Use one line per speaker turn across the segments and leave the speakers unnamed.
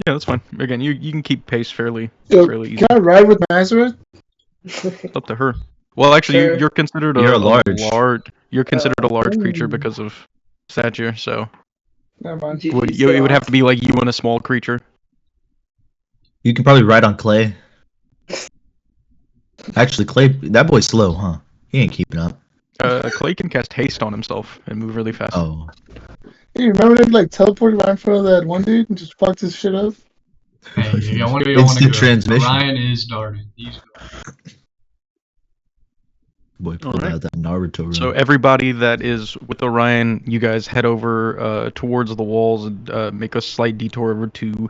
Yeah, that's fine. Again, you can keep pace fairly easy.
Can I ride with Nazareth?
It's up to her. Well, actually,
Sure.
you're considered
You're
a
large.
You're considered a large creature
Ooh.
because of stature. So
Never mind.
it would have to be like you and a small creature.
You can probably ride on Clay. Actually, Clay, that boy's slow, huh? He ain't keeping up.
Clay can cast haste on himself and move really fast.
Oh.
Hey, remember they like teleported right in front of that one dude and just fucked his shit up?
Hey, if y'all want to go,
Instant transmission.
Ryan is darted. He's gone.
Boy, pulled
Alright.
out that Naruto run.
So everybody that is with Orion, you guys head over towards the walls and make a slight detour over to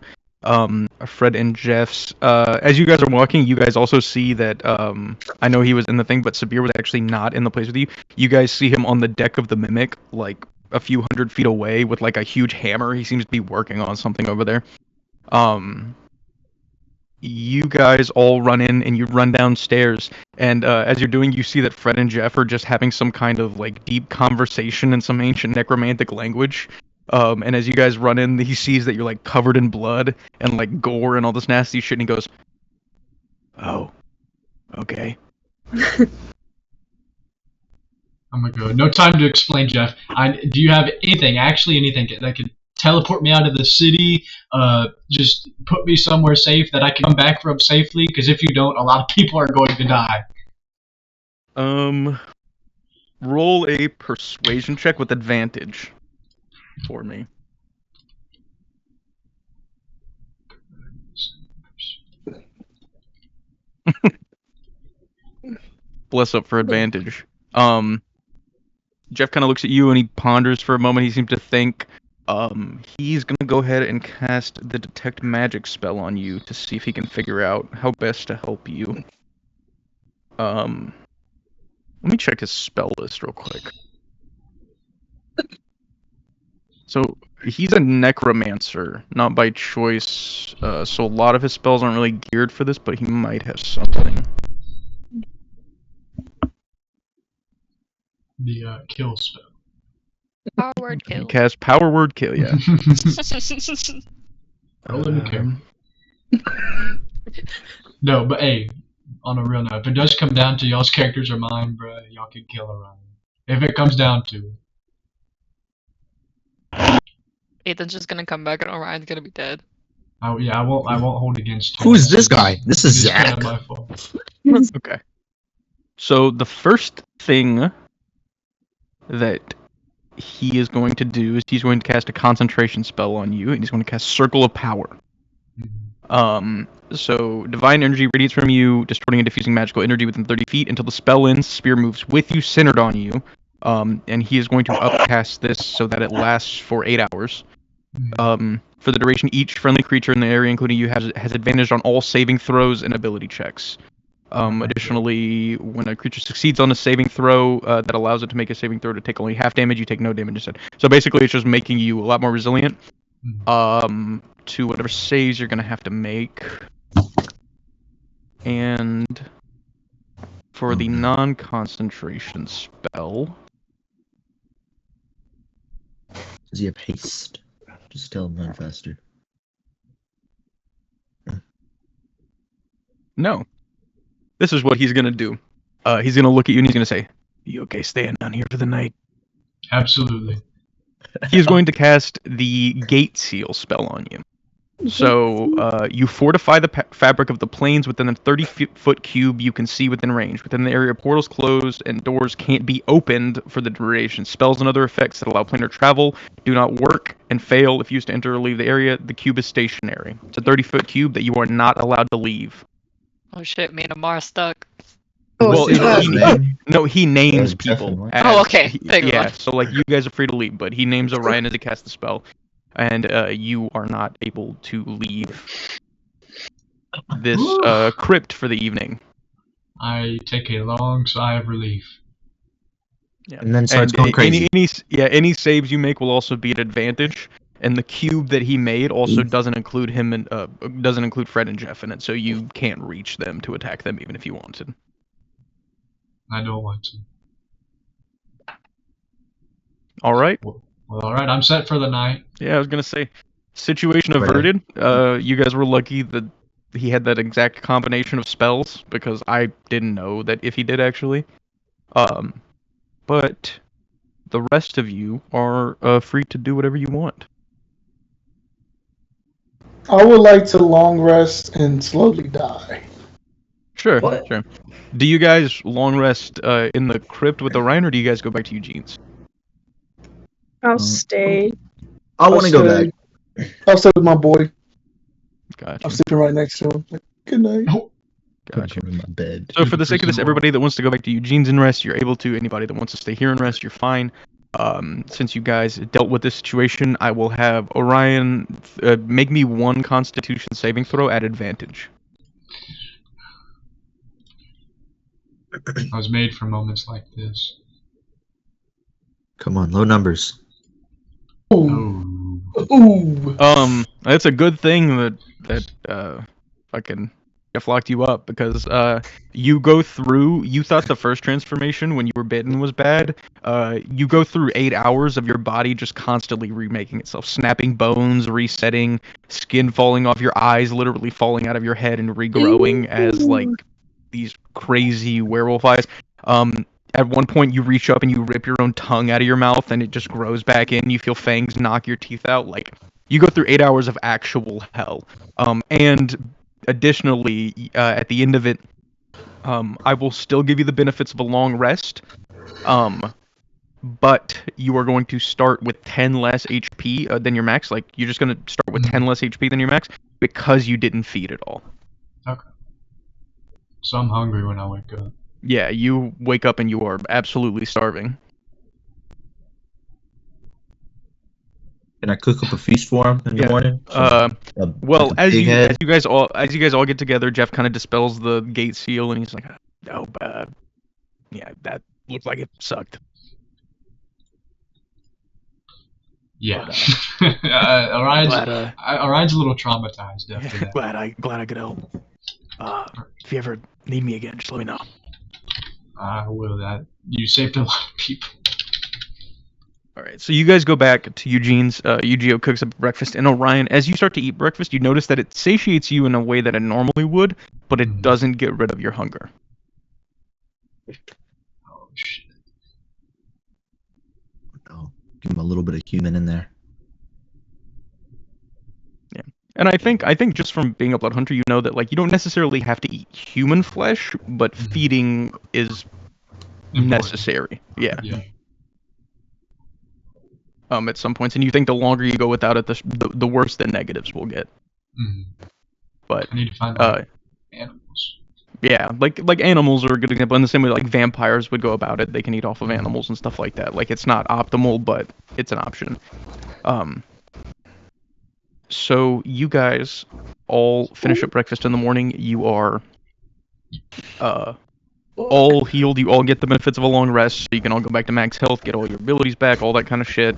Fred and Jeff's. As you guys are walking, you guys also see that I know he was in the thing, but Sabir was actually not in the place with you. You guys see him on the deck of the Mimic, like a few hundred feet away, with like a huge hammer. He seems to be working on something over there. You guys all run in and you run downstairs, and as you're doing, you see that Fred and Jeff are just having some kind of like deep conversation in some ancient necromantic language. And as you guys run in, he sees that you're like covered in blood and like gore and all this nasty shit, and he goes, "Oh, okay."
I'm gonna go. No time to explain, Jeff. Do you have anything that could teleport me out of the city? Just put me somewhere safe that I can come back from safely. Because if you don't, a lot of people are going to die.
Roll a persuasion check with advantage for me. Bless up for advantage. Jeff kind of looks at you and he ponders for a moment. He seems to think. He's gonna go ahead and cast the detect magic spell on you to see if he can figure out how best to help you. Let me check his spell list real quick. So he's a necromancer, not by choice. So a lot of his spells aren't really geared for this, but he might have something.
The kill spell.
Power word
He
kill.
cast power word kill, yeah.
Roll in the kill. No, but hey, on a real note, if it does come down to y'all's characters or mine, bruh, y'all can kill Orion. If it comes down to it.
Ethan's just gonna come back and Orion's gonna be dead.
I won't hold against.
Who is this guy? This is
It's kind
Zach.
of my fault.
Okay. So the first thing that he is going to do is he's going to cast a concentration spell on you, and he's going to cast Circle of Power. So divine energy radiates from you, distorting and diffusing magical energy within 30 feet until the spell ends. Spear moves with you, centered on you, and he is going to upcast this so that it lasts for 8 hours. For the duration, each friendly creature in the area, including you, has advantage on all saving throws and ability checks. Additionally, when a creature succeeds on a saving throw that allows it to make a saving throw to take only half damage, you take no damage instead. So basically, it's just making you a lot more resilient to whatever saves you're going to have to make. And for the non-concentration spell...
Does he have haste? Just tell him run faster.
No. This is what he's going to do. He's going to look at you and he's going to say, "You okay staying down here for the night?"
Absolutely.
He's going to cast the Gate Seal spell on you. So you fortify the fabric of the planes within a 30-foot cube you can see within range. Within the area, portals closed and doors can't be opened for the duration. Spells and other effects that allow planar travel do not work and fail if used to enter or leave the area. The cube is stationary. It's a 30-foot cube that you are not allowed to leave.
Oh shit, me and Amar stuck.
Well,
Yeah.
he names
Yeah,
people.
definitely.
Oh, okay. Big
Yeah,
one.
so like you guys are free to leave, but he names Orion as to cast the spell, and you are not able to leave this crypt for the evening.
I take a long sigh of relief.
Yeah.
And then starts going crazy.
Any saves you make will also be at advantage. And the cube that he made also doesn't include him and doesn't include Fred and Jeff in it, so you can't reach them to attack them even if you wanted.
I don't want to.
All right.
Well, all right. I'm set for the night.
Yeah, I was gonna say. situation
Right.
averted. You guys were lucky that he had that exact combination of spells because I didn't know that if he did actually. But the rest of you are free to do whatever you want.
I would like to long rest and slowly die.
Sure,
What?
sure. Do you guys long rest in the crypt with Orion, or do you guys go back to Eugene's?
I'll stay.
I want to go back.
I'll stay with my boy.
Gotcha.
I'm sleeping right next to him. Like, good night.
Gotcha.
I'm in my bed.
So for the sake of this, everybody that wants to go back to Eugene's and rest, you're able to. Anybody that wants to stay here and rest, you're fine. Since you guys dealt with this situation, I will have Orion make me one Constitution saving throw at advantage.
I was made for moments like this.
Come on, low numbers.
Ooh.
Oh.
Ooh.
It's a good thing that fucking Jeff locked you up because you go through. You thought the first transformation when you were bitten was bad. You go through 8 hours of your body just constantly remaking itself, snapping bones, resetting, skin falling off your eyes, literally falling out of your head and regrowing as like these crazy werewolf eyes. At one point, you reach up and you rip your own tongue out of your mouth, and it just grows back in. You feel fangs knock your teeth out. Like you go through 8 hours of actual hell. And additionally, at the end of it, I will still give you the benefits of a long rest. But you are going to start with 10 less HP than your max. Like you're just going to start with 10 less HP than your max because you didn't feed at all.
Okay. So I'm hungry when I wake up.
Yeah, you wake up and you are absolutely starving.
Can I cook up a feast for him in the morning?
Well,
Like a
as
pig
you
head?
guys all get together, Jeff kind of dispels the gate seal and he's like, "No, yeah, that looked like it sucked."
Yeah.
But,
Orion's a little traumatized after that.
glad I could help. If you ever need me again, just let me know.
I will. That you saved a lot of people.
All right, so you guys go back to Eugene's. Eugeo cooks up breakfast, and Orion, as you start to eat breakfast, you notice that it satiates you in a way that it normally would, but it doesn't get rid of your hunger.
Oh shit.
Oh, give him a little bit of human in there.
And I think just from being a blood hunter, you know that like you don't necessarily have to eat human flesh, but feeding is necessary. Yeah. At some points, and you think the longer you go without it, the worse the negatives will get. But
I need to find animals.
yeah, like animals are a good example. In the same way, like vampires would go about it, they can eat off of animals and stuff like that. Like it's not optimal, but it's an option. So you guys all finish up breakfast in the morning. You are all healed. You all get the benefits of a long rest, so you can all go back to max health, get all your abilities back, all that kind of shit.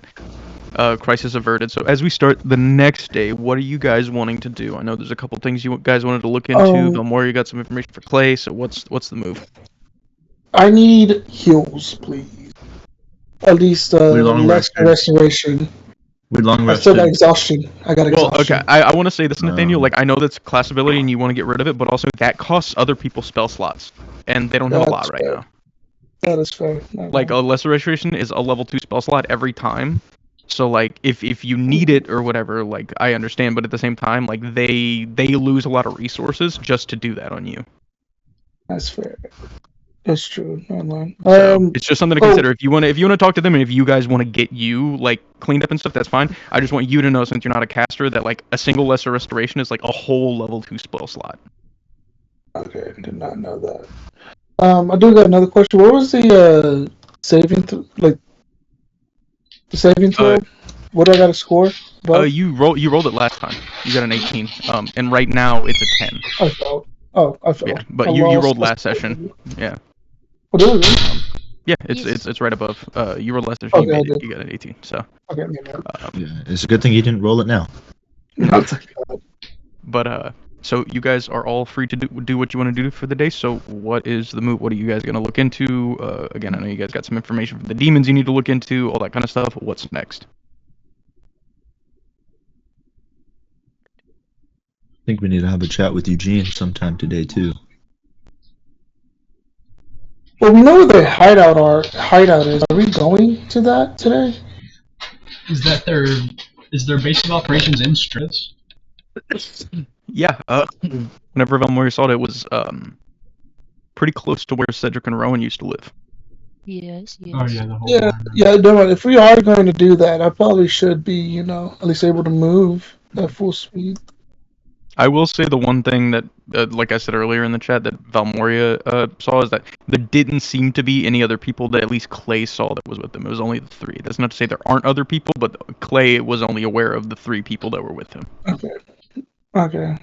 Crisis averted. So as we start the next day, what are you guys wanting to do? I know there's a couple things you guys wanted to look into. Belmore, you got some information for Clay. So what's the move?
I need heals, please. At least
long
less
rested.
restoration.
We long
I still got
rested.
exhaustion. I got
Well,
exhaustion.
okay, I want to say this, Nathaniel. Like, I know that's class ability and you want to get rid of it, but also that costs other people spell slots, and they don't have a lot right now.
That is fair.
Like, a lesser restoration is a level 2 spell slot every time. So, like, if you need it or whatever, like, I understand, but at the same time, like, they lose a lot of resources just to do that on you.
That's fair. That's true. Never
So it's just something to consider. If you want to talk to them, and if you guys want to get you like cleaned up and stuff, that's fine. I just want you to know, since you're not a caster, that like a single lesser restoration is like a whole level 2 spell slot.
Okay, I did not know that. I do got another question. What was the saving the saving throw? What do I got to score?
You rolled it last time. You got an 18. And right now it's a 10.
I felt. Oh, I felt.
Yeah, but you rolled last session. Yeah.
What is it?
Yeah, it's right above. You rolled last session.
Okay,
You
I
made it.
did.
You got an 18. So.
Okay.
Yeah, it's a good thing you didn't roll it now.
But so you guys are all free to do what you want to do for the day. So what is the move? What are you guys gonna look into? Again, I know you guys got some information from the demons you need to look into, all that kind of stuff. What's next?
think we need to have a chat with Eugene sometime today too.
Well, we know where the hideout is. Are we going to that today?
Is their base of operations in Stress?
Yeah. Whenever Valmoria saw it, it was pretty close to where Cedric and Rowan used to live.
Yes, yes.
Oh yeah, the whole
Yeah,
line.
yeah. No, if we are going to do that, I probably should be, at least able to move at full speed.
I will say the one thing that, like I said earlier in the chat, that Valmoria saw is that there didn't seem to be any other people that at least Clay saw that was with them. It was only the three. That's not to say there aren't other people, but Clay was only aware of the 3 people that were with him.
Okay.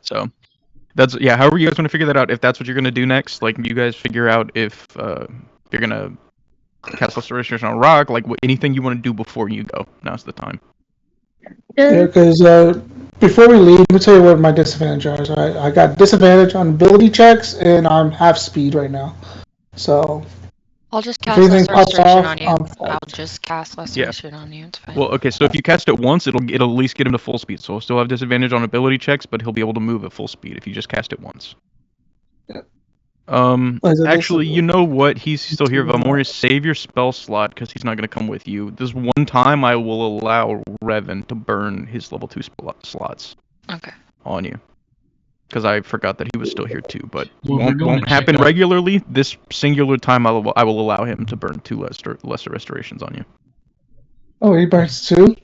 So that's however you guys want to figure that out. If that's what you're gonna do next, like you guys figure out if you're gonna cast Restoration on Rock, like anything you want to do before you go. Now's the time.
Yeah, because before we leave, let me tell you what my disadvantages are. I got disadvantage on ability checks, and I'm half speed right now. So
I'll just
if
cast
anything
Lesser
pops
Restoration
off,
on you.
I'm fucked.
I'll just cast Lesser Restoration on you. It's fine.
Well, okay, so if you cast it once, it'll at least get him to full speed. So he'll still have disadvantage on ability checks, but he'll be able to move at full speed if you just cast it once.
Yeah.
Actually, you know what? He's still here. Valmoria, save your spell slot because he's not going to come with you. This one time, I will allow Revan to burn his level 2 slots.
Okay.
On you. Because I forgot that he was still here too, but
Well, we're going
won't
to
happen
check out-
regularly. This singular time, I will allow him to burn 2 lesser restorations on you.
Oh, he burns 2?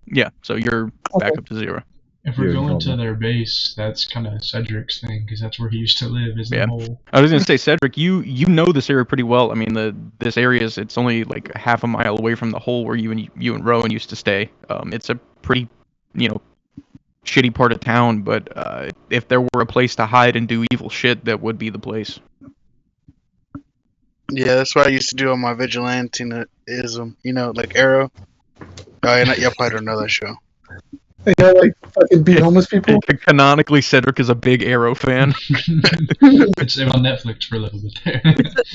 Yeah, so you're back up to 0.
If we're
You're
going to
normal.
their base, that's kind of Cedric's thing, because that's where he used to live, is
Yeah.
the whole...
I was gonna say, Cedric, you know this area pretty well. I mean, this area it's only like half a mile away from the hole where you and Rowan used to stay. It's a pretty, shitty part of town, but if there were a place to hide and do evil shit, that would be the place.
Yeah, that's what I used to do on my vigilantism. Like Arrow. Oh, yeah, y'all probably don't know that show.
Yeah, like fucking beat homeless people.
Canonically, Cedric is a big Arrow fan.
It's on Netflix for a little bit there.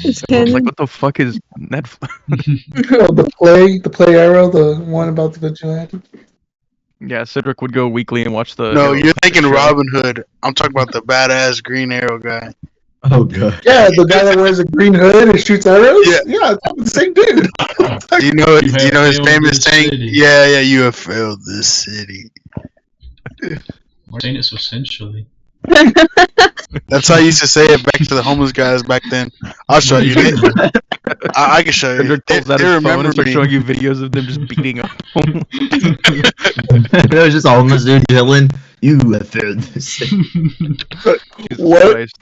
It's
I was like,
canon.
what the fuck is Netflix?
Oh, the play Arrow, the one about the vigilante.
Yeah, Cedric would go weekly and watch the.
No,
Arrow
you're thinking
show.
Robin Hood. I'm talking about the badass Green Arrow guy.
Oh god.
Yeah, the guy that wears a green hood and shoots arrows.
Yeah.
Yeah, the same dude.
Do you know
You have
his
failed
famous
this
saying?
city.
Yeah, you have failed this city.
We're saying it so sensually.
That's how I used to say it back to the homeless guys back then. I'll show you. I can show you.
Cedric pulls out
They
his phone
remember
and starts
me.
showing you videos of them just beating up.
That was just a homeless dude yelling, "You have failed this."
Jesus
What?
Christ.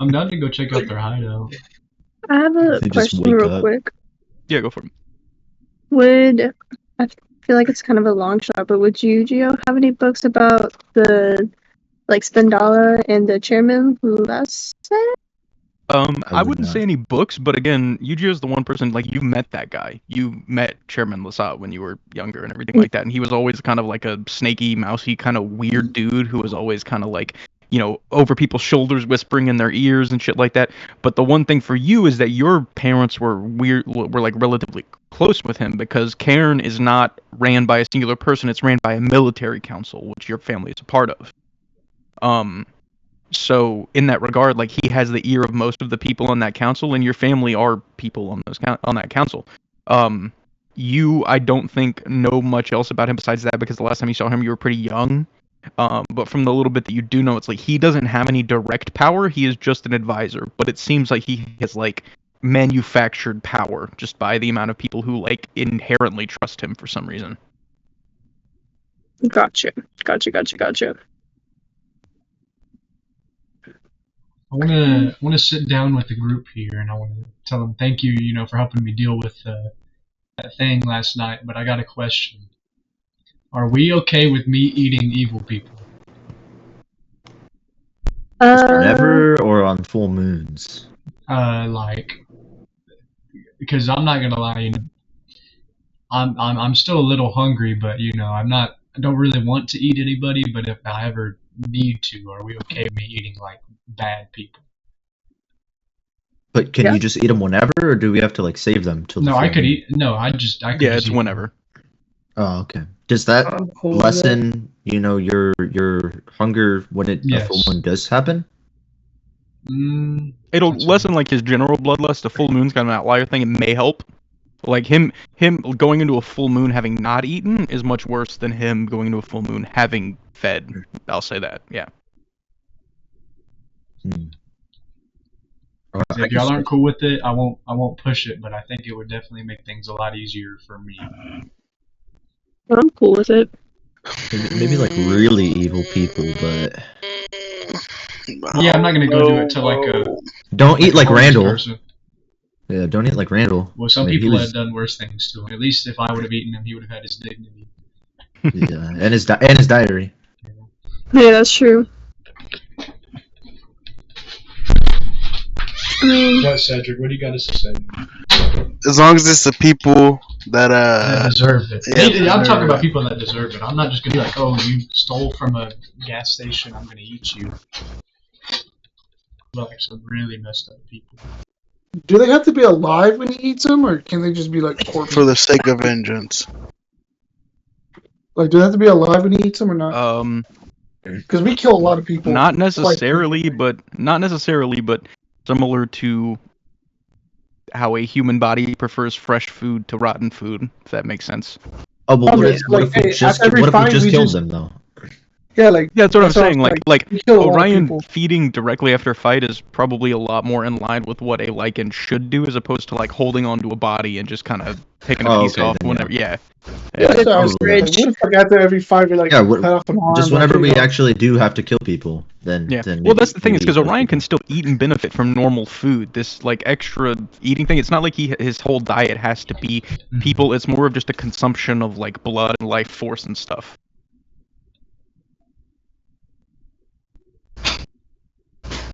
I'm down to go check out their hideout.
I have a
They just
question
wake
real
up.
quick.
Yeah, go for it.
I feel like it's kind of a long shot, but would you, Gio, have any books about the Spandala and the chairman last set?
I
would
wouldn't
not.
say any books, but again, Yuji is the one person, like, you met that guy. You met Chairman Lasat when you were younger and everything like that, and he was always kind of like a snaky, mousy, kind of weird dude who was always kind of like, over people's shoulders, whispering in their ears and shit like that. But the one thing for you is that your parents were like relatively close with him, because Cairn is not ran by a singular person, it's ran by a military council, which your family is a part of. So in that regard, like, he has the ear of most of the people on that council, and your family are people on that council. You, I don't think, know much else about him besides that, because the last time you saw him, you were pretty young. But from the little bit that you do know, it's like he doesn't have any direct power. He is just an advisor. But it seems like he has, like, manufactured power just by the amount of people who, like, inherently trust him for some reason.
Gotcha.
I want to sit down with the group here, and I want to tell them thank you, for helping me deal with that thing last night. But I got a question: are we okay with me eating evil people?
Never or on full moons.
Because I'm not gonna lie, I'm still a little hungry, but I don't really want to eat anybody. But if I ever need to, are we okay with me eating like bad people?
But can
Yeah.
you just eat them whenever, or do we have to like save them till?
No,
the
I
full
could
moon?
eat. No, I could.
Yeah,
just
it's
eat
whenever.
Oh, okay. Does that
I'm cool with
lessen, your hunger when a
Yes.
full moon does happen?
It'll
That's
lessen like his general bloodlust. The full moon's kind of an outlier thing. It may help. Like him going into a full moon having not eaten is much worse than him going into a full moon having fed. I'll say that. Yeah.
If y'all aren't cool with it, I won't push it, but I think it would definitely make things a lot easier for me.
I'm cool with it.
Maybe like really evil people, but
Yeah, I'm not gonna go do it to like a
don't eat like
homeless
Randall.
person.
Yeah, don't eat like Randall.
Well, some
I mean, he
people
was-
have done worse things to him. At least if I would have eaten him, he would have had his dignity.
Yeah, and his diary.
Yeah, that's true. I mean,
What, Cedric? What do you got us to say?
As long as it's the people that
That deserve it.
yeah,
I'm talking about people that deserve it. I'm not just gonna be like, oh, you stole from a gas station, I'm gonna eat you. But like some really messed up people.
Do they have to be alive when he eats them, or can they just be like corpses?
for the sake of vengeance.
Like, do they have to be alive when he eats them or not? Because we kill a lot of people.
Not necessarily, but similar to how a human body prefers fresh food to rotten food, if that makes sense.
Oh, but
Okay,
what if
like,
we
hey,
just
after every
what if we
fight,
just
we
killed
just-
them though?
Yeah, like
Yeah, that's what I'm
what
saying. Like
we kill a lot of
Orion
people.
feeding directly after a fight is probably a lot more in line with what a Lycan should do, as opposed to like holding onto a body and just kind of picking a piece
okay,
off
then,
whenever. Yeah.
Yeah, that's what I was
Oh,
saying. Like, what if like after every fight we like
Yeah,
cut off an arm?
Just
like,
whenever we
you know?
actually do have to kill people, then
Yeah.
then
Well, that's the thing is
maybe-
because Orion can still eat and benefit from normal food. This like extra eating thing, it's not like his whole diet has to be people. It's more of just a consumption of like blood and life force and stuff.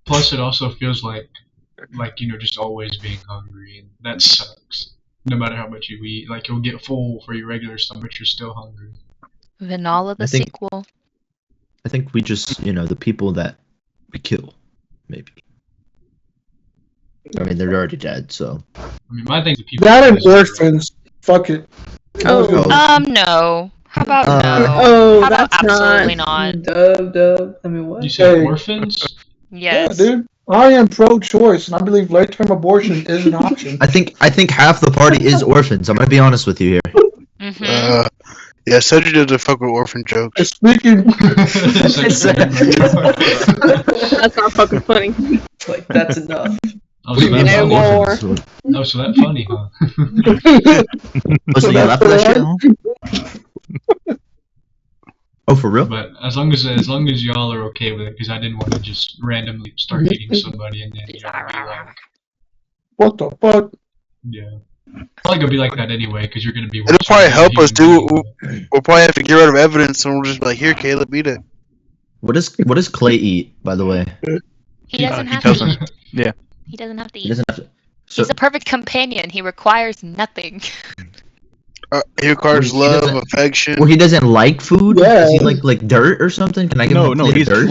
Plus, it also feels like just always being hungry, and that sucks. No matter how much you eat, like you'll get full for your regular stuff, but you're still hungry.
Vanilla the
I think-
sequel.
I think we just the people that we kill, maybe. I mean, they're already dead, so.
I mean, my thing's the people.
That and
deserve it.
orphans. Fuck it.
Oh.
No. How about
Uh,
no?
oh,
How about
that's
absolutely
not.
not?
Dub. I mean, what?
You said
Hey.
orphans?
Yes.
Yeah, dude. I am pro-choice, and I believe late-term abortion is an option.
I think half the party is orphans. I'm gonna be honest with you here.
Mm-hmm.
Yeah, Cedric doesn't fuck with orphan jokes.
And speaking,
It's like-
That's not fucking funny.
Like, that's enough.
Oh, so
mean?
that's
No
funny.
more.
Oh, so that's funny, huh?
Oh, so you left that shit home? Oh, for real?
But as long as y'all are okay with it, because I didn't want to just randomly start eating somebody and then y'all be like,
what the fuck?
yeah. Probably gonna be like that anyway, because you're gonna be.
It'll probably help us
do.
do. We'll probably have to get rid of evidence, and we'll just be like, "Here, Caleb, eat it."
What does Clay eat, by the way?
He doesn't
he
have
doesn't.
to eat.
Yeah.
He doesn't have to
He
eat.
doesn't have to. So,
He's a perfect companion. He requires nothing.
He requires
He
love,
doesn't-
affection.
well, he doesn't like food.
Yeah.
Does he like dirt or something? Can I give him a
No,
plate
he's
of dirt?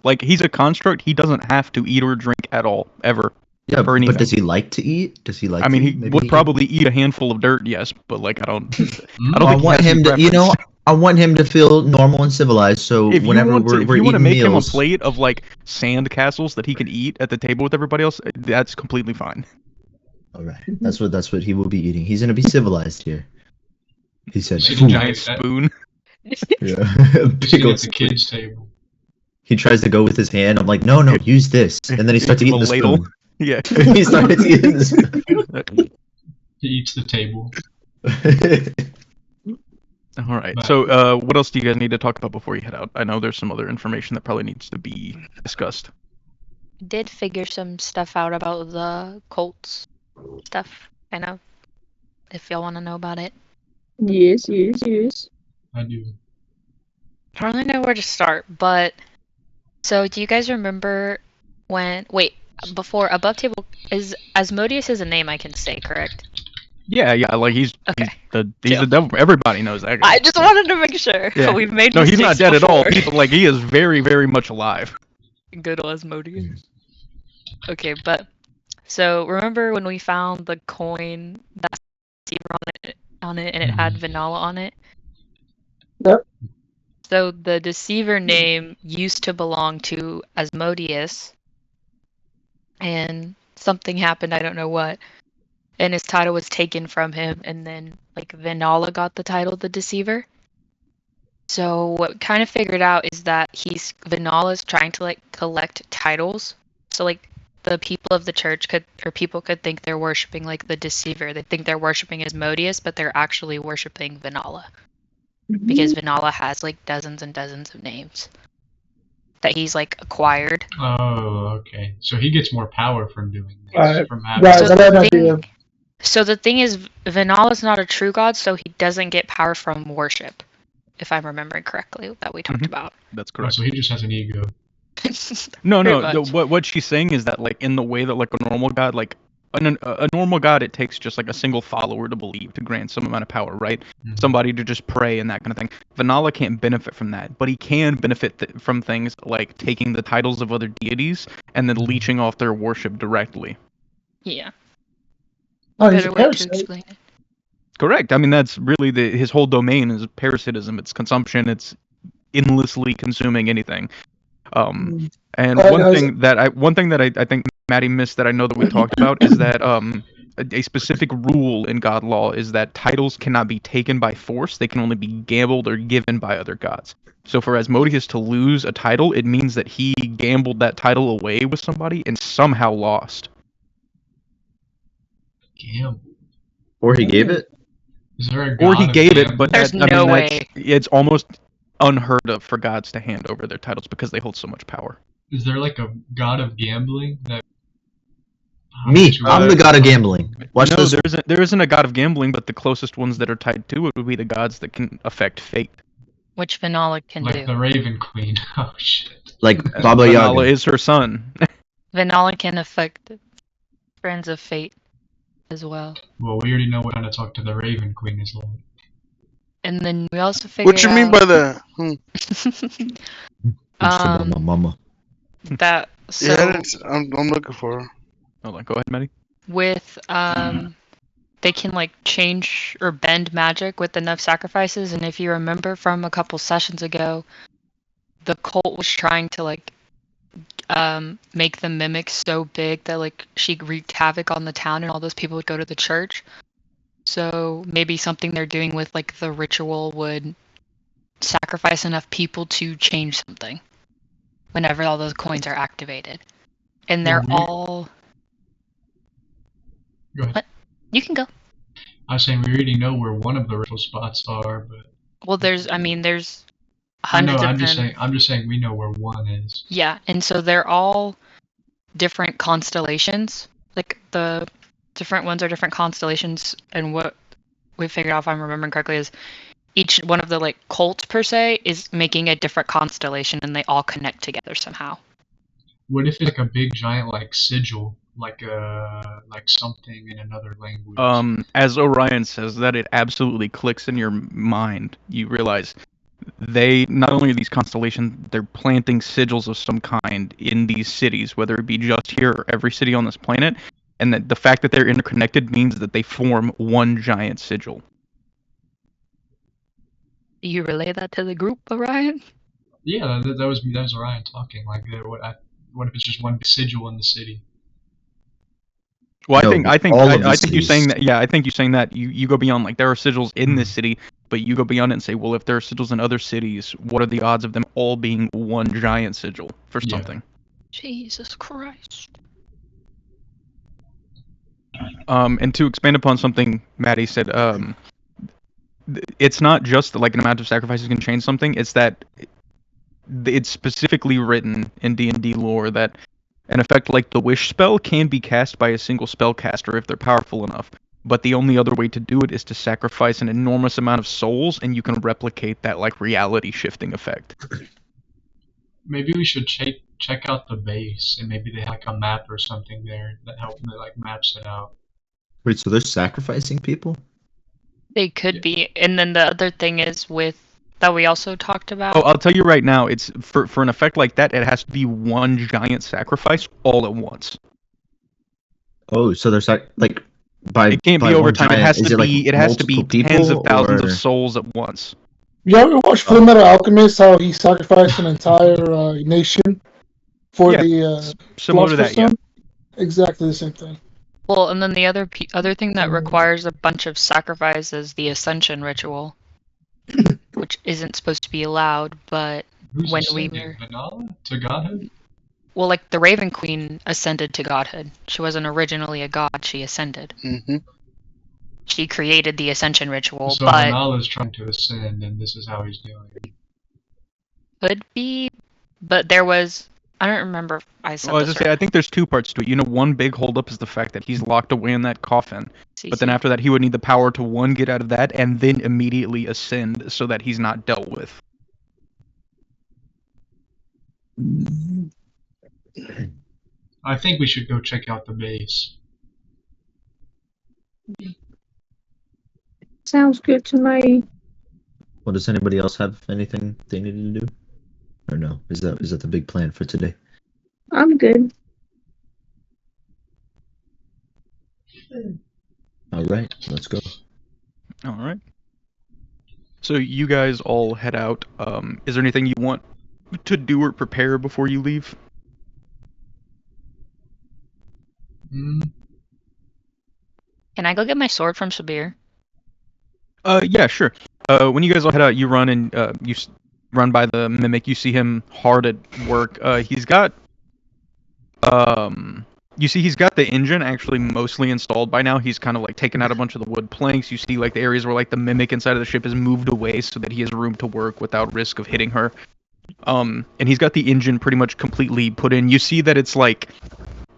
like he's a construct. He doesn't have to eat or drink at all, ever.
yeah,
or anything.
but does he like to eat? Does he like?
I mean,
to
he
eat? Maybe
would
can-
probably eat a handful of dirt, yes, but like I don't
I
think he
want
has
him
any
to,
preference.
I want him to feel normal and civilized. So
If you
whenever
want
we're
to
eating
make him a
meals,
plate of like sand castles that he can eat at the table with everybody else, that's completely fine.
all right, that's what he will be eating. He's gonna be civilized here. He said,
See the
"Food."
Giant spoon.
Yeah.
Sitting
Big old
at the kids' table.
He tries to go with his hand. I'm like, no, use this. And then he starts
Give
eating
him
the
a ladle.
spoon.
Yeah.
He starts eating the spoon.
He eats the table.
All right.
But-
So, what else do you guys need to talk about before you head out? I know there's some other information that probably needs to be discussed.
Did figure some stuff out about the Colts stuff, kind of. If y'all want to know about it.
Yes.
I do.
I don't really know where to start, but so do you guys remember when? Wait, before above table is Asmodeus is a name I can say, correct?
Yeah, like he's
Okay.
he's the devil. Everybody knows that guy.
I just wanted to make sure.
Yeah.
We've made
No, he's not
mistakes
dead at all.
before.
He is very, very much alive.
Good old Asmodeus. Okay, but so remember when we found the coin that had Seaver on it and it had vanilla on it?
Yep.
So the deceiver name used to belong to Asmodeus, and something happened, I don't know what, and his title was taken from him, and then like Venala got the title the deceiver. So what kind of figured out is that Venala's trying to like collect titles. So like the people of the church people could think they're worshiping like the deceiver. They think they're worshiping Asmodeus, but they're actually worshiping Venala. Because Venala has like dozens and dozens of names that he's like acquired.
Oh, okay. So he gets more power from doing this.
Right.
From having
Right,
So
I had
the
an idea.
So the thing is, Venala's not a true god, so he doesn't get power from worship, if I'm remembering correctly, that we talked about.
That's
Oh,
correct.
so he just has an ego.
No,
Pretty
no.
much.
What she's saying is that, like, in the way that, like, a normal god, like, a normal god, it takes just like a single follower to believe to grant some amount of power, right?
Mhm.
Somebody to just pray and that kind of thing. Vanala can't benefit from that, but he can benefit from things like taking the titles of other deities and then leeching off their worship directly.
Yeah.
Oh, he's a
Better way to
parasite.
explain it.
Correct. I mean, that's really his whole domain is parasitism. It's consumption. It's endlessly consuming anything. And
But,
one thing that I think Maddie missed that I know that we talked about is that a specific rule in God law is that titles cannot be taken by force. They can only be gambled or given by other gods. So for Asmodeus to lose a title, it means that he gambled that title away with somebody and somehow lost.
Gamble.
Or he gave it?
Is there a god
Or he
of
gave it,
gambling?
but
There's
that, I
no
mean,
way.
it's almost unheard of for gods to hand over their titles because they hold so much power.
Is there like a god of gambling that?
Me, I'm the god of gambling. Watch
No,
this.
there isn't a god of gambling, but the closest ones that are tied to it would be the gods that can affect fate.
Which Venala can
Like
do.
the Raven Queen. Oh shit.
Like Baba
Vanala
Yaga.
is her son.
Venala can affect Friends of Fate as well.
Well, we already know what kind of talk to the Raven Queen is like.
And then we also figured
What you mean by that?
Mama, mama.
that so
Yeah, I'm looking for her.
Hold on, go ahead, Maddie.
with they can like change or bend magic with enough sacrifices, and if you remember from a couple sessions ago, the cult was trying to like make the mimic so big that like she wreaked havoc on the town and all those people would go to the church. So maybe something they're doing with like the ritual would sacrifice enough people to change something whenever all those coins are activated. And they're
Well,
all
Go ahead.
What? You can go.
I was saying we already know where one of the ritual spots are, but
Well, there's hundreds
I know.
of
I'm just
them.
saying. I'm just saying we know where one is.
Yeah, and so they're all different constellations. Like the different ones are different constellations, and what we figured out, if I'm remembering correctly, is each one of the like cults per se is making a different constellation, and they all connect together somehow.
What if it's like a big giant like sigil, like something in another language?
As Orion says, that it absolutely clicks in your mind. You realize they not only are these constellations, they're planting sigils of some kind in these cities, whether it be just here or every city on this planet, and that the fact that they're interconnected means that they form one giant sigil.
Do you relay that to the group, Orion?
Yeah, that was Orion talking. Like, what if it's just one big sigil in the city?
Well,
No,
I think
all of the
I think you
cities.
saying that. Yeah, I think you saying that you go beyond, like, there are sigils in this city, but you go beyond it and say, well, if there are sigils in other cities, what are the odds of them all being one giant sigil for
Yeah.
something?
Jesus Christ.
And to expand upon something Maddie said, it's not just that, like, an amount of sacrifices can change something. It's that it's specifically written in D&D lore that an effect like the wish spell can be cast by a single spellcaster if they're powerful enough. But the only other way to do it is to sacrifice an enormous amount of souls, and you can replicate that, like, reality shifting effect.
Maybe we should check out the base, and maybe they have like a map or something there that maps it out.
Wait, so they're sacrificing people?
They could
Yeah.
be. And then the other thing is with that we also talked about.
Oh, I'll tell you right now, it's for an effect like that, it has to be one giant sacrifice all at once.
Oh, so they're like by
It can't
by
be over
one
time.
giant,
It has
is
to
like
be. It has to be
multiple
tens of
people,
thousands
or-
of souls at once.
You ever watch Full Metal Alchemist? How he sacrificed an entire nation for
Yeah,
the
similar to that,
Philosopher's Stone? Exactly the same thing.
Well, and then the other thing that requires a bunch of sacrifice is the ascension ritual, which isn't supposed to be allowed. But
Who's
when we
ascending?
were,
Vanilla to godhood?
well, like the Raven Queen ascended to godhood. She wasn't originally a god; she ascended.
Mm-hmm.
She created the ascension ritual,
So
but
Vanilla is trying to ascend, and this is how he's doing it.
could be. But there was, I don't remember if I said
Well, I was
this.
just say, I think there's two parts to it. You know, one big holdup is the fact that he's locked away in that coffin. But then after that, he would need the power to, one, get out of that, and then immediately ascend so that he's not dealt with.
I think we should go check out the base.
Sounds good to me.
Well, does anybody else have anything they needed to do? Or no? Is that the big plan for today?
I'm good.
All right, let's go.
All right. So you guys all head out. Is there anything you want to do or prepare before you leave?
Mm,
Can I go get my sword from Sabir?
Yeah, sure. When you guys all head out, you run and run by the mimic. You see him hard at work. He's got he's got the engine actually mostly installed by now. He's kind of like taken out a bunch of the wood planks. You see like the areas where like the mimic inside of the ship is moved away so that he has room to work without risk of hitting her. And he's got the engine pretty much completely put in. You see that it's like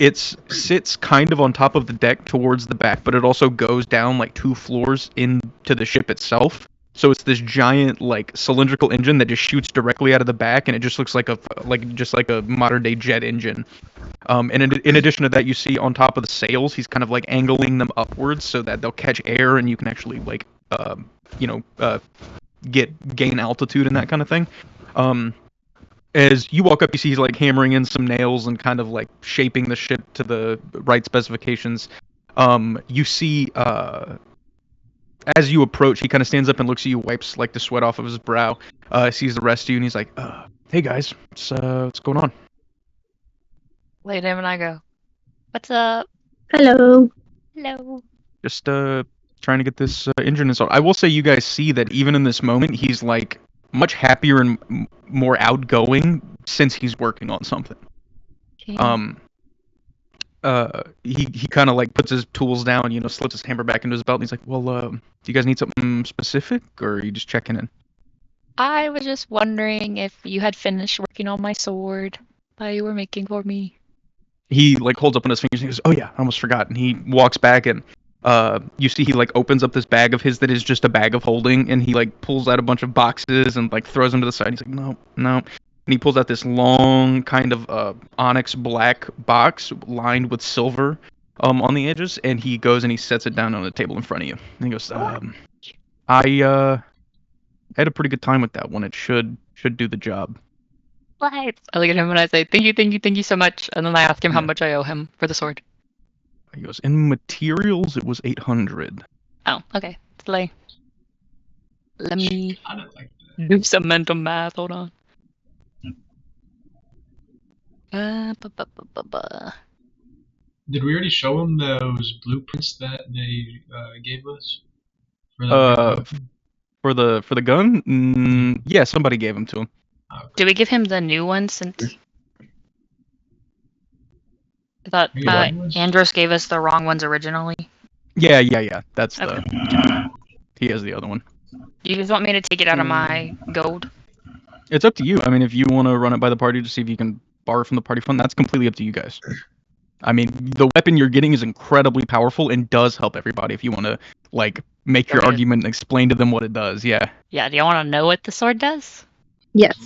it sits kind of on top of the deck towards the back, but it also goes down like 2 floors into the ship itself. So it's this giant like cylindrical engine that just shoots directly out of the back, and it just looks like a modern day jet engine. And in addition to that, you see on top of the sails, he's kind of like angling them upwards so that they'll catch air, and you can actually like gain altitude and that kind of thing. As you walk up, you see he's like hammering in some nails and kind of like shaping the ship to the right specifications. You see, as you approach, he kind of stands up and looks at you, wipes like the sweat off of his brow, sees the rest of you, and he's like, "Hey guys, what's going on?"
Lay down and I go, "What's up?"
Hello.
Hello.
Just trying to get this engine installed. I will say, you guys see that even in this moment, he's like much happier and more outgoing since he's working on something.
Okay.
He kind of like puts his tools down, slips his hammer back into his belt, and he's like, "Well, do you guys need something specific, or are you just checking in?"
I was just wondering if you had finished working on my sword that you were making for me.
He like holds up on his fingers and he goes, "Oh yeah, I almost forgot." And he walks back and you see he like opens up this bag of his that is just a bag of holding, and he like pulls out a bunch of boxes and like throws them to the side. He's like, "No, no." And he pulls out this long kind of onyx black box lined with silver on the edges, and he goes and he sets it down on the table in front of you. And he goes, I had a pretty good time with that one. It should do the job."
What? I look at him and I say, "Thank you so much." And then I ask him how much I owe him for the sword.
He goes, "In materials, it was 800.
Oh, okay. Slay. Let me
I don't like that.
do some mental math. Hold on.
Did we already show him those blueprints that they gave us? For the
For the gun? Yeah, somebody gave them to him.
Did we give him the new one since? I thought
Maybe the new ones?
Andros gave us the wrong ones originally.
Yeah. That's
Okay.
He has the other one.
Do you just want me to take it out of my gold?
It's up to you. I mean, if you want to run it by the party to see if you can borrow from the party fund, that's completely up to you guys. I mean, the weapon you're getting is incredibly powerful and does help everybody if you want to, like, make your argument and explain to them what it does, yeah.
Yeah, do you want to know what the sword does?
Yes.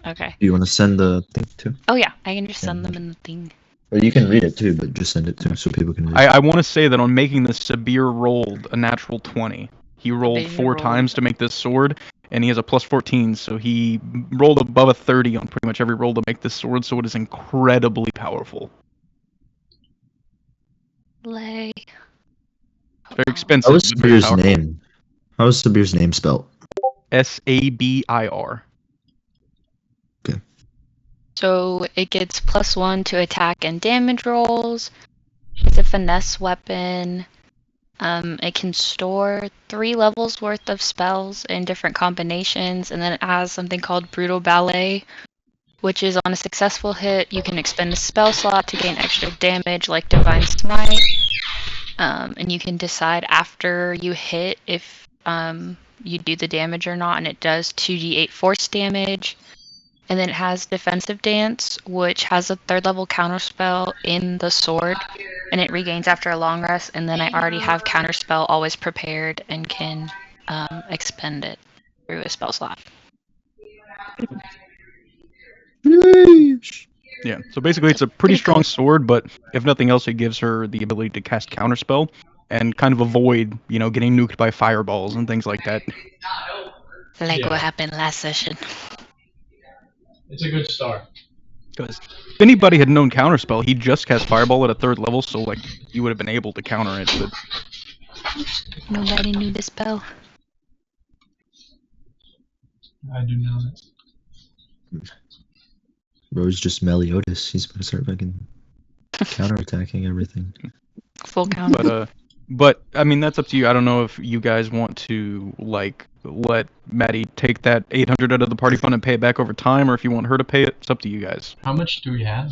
Okay.
Do you want to send the thing too?
Oh yeah, I can just send them in the thing.
Or you can read it too, but just send it to so people can read it.
I want to say that on making this, Sabir rolled a natural 20. He rolled 4 times to make this sword, and he has a plus 14, so he rolled above a 30 on pretty much every roll to make this sword, so it is incredibly powerful.
Lay.
It's very expensive.
How was
but very
Sabir's
powerful.
name? How was Sabir's name spelled?
Sabir.
So it gets +1 to attack and damage rolls. It's a finesse weapon. It can store 3 levels worth of spells in different combinations, and then it has something called Brutal Ballet, which is on a successful hit, you can expend a spell slot to gain extra damage like Divine Smite. And you can decide after you hit if you do the damage or not, and it does 2d8 force damage. And then it has Defensive Dance, which has a 3rd level counterspell in the sword, and it regains after a long rest. And then I already have counterspell always prepared and can expend it through a spell slot.
Yeah, so basically it's a pretty strong sword, but if nothing else, it gives her the ability to cast counterspell and kind of avoid, getting nuked by fireballs and things like that.
Like what happened last session.
It's a good start.
Because if anybody had known counterspell, he'd just cast fireball at a 3rd level, so you would have been able to counter it. But
nobody knew the spell.
I do not.
Bro's just Meliodas. He's gonna start fucking counterattacking everything.
Full counter.
But I mean, that's up to you. I don't know if you guys want to let Maddie take that 800 out of the party fund and pay it back over time, or if you want her to pay it. It's up to you guys.
How much do we have?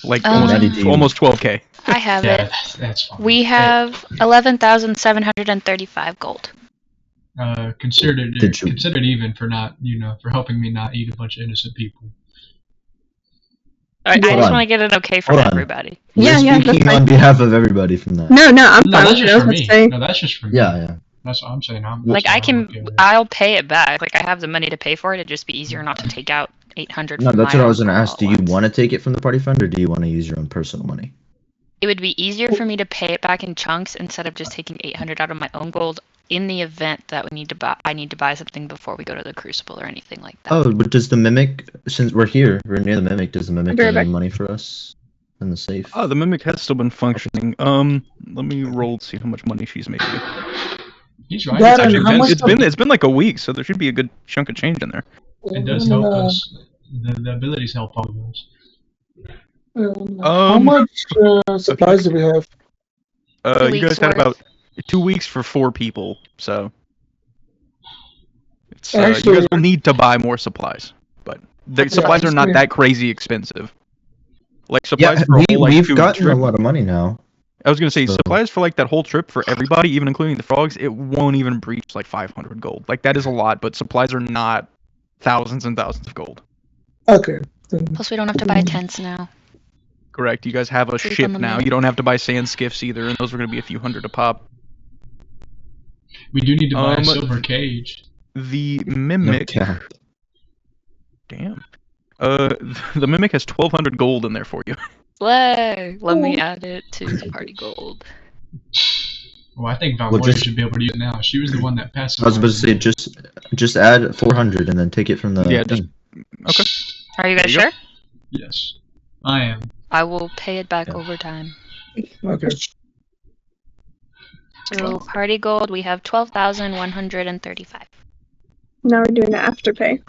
Almost 12k.
I have it.
That's fine.
We have 11,735 gold.
Consider it even for not, for helping me not eat a bunch of innocent people.
I just
on.
want to get it okay from everybody.
You're
Yeah,
speaking
that's
on behalf of everybody from that.
No, I'm
No,
fine
that's
with
just
it.
for me.
Saying.
No, that's just for me.
Yeah.
That's what I'm saying.
I'll pay it back. I have the money to pay for it. It'd just be easier not to take out 800.
No,
from
that's
my
what I was
own
gonna ask.
all
Do
at
you
once.
want to take it from the party fund, or do you want to use your own personal money?
It would be easier for me to pay it back in chunks instead of just taking 800 out of my own gold in the event that I need to buy something before we go to the Crucible or anything like that.
Oh, but does the Mimic, since we're here, we're near the Mimic, does the Mimic
Be right
have any
back.
money for us in the safe?
Oh, the Mimic has still been functioning. Let me roll to see how much money she's made you.
He's right.
Yeah,
It's actually
how much
It's been like a week, so there should be a good chunk of change in there.
It does help us. The abilities help all of us.
How much supplies do we have?
2
You
weeks
guys had
worth.
about 2 weeks for 4 people, so it's,
Actually-
you guys will need to buy more supplies, but the supplies are not that crazy expensive. Like supplies for a whole
we've
2
gotten
trip.
a lot of money now.
I was gonna say
So-
supplies for that whole trip for everybody, even including the frogs. It won't even breach 500 gold. That is a lot, but supplies are not thousands and thousands of gold.
Okay. Then,
Plus, we don't have to buy tents now.
Correct. You guys have a
Sleep
ship
on the
now.
moon.
You don't have to buy sand skiffs either, and those are gonna be a few hundred a pop.
We do need to buy a
Um,
silver cage.
The
No
mimic.
cap.
Damn. The mimic has 1,200 gold in there for you.
Slay! Let me add it to the party gold.
Well, I think
Well,
Valmoria
just-
should be able to use it now. She was the one that passed.
I was about to say, just add 400 and then take it from the
Yeah,
thing.
Okay.
Are you guys
There you
sure?
Yes, I am.
I will pay it back
Yeah.
over time.
okay.
So party gold, we have 12,135
Now we're doing the afterpay.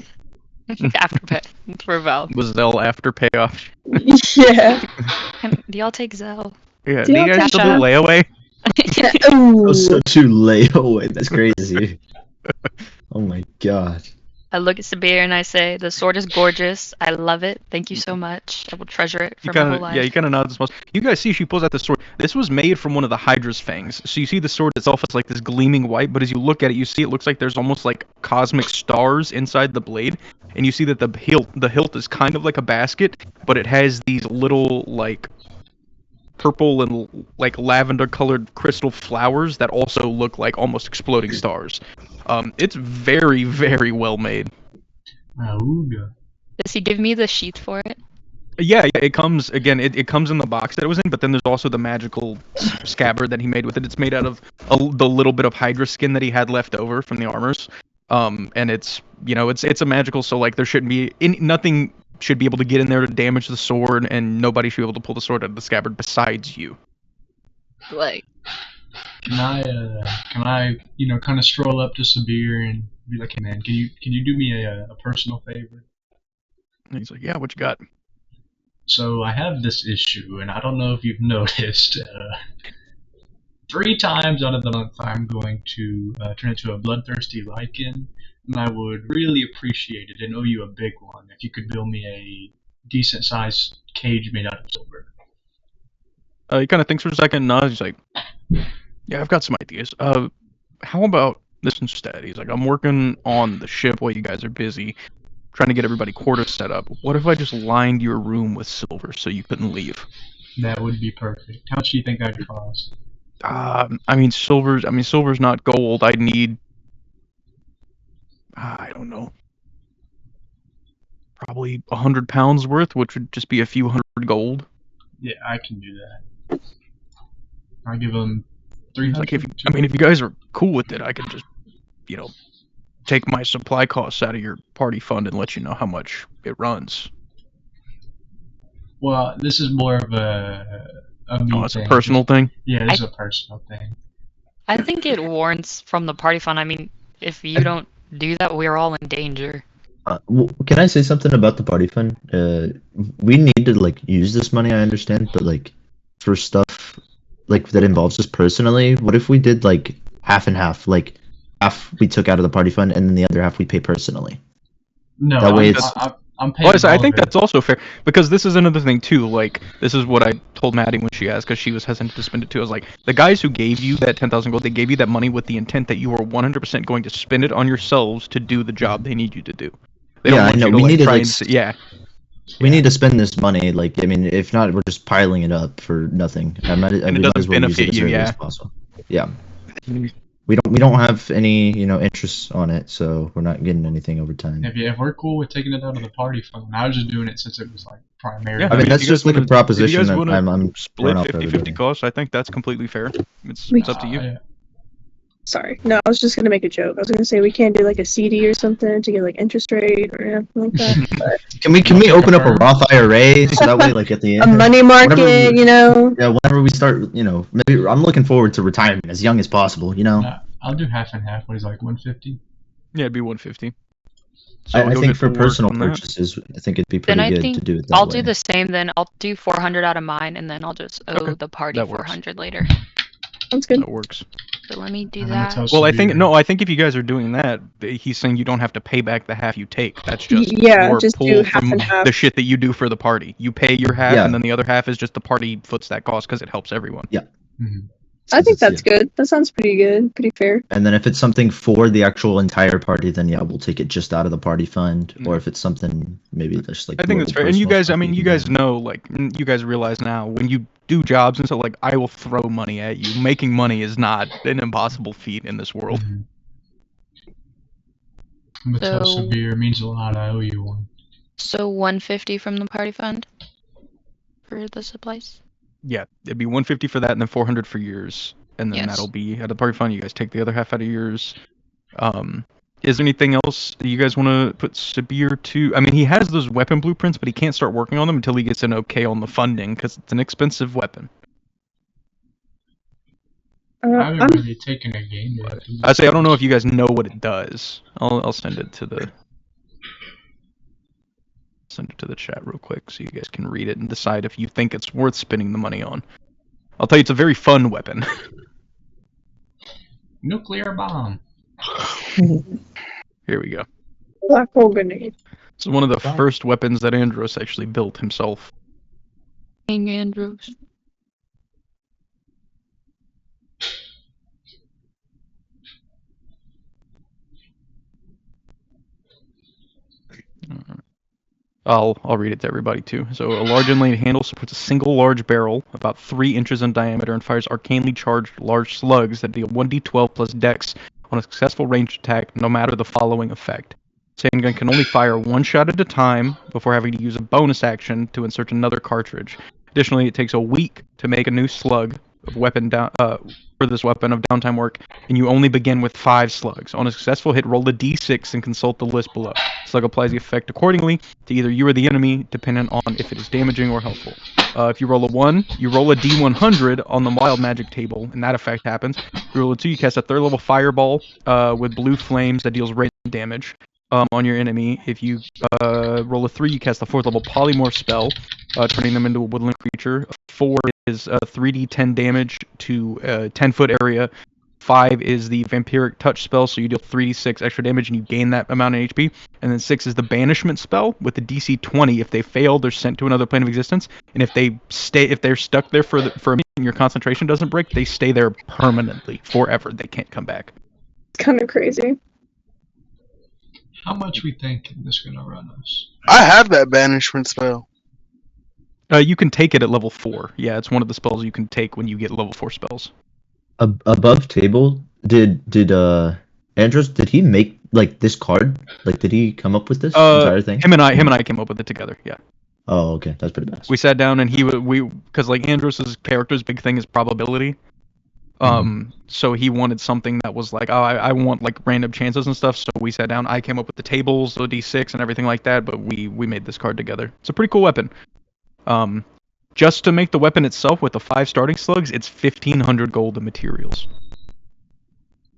after pay for Val.
Was Zell after payoff?
Yeah.
Do y'all take Zell?
Yeah.
Do
Do
you
you guys
have
still do
Tasha?
layaway?
Ooh.
Also, to layaway. That's crazy. Oh my god.
I look at Sabir and I say, the sword is gorgeous. I love it. Thank you so much. I will treasure it
You
for my
kind
whole
of,
life.
yeah, you kind of nod this most. You guys see she pulls out the sword. This was made from one of the Hydra's fangs. So you see the sword itself is this gleaming white, but as you look at it, you see it looks like there's almost cosmic stars inside the blade, and you see that the hilt is kind of like a basket, but it has these little purple and lavender colored crystal flowers that also look like almost exploding stars. It's very, very well made.
Auga.
Does he give me the sheath for it?
Yeah, it comes again. It comes in the box that it was in, but then there's also the magical scabbard that he made with it. It's made out of the little bit of Hydra skin that he had left over from the armors. And it's it's a magical. So there shouldn't be nothing should be able to get in there to damage the sword, and nobody should be able to pull the sword out of the scabbard besides you.
Like,
Can I kind of stroll up to Sabir and Be like, hey man, can you do me a personal favor?
And he's like, yeah, what you got?
So I have this issue, and I don't know if you've noticed. 3 times out of the month, I'm going to turn into a bloodthirsty lichen, and I would really appreciate it and owe you a big one if you could build me a decent-sized cage made out of silver.
He kind of thinks for a second, nods. He's like, yeah, I've got some ideas. How about this instead? He's like, I'm working on the ship while you guys are busy, trying to get everybody quarters set up. What if I just lined your room with silver so you couldn't leave?
That would be perfect. How much do you think that'd cost?
Silver's not gold. I'd need, I don't know, probably 100 pounds worth, which would just be a few hundred gold.
Yeah, I can do that. I'll give them 300.
Like if you guys are cool with it, I could just, take my supply costs out of your party fund and let you know how much it runs.
Well, this is more of a me
It's
thing.
a personal thing?
Yeah, this is a personal thing.
I think it warrants from the party fund. I mean, if you don't do that, we're all in danger.
Can I say something about the party fund? We need to use this money, I understand, but for stuff that involves us personally, what if we did half and half? Half we took out of the party fund, and then the other half we pay personally.
No,
That way
I'm paying.
I think that's also fair, because this is another thing too. This is what I told Maddie when she asked, because she was hesitant to spend it too. I was like, the guys who gave you that 10,000 gold, they gave you that money with the intent that you are 100% going to spend it on yourselves to do the job they need you to do. They don't want you to
we need We need to spend this money. If not, we're just piling it up for nothing.
It doesn't benefit you,
as possible. Yeah. We don't have any interests on it, so we're not getting anything over time.
If we're cool with taking it out of the party fund, I was just doing it since it was primary.
Yeah,
that's just a proposition that I'm
split
throwing out there
50-50 costs. I think that's completely fair. It's up to you.
Yeah.
Sorry. No, I was just gonna make a joke. I was gonna say we can't do a CD or something to get interest rate or anything like that. But
Can we open up a Roth IRA so that way at the
a
end?
money market,
Yeah, whenever we start, maybe I'm looking forward to retirement as young as possible.
I'll do half and half. What is 150?
Yeah, it'd be 150.
I
you'll
think
get
for
to work
personal
on that.
purchases, I think it'd be
Then
pretty
I
good
think
to do it that
I'll
way.
do the same. Then I'll do 400 out of mine, and then I'll just owe
Okay,
the party
that works.
400 later.
sounds good.
That works.
So let me do
I'm gonna
that.
tell
Well, I
Sabir.
think if you guys are doing that, he's saying you don't have to pay back the half you take. That's just
Yeah,
your
just
pull
do half
from
and half.
the shit that you do for the party. You pay your half,
Yeah.
and then the other half is just the party foots that cost because it helps everyone.
Mhm.
I think that's good. That sounds pretty good. Pretty fair.
And then if it's something for the actual entire party, then yeah, we'll take it just out of the party fund. Or if it's something maybe just
I think that's fair. And you guys, you guys know, you guys realize now when you do jobs and stuff, I will throw money at you. Making money is not an impossible feat in this world.
Mhm. I'm gonna tell
So-
Sabir. It means a lot. I owe you one.
So 150 from the party fund for the supplies.
Yeah, it'd be 150 for that, and then 400 for yours, and then
Yes.
that'll be out of the party fund. You guys take the other half out of yours. Is there anything else that you guys want to put Sabir to? I mean, he has those weapon blueprints, but he can't start working on them until he gets an okay on the funding, because it's an expensive weapon.
I
I'm
haven't really taken a game yet.
I say I don't know if you guys know what it does. I'll send it to the chat real quick so you guys can read it and decide if you think it's worth spending the money on. I'll tell you, it's a very fun weapon.
Nuclear bomb.
Here we go.
black hole grenade.
It's one of the first weapons that Andros actually built himself.
King Andrews.
I'll read it to everybody too. So a large inlaid handle supports a single large barrel about 3 inches in diameter and fires arcanely charged large slugs that deal 1d12 plus dex on a successful ranged attack, no matter the following effect. Handgun can only fire one shot at a time before having to use a bonus action to insert another cartridge. Additionally, it takes a week to make a new slug, of weapon down for this weapon of downtime work, and you only begin with 5 slugs. On a successful hit, roll a d6 and consult the list below. Slug applies the effect accordingly to either you or the enemy, dependent on if it is damaging or helpful. If you roll a 1, you roll a d100 on the wild magic table, and that effect happens. If you roll a 2, you cast a 3rd level fireball with blue flames that deals radiant damage on your enemy. If you roll a 3, you cast the 4th level polymorph spell, turning them into a woodland creature. 4 is 3d10 damage to a 10-foot area. 5 is the vampiric touch spell, so you deal 3d6 extra damage and you gain that amount of HP. And then 6 is the banishment spell with the DC 20. If they fail, they're sent to another plane of existence. And if they're stuck there for a minute and your concentration doesn't break, they stay there permanently, forever. They can't come back.
It's kind of crazy.
How much we think this gonna run us?
I have that banishment spell.
You can take it at level 4. Yeah, it's one of the spells you can take when you get level 4 spells.
Above table, did Andros, did he make like this card? Like, did he come up with this entire thing?
Him and I came up with it together. Yeah.
Oh, okay, that's pretty bad.
We sat down and because like Andros's character's big thing is probability. So he wanted something that was like, oh, I want like random chances and stuff. So we sat down. I came up with the tables, the d6, and everything like that. But we made this card together. It's a pretty cool weapon. Just to make the weapon itself with the 5 starting slugs, it's 1,500 gold in materials.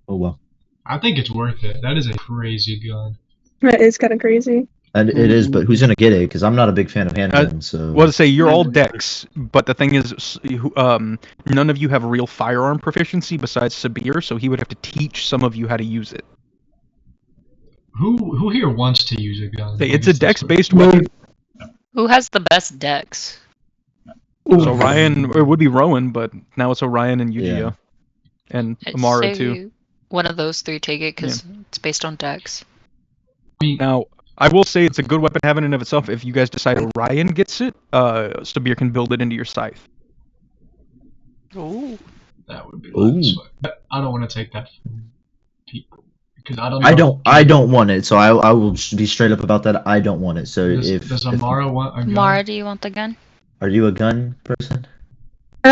Oh wow.
I think it's worth it. That is a crazy gun.
That is kind of crazy.
And it is, but who's gonna get it? Because I'm not a big fan of handguns. So.
Well, to say you're all dex, but the thing is, none of you have real firearm proficiency besides Sabir, so he would have to teach some of you how to use it.
Who here wants to use a gun?
It's a dex-based weapon.
Who has the best dex?
So Orion, or it would be Rowan, but now it's Orion and Yu-Gi-Oh!
Yeah.
I'd
And Amara
say
too.
One of those 3 take it because it's based on dex.
Now, I will say it's a good weapon having in and of itself. If you guys decide Orion gets it, Sabir can build it into your scythe.
Ooh.
That would be
Ooh.
nice. But I don't want to take that from people because I don't know.
I don't want it. So I will be straight up about that. I don't want it. So
does Amara want a gun?
Mara, do you want the gun?
Are you a gun person?
Or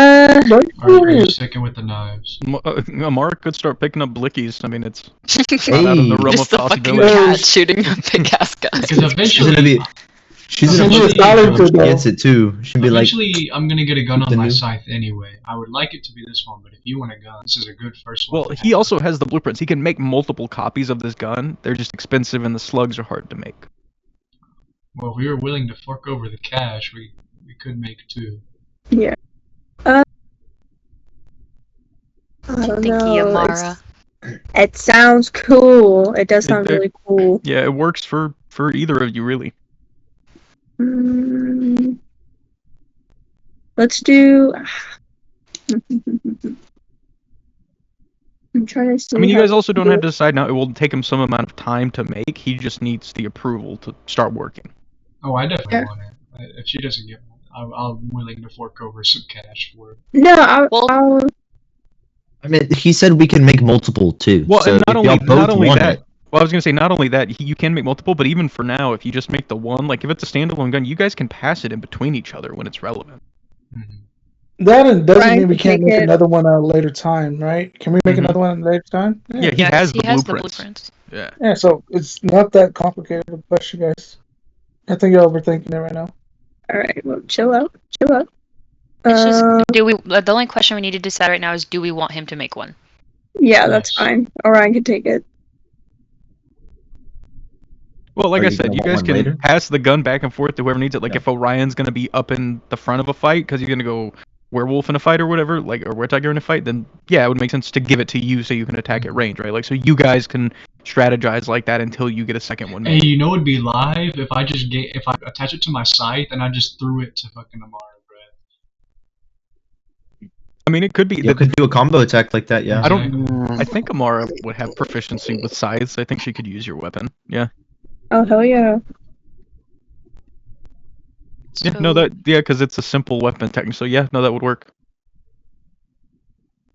are you sticking with the knives?
Amara could start picking up blickies. I mean, it's
Hey,
not out of the realm
Just
of
the fucking
possibility.
cat shooting a big ass gun.
Because eventually,
she's gonna
Eventually-
be against it too. She'd be like,
eventually I'm gonna get a gun on
the
my
new-
scythe anyway. I would like it to be this one, but if you want a gun, this is a good first one.
Well, he also has the blueprints. He can make multiple copies of this gun. They're just expensive and the slugs are hard to make.
Well, if we were willing to fork over the cash, we could make 2.
Yeah. I don't
Thank you,
know.
Amara.
It sounds cool. It does sound
It-
really cool.
Yeah, it works for either of you, really.
Let's do. I'm trying to see.
I mean, you
how-
guys also don't have to decide now. It will take him some amount of time to make. He just needs the approval to start working.
Oh, I definitely
Yeah.
want it. If she doesn't get one, I'm willing to fork over some cash for it.
No, I'll.
Well-
I mean, he said we can make multiple too.
Well,
so
and
if y'all both want
that.
it,
Well, I was gonna say not only that, you can make multiple, but even for now, if you just make the one, like if it's a standalone gun, you guys can pass it in between each other when it's relevant.
That doesn't
Ryan
mean we
can
can't
take
make
it.
another one at a later time, right? Can we make
Mhm.
another one at a later time?
Yeah, he has the blueprints.
blueprints.
Yeah.
Yeah, so it's not that complicated of a question, guys. I think you're overthinking it right now.
All right. Well, chill out. Chill out.
It's just the only question we need to decide right now is do we want him to make one?
Yeah, that's
Yes.
fine. Orion can take it.
Well, like
Are
I
you
said,
gonna
you
want
guys
one
can
later?
pass the gun back and forth to whoever needs it. Like
Yeah.
if Orion's gonna be up in the front of a fight because he's gonna go werewolf in a fight or whatever, like or weretiger in a fight, then yeah, it would make sense to give it to you so you can attack at range, right? Like so you guys can strategize like that until you get a second one.
Hey, you know it'd be live if I attach it to my scythe and I just threw it to fucking Amara, bro.
I mean, it could be.
you could do a combo attack like that. Yeah.
I don't. I think Amara would have proficiency with scythes. I think she could use your weapon. Yeah.
Oh hell yeah!
Yeah. No, because it's a simple weapon technically. So yeah, no, that would work.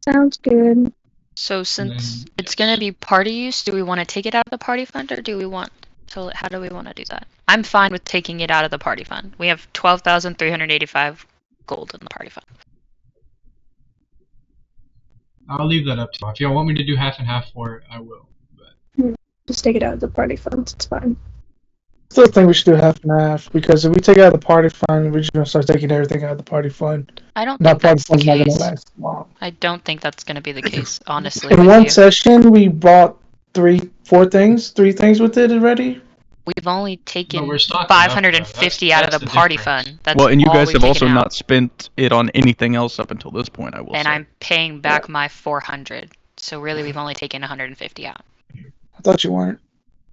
Sounds good.
So since it's gonna be party use, do we want to take it out of the party fund or do we want to? How do we want to do that? I'm fine with taking it out of the party fund. We have 12,385 gold in the party fund.
I'll leave that up to you. If y'all want me to do half and half for it, I will.
Just take it out of the party funds. It's fine.
Still think we should do half and half because if we take it out of the party fund, we're just gonna start taking everything out of the party fund.
I don't
That
think
party
that's the
fund's not gonna
case.
last long.
I don't think that's going to be the case, honestly.
In
with
one
you.
session, we bought three things with it already.
We've only taken
we're stocking up,
550 out of
that's
the
the
party
difference.
fund. That's
Well, and you
all
guys
we've
have also
taken out.
not spent it on anything else up until this point, I will
And
say.
I'm paying back my 400. So really, we've only taken 150 out.
I thought you weren't.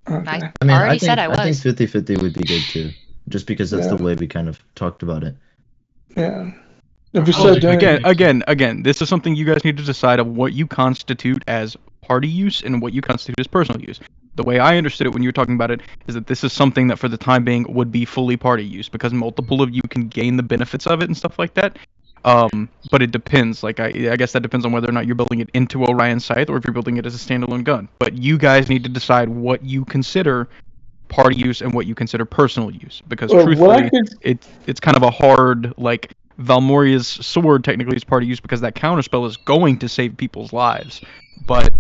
Okay.
I mean,
Already
I think,
said I
I think
was.
50-50 would be good too, just because that's
Yeah.
the way we kind of talked about it.
Yeah. If we
Oh,
start doing
Again, this is something you guys need to decide of what you constitute as party use and what you constitute as personal use. The way I understood it when you were talking about it is that this is something that for the time being would be fully party use because multiple of you can gain the benefits of it and stuff like that. But it depends. Like I guess that depends on whether or not you're building it into Orion Scythe or if you're building it as a standalone gun. But you guys need to decide what you consider party use and what you consider personal use because
Well, what I
truthfully,
could-
it's kind of a hard like Valmoria's sword technically is party use because that counterspell is going to save people's lives, but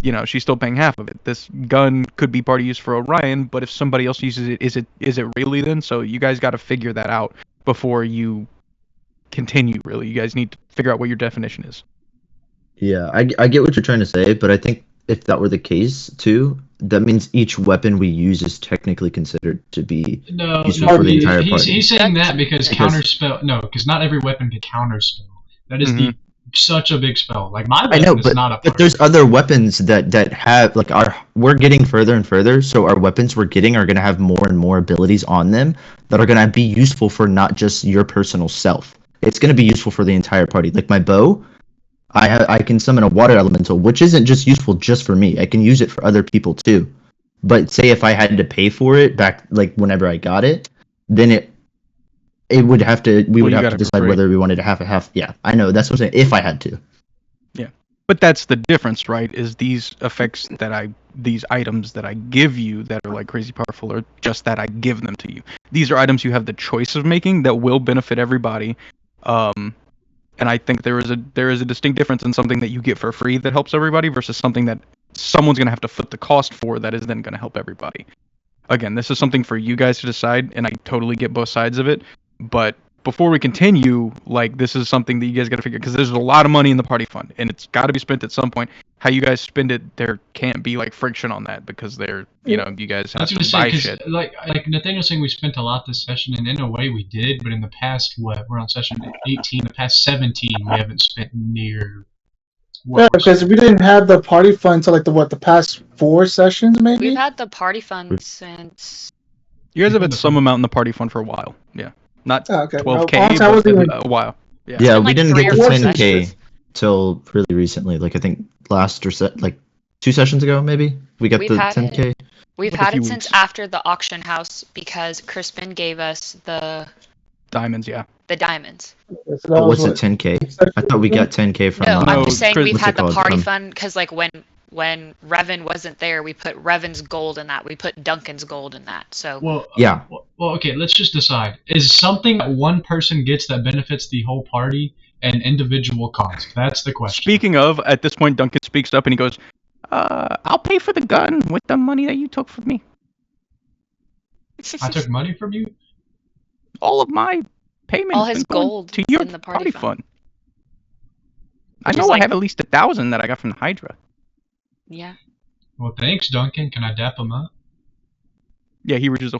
you know she's still paying half of it. This gun could be party use for Orion, but if somebody else uses it, is it really then? So you guys got to figure that out before you continue. Really, you guys need to figure out what your definition is.
Yeah, I get what you're trying to say, but I think if that were the case too, that means each weapon we use is technically considered to be
No,
useful
no,
for the entire party.
he's saying that because
Because-
counterspell. No, because not every weapon can counterspell. That is such a big spell. Like my
I
weapon
know,
is not a.
but there's other weapons that have like we're getting further and further, so our weapons we're getting are gonna have more and more abilities on them that are gonna be useful for not just your personal self. It's gonna be useful for the entire party. Like my bow, I can summon a water elemental, which isn't just useful just for me. I can use it for other people too. But say if I had to pay for it back, like whenever I got it, then it would have to. We
Well,
would
you
have
got
to
it for
decide
free.
whether we wanted to have a half. Yeah, I know. That's what I'm saying. If I had to.
But that's the difference, right? Is these effects these items that I give you that are like crazy powerful are just that I give them to you. These are items you have the choice of making that will benefit everybody. And I think there is a distinct difference in something that you get for free that helps everybody versus something that someone's going to have to foot the cost for that is then going to help everybody. Again, this is something for you guys to decide, and I totally get both sides of it. But before we continue, like this is something that you guys got to figure because there's a lot of money in the party fund, and it's got to be spent at some point. How you guys spend it, there can't be like friction on that because you guys
I
have
was gonna
to
say
buy
because
shit.
like Nathaniel's saying we spent a lot this session, and in a way we did, but in the past we're on session 18. The past 17 we haven't spent near.
Yeah, because we didn't have the party fund until like the past 4 sessions maybe.
We've had the party fund since.
You guys have had some amount in the party fund for a while. Yeah, not
Oh, okay.
12K,
I
but
wasn't even-
a while.
Yeah,
been,
we
like,
didn't
3
get
or
to
4
10K
sessions.
till really recently. Like I think last or like 2 sessions ago, maybe we got
We've
the
had
10K.
We've
Like a
had
few
it since
weeks.
after the auction house because Crispin gave us the
Diamonds, yeah.
diamonds.
So that
But
was
what's it
what,
10K?
session
I thought we
ago?
got 10K from.
No,
No,
I'm just saying
Chris-
we've
what's
had
it
the
called?
party fund because like when Revan wasn't there, we put Revan's gold in that. We put Duncan's gold in that. So
Well,
Yeah.
Well, okay. Let's just decide: is something that one person gets that benefits the whole party an individual cost? That's the question.
Speaking of, at this point, Duncan speaks up and he goes, I'll pay for the gun with the money that you took from me.
I took money from you.
All of my payment
All
has
his
been going
gold
to your
in the party fund.
I
Which
know
is
I
like-
have at least 1,000 that I got from the Hydra.
yeah.
Well, thanks, Duncan. Can I dap him up?
Yeah, he reaches a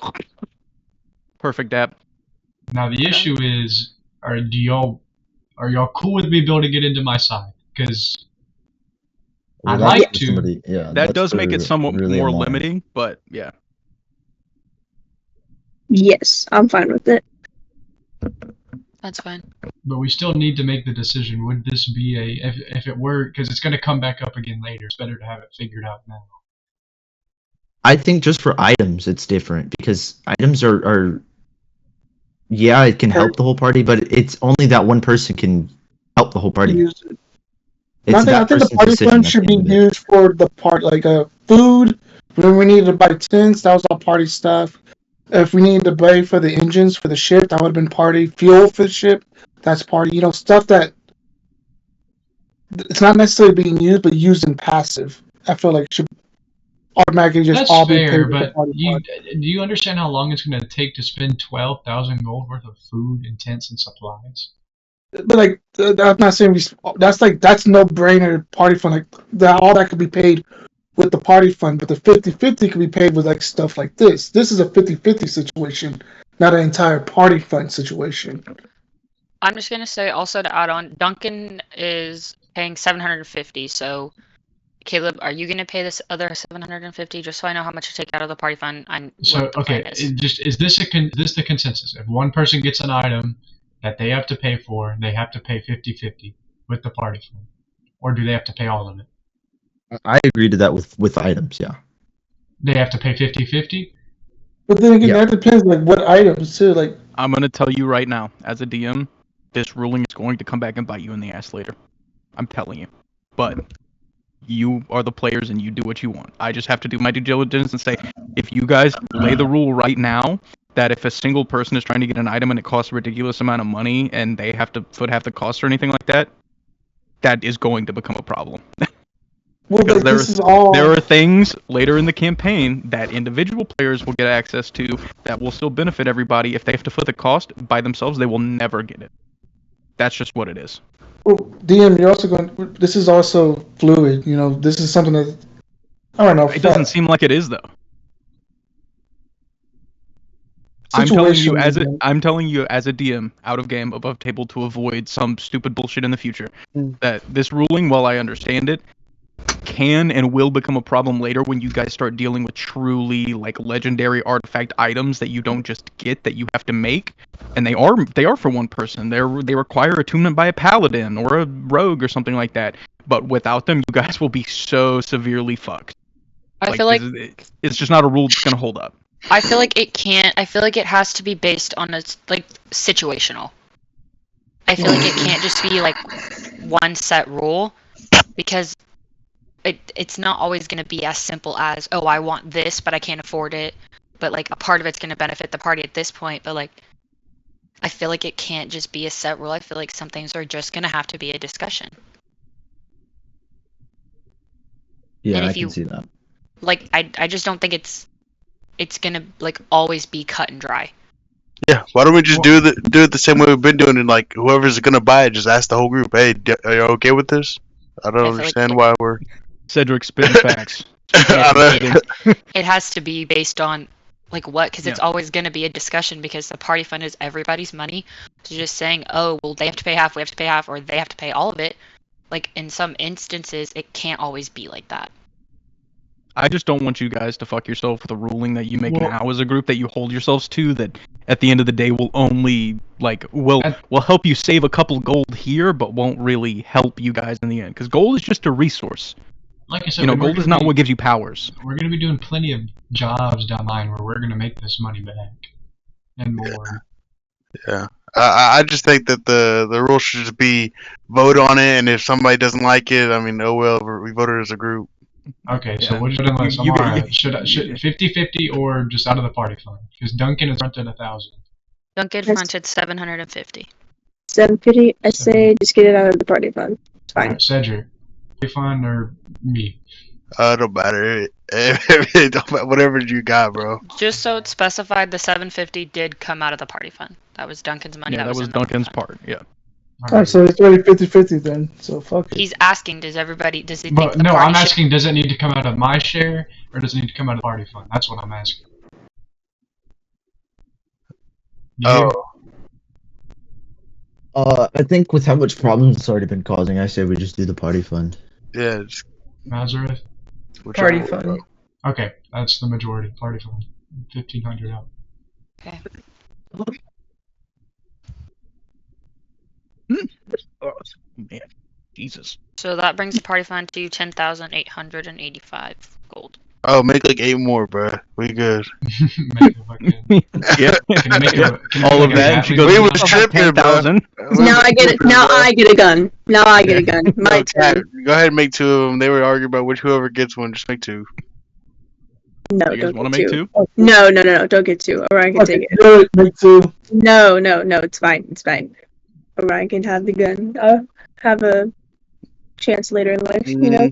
perfect dap.
Now the issue is, are y'all cool with me building it into my side? Because I'd
that's
like
for
to.
somebody- yeah,
That
that's
does make it
for
somewhat
really
more
annoying.
limiting, but yeah.
Yes, I'm fine with it.
That's fine.
But we still need to make the decision. Would this be if it were, because it's going to come back up again later. It's better to have it figured out now.
I think just for items, it's different because items are yeah, it can help the whole party, but it's only that one person can help the whole party.
Use it.
It's
I
that
think the
person's
party
decision
fund
at
should
the
be
end of it.
used for the part like food. When we needed to buy tents, that was all party stuff. If we needed to buy for the engines for the ship, that would have been party. Fuel for the ship, that's party. Stuff that it's not necessarily being used, but used in passive. I feel like it should automatically just
That's
all be
fair,
paid with the
but
party fund.
do you understand how long it's going to take to spend 12,000 gold worth of food and tents and supplies?
But like, I'm not saying that's no brainer party fund. Like that, all that could be paid with the party fund, but the 50-50 could be paid with like stuff like this. This is a 50-50 situation, not an entire party fund situation.
I'm just gonna say also to add on, Duncan is paying 750. So, Caleb, are you gonna pay this other 750 just so I know how much to take out of the party fund?
So okay, is this the consensus? If one person gets an item that they have to pay for, they have to pay 50-50 with the party fund, or do they have to pay all of it?
I agree to that with items. Yeah.
They have to pay 50-50.
But then again,
Yeah.
that depends like what items too. Like
I'm gonna tell you right now, as a DM, this ruling is going to come back and bite you in the ass later. I'm telling you. But you are the players and you do what you want. I just have to do my due diligence and say, if you guys lay the rule right now that if a single person is trying to get an item and it costs a ridiculous amount of money and they have to foot half the cost or anything like that, that is going to become a problem.
well,
Because
like,
there are things later in the campaign that individual players will get access to that will still benefit everybody. If they have to foot the cost by themselves, they will never get it. That's just what it is.
well, DM, you're also going. This is also fluid. You know, this is something that I don't know.
It doesn't seem like it is though. I'm telling you as a DM out of game above table to avoid some stupid bullshit in the future that this ruling, while I understand it, can and will become a problem later when you guys start dealing with truly like legendary artifact items that you don't just get, that you have to make, and they are for one person. They require attunement by a paladin or a rogue or something like that. But without them, you guys will be so severely fucked.
I feel like
it's just not a rule that's gonna hold up.
I feel like it can't. I feel like it has to be based on like situational. I feel like it can't just be like one set rule, because it's not always going to be as simple as, oh, I want this but I can't afford it, but like a part of it's going to benefit the party at this point. But like, I feel like it can't just be a set rule. I feel like some things are just going to have to be a discussion.
Yeah,
And
I
if
can
you-
see that.
Like, I just don't think it's going to like always be cut and dry.
Yeah, why don't we just do it the same way we've been doing it? Like whoever's gonna buy it, just ask the whole group, "Hey, are you okay with this?" I don't
feel like
understand why we're.
Cedric spitting facts.
It has to be based on like what, because it's
Yeah.
always going to be a discussion, because the party fund is everybody's money. So just saying, oh, well, they have to pay half, we have to pay half, or they have to pay all of it, like in some instances it can't always be like that.
I just don't want you guys to fuck yourself with a ruling that you make now as a group that you hold yourselves to, that at the end of the day will only will help you save a couple gold here, but won't really help you guys in the end. Because gold is just a resource.
Like I said,
Gold is not what gives you powers.
We're going to be doing plenty of jobs down the line where we're going to make this money back and more.
Yeah, I just think that the rule should just be vote on it, and if somebody doesn't like it, I mean, oh well, we voted as a group.
Okay, so
Yeah.
what should I
You-
Samara? Should 50-50 or just out of the party fund? Because Duncan is fronted 1,000.
Duncan
Yes.
fronted 750.
750. I say just get it out of the party fund. It's fine.
Alright, Cedric, party fund or me?
It don't matter. It don't matter. Whatever you got, bro.
Just so it's specified, the 750 did come out of the party fund. That was Duncan's money.
Yeah, that was
in the party
Duncan's
fund.
part. Yeah.
Alright, so it's already 50-50 then. So fuck it.
He's asking, does he think
But
the
no,
party
I'm
should-
asking, does it need to come out of my share or does it need to come out of the party fund? That's what I'm asking. You?
I think with how much problems it's already been causing, I say we just do the party fund.
Yeah, just
Nazareth?
Party
whichever way,
fund.
bro.
Okay, that's the majority. Party fund. 1,500 out.
Okay.
Oh, man, Jesus.
So that brings the party fund to 10,885 gold.
Oh, make like 8 more, bro. We good.
Make a fucking...
Yeah.
Can I make a, can I
All
make
of
a
that, and she
Gatling
goes,
We
gun?
was tripping, bro.
10,000.
Now I get it. Now I get a gun. Now I get a gun. My
No, Kat,
turn.
go ahead and make 2 of them. They were arguing about whoever gets one. Just make 2.
No,
You guys
don't
want to
get
make 2?
No, Don't get two. Orion can take it.
Do it, make 2.
No. It's fine. It's fine. Orion can have the gun. I'll have a chance later in life, you
Mm-hmm.
know?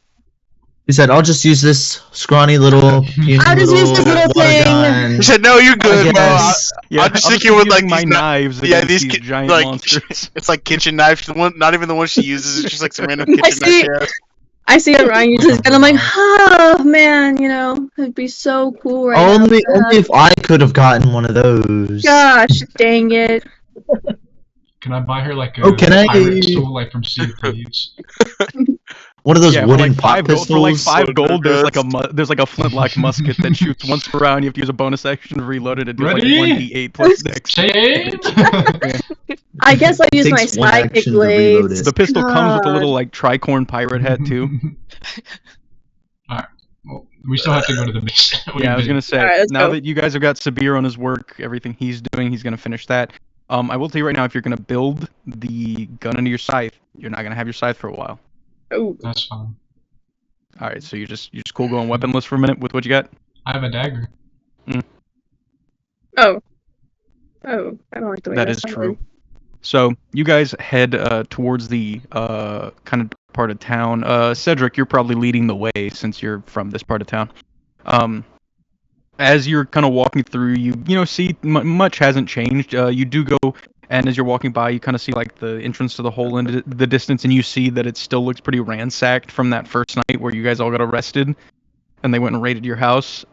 He said, "I'll just use this scrawny little, puny
I'll just use this little
water
thing."
gun."
He said, "No, you're good, bro.
Yes.
Yeah,
I'm just
I'll
thinking
be
with, like,
using my
these kni-
knives
yeah,
against
these
these
ki-
giant
like
monsters.
it's like kitchen knives. The one, not even the one she uses. It's just like some random
I
kitchen knife.
see.
she has.
I see him Ryan uses his gun. I'm like, oh man, you know, it'd be so cool right now.
Only if I could have gotten one of those.
Gosh, dang it.
Can I buy her like a
Oh, can I-
pirate tool like from Sea of Thieves?
One of those
Yeah,
wooden
for
pop
like 5 gold,
pistols.
for like 5 gold, there's like
Guns.
there's like a flintlock musket that shoots once per round. You have to use a bonus action to reload it. It does like
Ready?
1d8 plus dex.
Shame!
I guess I'll use my
Takes one
sidekick
action to reload
blades.
it.
The pistol comes with a
God.
little like tricorn pirate hat too.
Alright. Well, we still have to go to the mission. What do
Yeah,
you
I was
think?
gonna say,
Alright, let's
now
go.
that you guys have got Sabir on his work, everything he's doing, he's gonna finish that. I will tell you right now, if you're gonna build the gun into your scythe, you're not gonna have your scythe for a while.
Oh,
That's fine.
All right, so you're just cool going weaponless for a minute with what you got.
I have a dagger.
oh, oh! I don't like the way
That
that
is
sounded.
true. So you guys head towards the kind of part of town. Cedric, you're probably leading the way since you're from this part of town. As you're kind of walking through, you know see much hasn't changed. You do go, and as you're walking by, you kind of see like the entrance to the hole in the distance, and you see that it still looks pretty ransacked from that first night where you guys all got arrested, and they went and raided your house.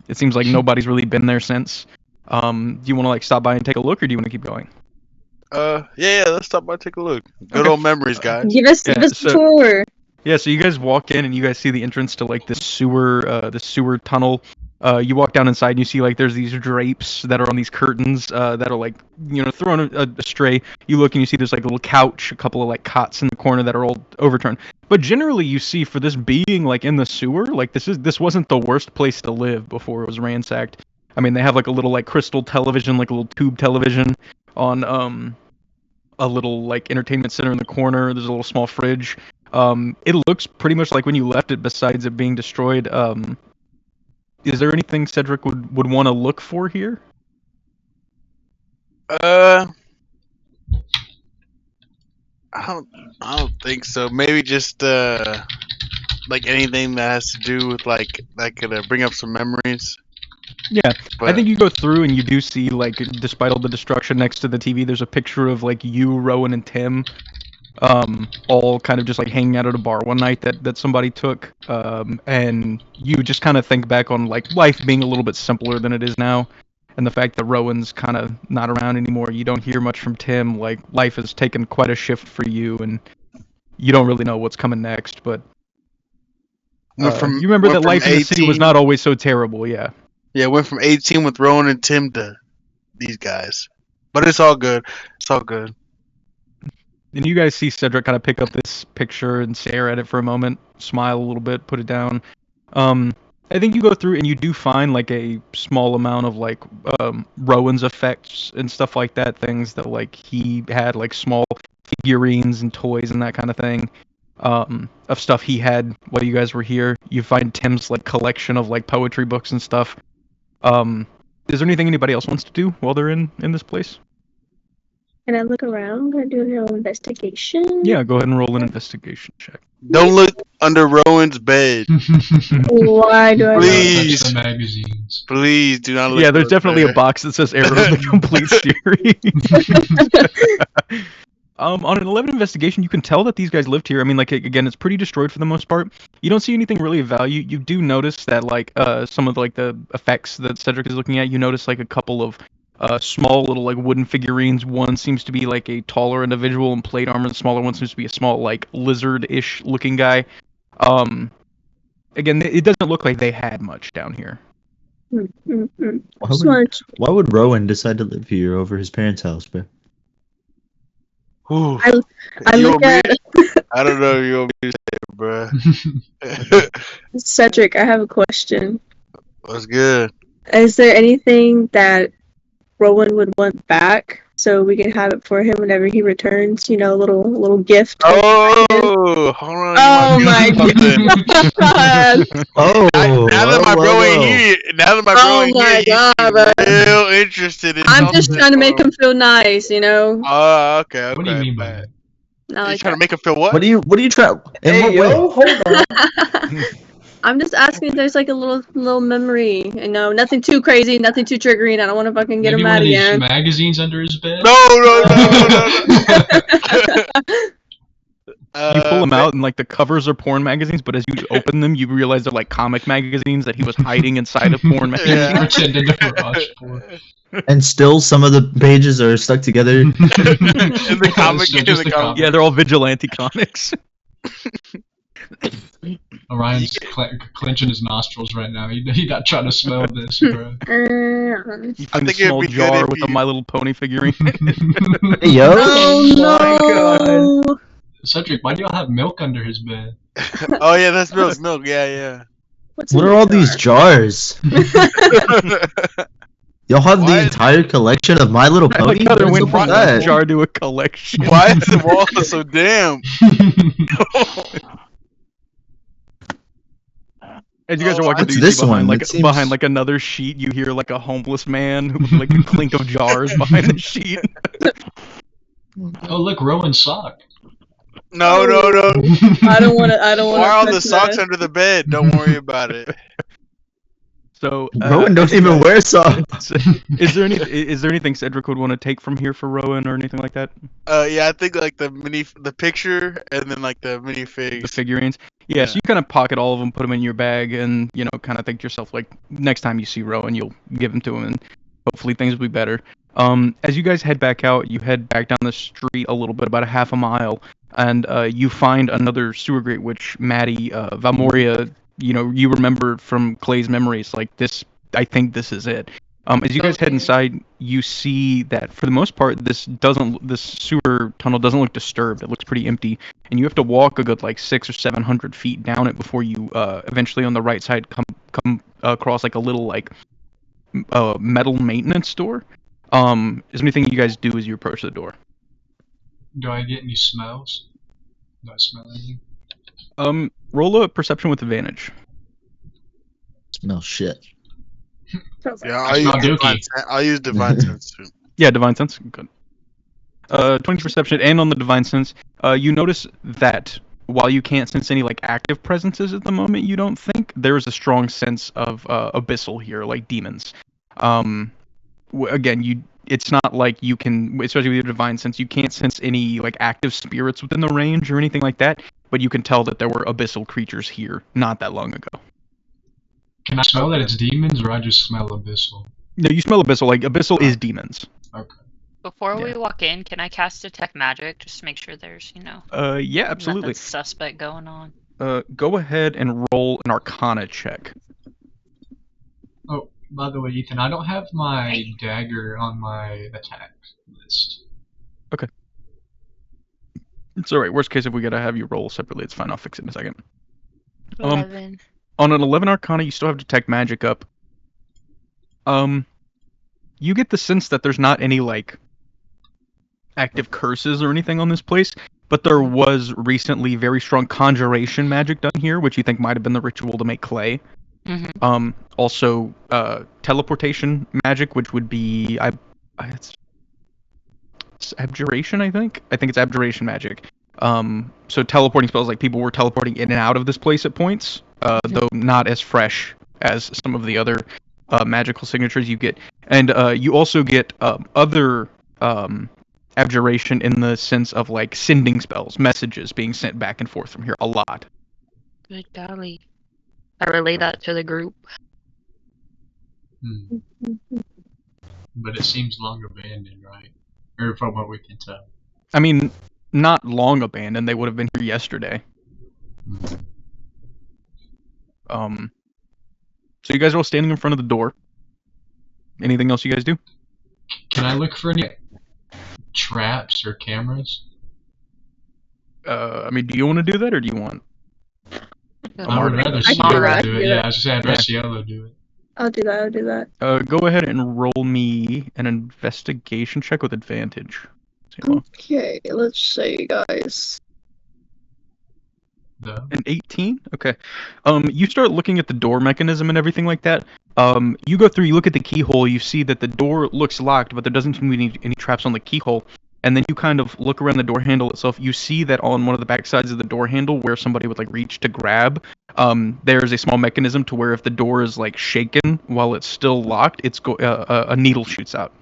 It seems like nobody's really been there since. Do you want to like stop by and take a look, or do you want to keep going?
Yeah, let's stop by and take a look. Good
Okay.
old memories, guys.
Give us
Yeah,
the
so-
tour.
Yeah, so you guys walk in and you guys see the entrance to like this sewer tunnel. You walk down inside and you see like there's these drapes that are on these curtains that are like thrown astray. You look and you see there's like a little couch, a couple of like cots in the corner that are all overturned. But generally, you see for this being like in the sewer, like this wasn't the worst place to live before it was ransacked. I mean, they have like a little like crystal television, like a little tube television on a little like entertainment center in the corner. There's a little small fridge. It looks pretty much like when you left it, besides it being destroyed. Is there anything Cedric would want to look for here?
I don't think so. Maybe just like anything that has to do with like that could bring up some memories.
Yeah,
But
I think you go through and you do see like, despite all the destruction next to the TV, there's a picture of like you, Rowan, and Tim, all kind of just like hanging out at a bar one night that somebody took, and you just kind of think back on like life being a little bit simpler than it is now, and the fact that Rowan's kind of not around anymore. You don't hear much from Tim. Like life has taken quite a shift for you, and you don't really know what's coming next. But you remember that life in the city was not always so terrible. Yeah.
Yeah, went from 18 with Rowan and Tim to these guys. But it's all good. It's all good.
And you guys see Cedric kind of pick up this picture and stare at it for a moment, smile a little bit, put it down. I think you go through and you do find like a small amount of like Rowan's effects and stuff like that, things that like he had, like small figurines and toys and that kind of thing, of stuff he had while you guys were here. You find Tim's like collection of like poetry books and stuff. Is there anything anybody else wants to do while they're in this place?
Can I look around? Can I do a little investigation?
Yeah, go ahead and roll an investigation check.
Don't look under Rowan's bed.
Why do I?
Please.
Touch the magazines.
Please do not look.
Yeah, there's
under
definitely a
there.
box that says error of the complete series. On an 11 investigation, you can tell that these guys lived here. I mean, like, again, it's pretty destroyed for the most part. You don't see anything really of value. You do notice that, like, some of, like, the effects that Cedric is looking at, you notice, like, a couple of small little, like, wooden figurines. One seems to be, like, a taller individual in plate armor. The smaller one seems to be a small, like, lizard-ish looking guy. Again, it doesn't look like they had much down here.
Why would Rowan decide to live here over his parents' house, man?
Ooh.
I
You
look
want me-
at
I don't know if you want me to say it, bruh.
Cedric. I have a question.
What's good?
Is there anything that Rowan would want back so we can have it for him whenever he returns? You know, a little gift.
Oh, hold on.
Oh
you
my
might be onto something.
God!
Oh,
Now that my bro ain't here,
Oh my God, bro.
he's real interested in
I'm just
something.
trying to make him feel nice, you know.
Oh, okay.
What do you mean by
bad.
that?
Not
You
like
trying to
that.
make him feel what?
What do you try? In
Hey,
what
yo,
way?
hold on.
I'm just asking if there's like a little memory. I know nothing too crazy, nothing too triggering. I don't want to fucking get
Maybe
him
one
mad
of these
again.
magazines under his bed.
No.
You pull them out and like the covers are porn magazines, but as you open them, you realize they're like comic magazines that he was hiding inside of porn magazines.
Yeah.
Pretending to watch porn.
And still, some of the pages are stuck together.
In the comic,
Just
in
the
the comic.
Yeah, they're all vigilante comics.
Orion's clenching his nostrils right now. He not trying to smell this, bro.
You
I
find a
think it'd
small
be good
jar
if
with a
you-
My Little Pony figurine.
Hey, yo.
Oh no!
Cedric, why do y'all have milk under his bed?
Oh yeah, that's milk. Yeah.
What's
What
in
are
the
all
jar?
these jars? Y'all have
Why
the
is-
entire collection of My Little
I
Pony?
like how they
What's
went
up
from
with
a
that?
jar to a collection.
Why is the wall so damn?
As you guys are
Oh,
walking
what's
through, you
this
see behind,
one?
like
It seems-
behind like another sheet, you hear like a homeless man with like a clink of jars behind the sheet.
Oh, look, Rowan's sock.
No.
I don't want to. I don't want to.
Why are all the socks under the bed? Don't worry about it.
So
Rowan don't even wear socks.
Is there anything Cedric would want to take from here for Rowan or anything like that?
Yeah, I think like the picture and then like the minifigs.
The figurines. Yeah, so you kind of pocket all of them, put them in your bag, and kind of think to yourself like, next time you see Rowan, you'll give them to him, and hopefully things will be better. As you guys head back out, you head back down the street a little bit, about a half a mile, and you find another sewer grate, which Maddie, Valmoria, you remember from Clay's memories, like this. I think this is it. As you guys head inside, you see that for the most part, this sewer tunnel doesn't look disturbed. It looks pretty empty, and you have to walk a good like 600 or 700 feet down it before you eventually on the right side come across like a little like metal maintenance door. Is there anything you guys do as you approach the door?
Do I get any smells? Do I smell anything?
Roll a perception with advantage.
Smell shit.
Yeah,
That's not dookie.
I'll use divine sense too.
Yeah, divine sense. Good. 20 perception, and on the divine sense, you notice that while you can't sense any like active presences at the moment, you don't think there's a strong sense of abyssal here, like demons. Again, it's not like you can, especially with your divine sense, you can't sense any like active spirits within the range or anything like that, but you can tell that there were abyssal creatures here not that long ago.
Can I smell that it's demons, or I just smell abyssal?
No, you smell abyssal. Like abyssal is demons.
Okay.
Before we
Yeah.
walk in, can I cast Detect Magic just to make sure there's,
Yeah, absolutely.
nothing suspect going on?
Go ahead and roll an Arcana check.
Oh, by the way, Ethan, I don't have my dagger on my attack list.
It's alright. Worst case, if we gotta have you roll separately, it's fine. I'll fix it in a second.
11.
On an 11 Arcana, you still have Detect Magic up. You get the sense that there's not any, like, active curses or anything on this place, but there was recently very strong conjuration magic done here, which you think might have been the ritual to make clay.
Mhm.
Also, teleportation magic, which would be, it's abjuration, I think? I think it's abjuration magic. So teleporting spells, like people were teleporting in and out of this place at points, though not as fresh as some of the other magical signatures you get. And you also get other abjuration in the sense of like sending spells, messages being sent back and forth from here a lot.
Good golly. I relay that to the group.
But it seems long abandoned, right? Or from what we can tell.
I mean, not long abandoned. They would have been here yesterday. So you guys are all standing in front of the door. Anything else you guys do?
Can I look for any traps or cameras?
I mean, do you want to do that, or do you want?
I would rather
I can do that, I
Cielo
can
do
do
it.
that.
Yeah, I was just saying I'd rather Cielo do it.
I'll do that.
Go ahead and roll me an investigation check with advantage. Cielo.
Okay, let's see, guys.
Though.
An 18? Okay. You start looking at the door mechanism and everything like that. You go through, you look at the keyhole, you see that the door looks locked, but there doesn't seem to be any traps on the keyhole. and then you kind of look around the door handle itself. You see that on one of the back sides of the door handle, where somebody would like reach to grab, there's a small mechanism to where if the door is like shaken while it's still locked, a needle shoots out.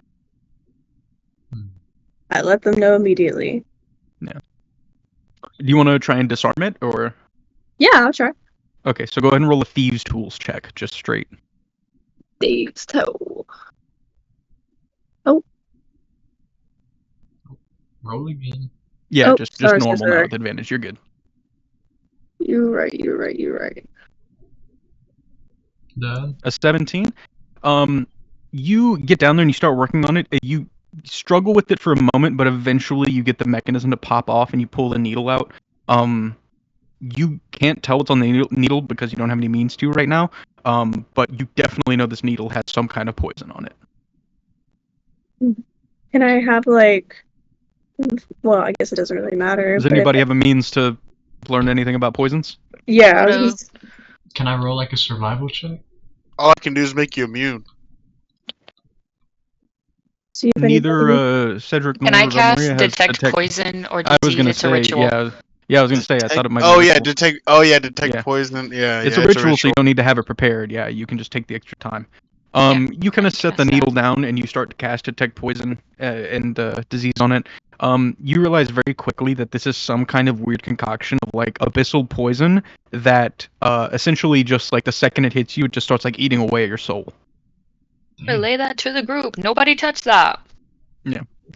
I let them know immediately.
Do you want to try and disarm it, or?
Yeah, I'll try.
Okay, so go ahead and roll a thieves' tools check, just straight.
Thieves' toe.
Roll again.
Yeah,
Oh,
just
sorry,
normal now
sorry.
with advantage. You're good.
You're right.
Done.
A 17. You get down there and you start working on it. You struggle with it for a moment, but eventually you get the mechanism to pop off and you pull the needle out. You can't tell what's on the needle because you don't have any means to right now. But you definitely know this needle has some kind of poison on it.
Can I have like? Well, I guess it doesn't really matter.
Does
but
anybody have a means to learn anything about poisons?
Yeah. I was
No.
just-
Can I roll like a survival check?
All I can do is make you immune.
see if anybody-
Neither Cedric nor
Can I cast
Maria has
detect poison or
I was
deceive?
gonna
It's a
say,
ritual.
yeah, I was gonna say, I thought it might be
Oh
a
yeah,
ritual.
detect
Yeah.
poison. Yeah,
It's
yeah,
a ritual, so you don't need to have it prepared. Yeah, you can just take the extra time. You kind of set the
cast
needle
that.
down and you start to cast detect poison and disease on it. You realize very quickly that this is some kind of weird concoction of like abyssal poison that essentially just like the second it hits you, it just starts like eating away at your soul.
Relay that to the group. Nobody touch that.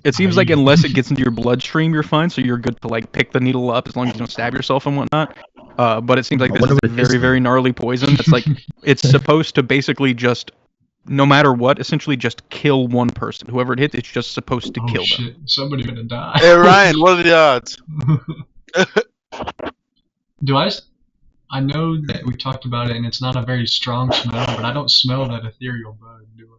It seems like unless it gets into your bloodstream, you're fine. So you're good to like pick the needle up as long as you don't stab yourself and whatnot. But it seems like
I
this
wonder
is
what
a
it tastes
very, very gnarly poison. That's like it's supposed to basically just, no matter what, essentially just kill one person. Whoever it hits, it's just supposed to
Oh
kill them.
shit! Somebody's gonna die.
Hey Ryan, what are the odds?
I know that we talked about it, and it's not a very strong smell, but I don't smell that ethereal bug, do I?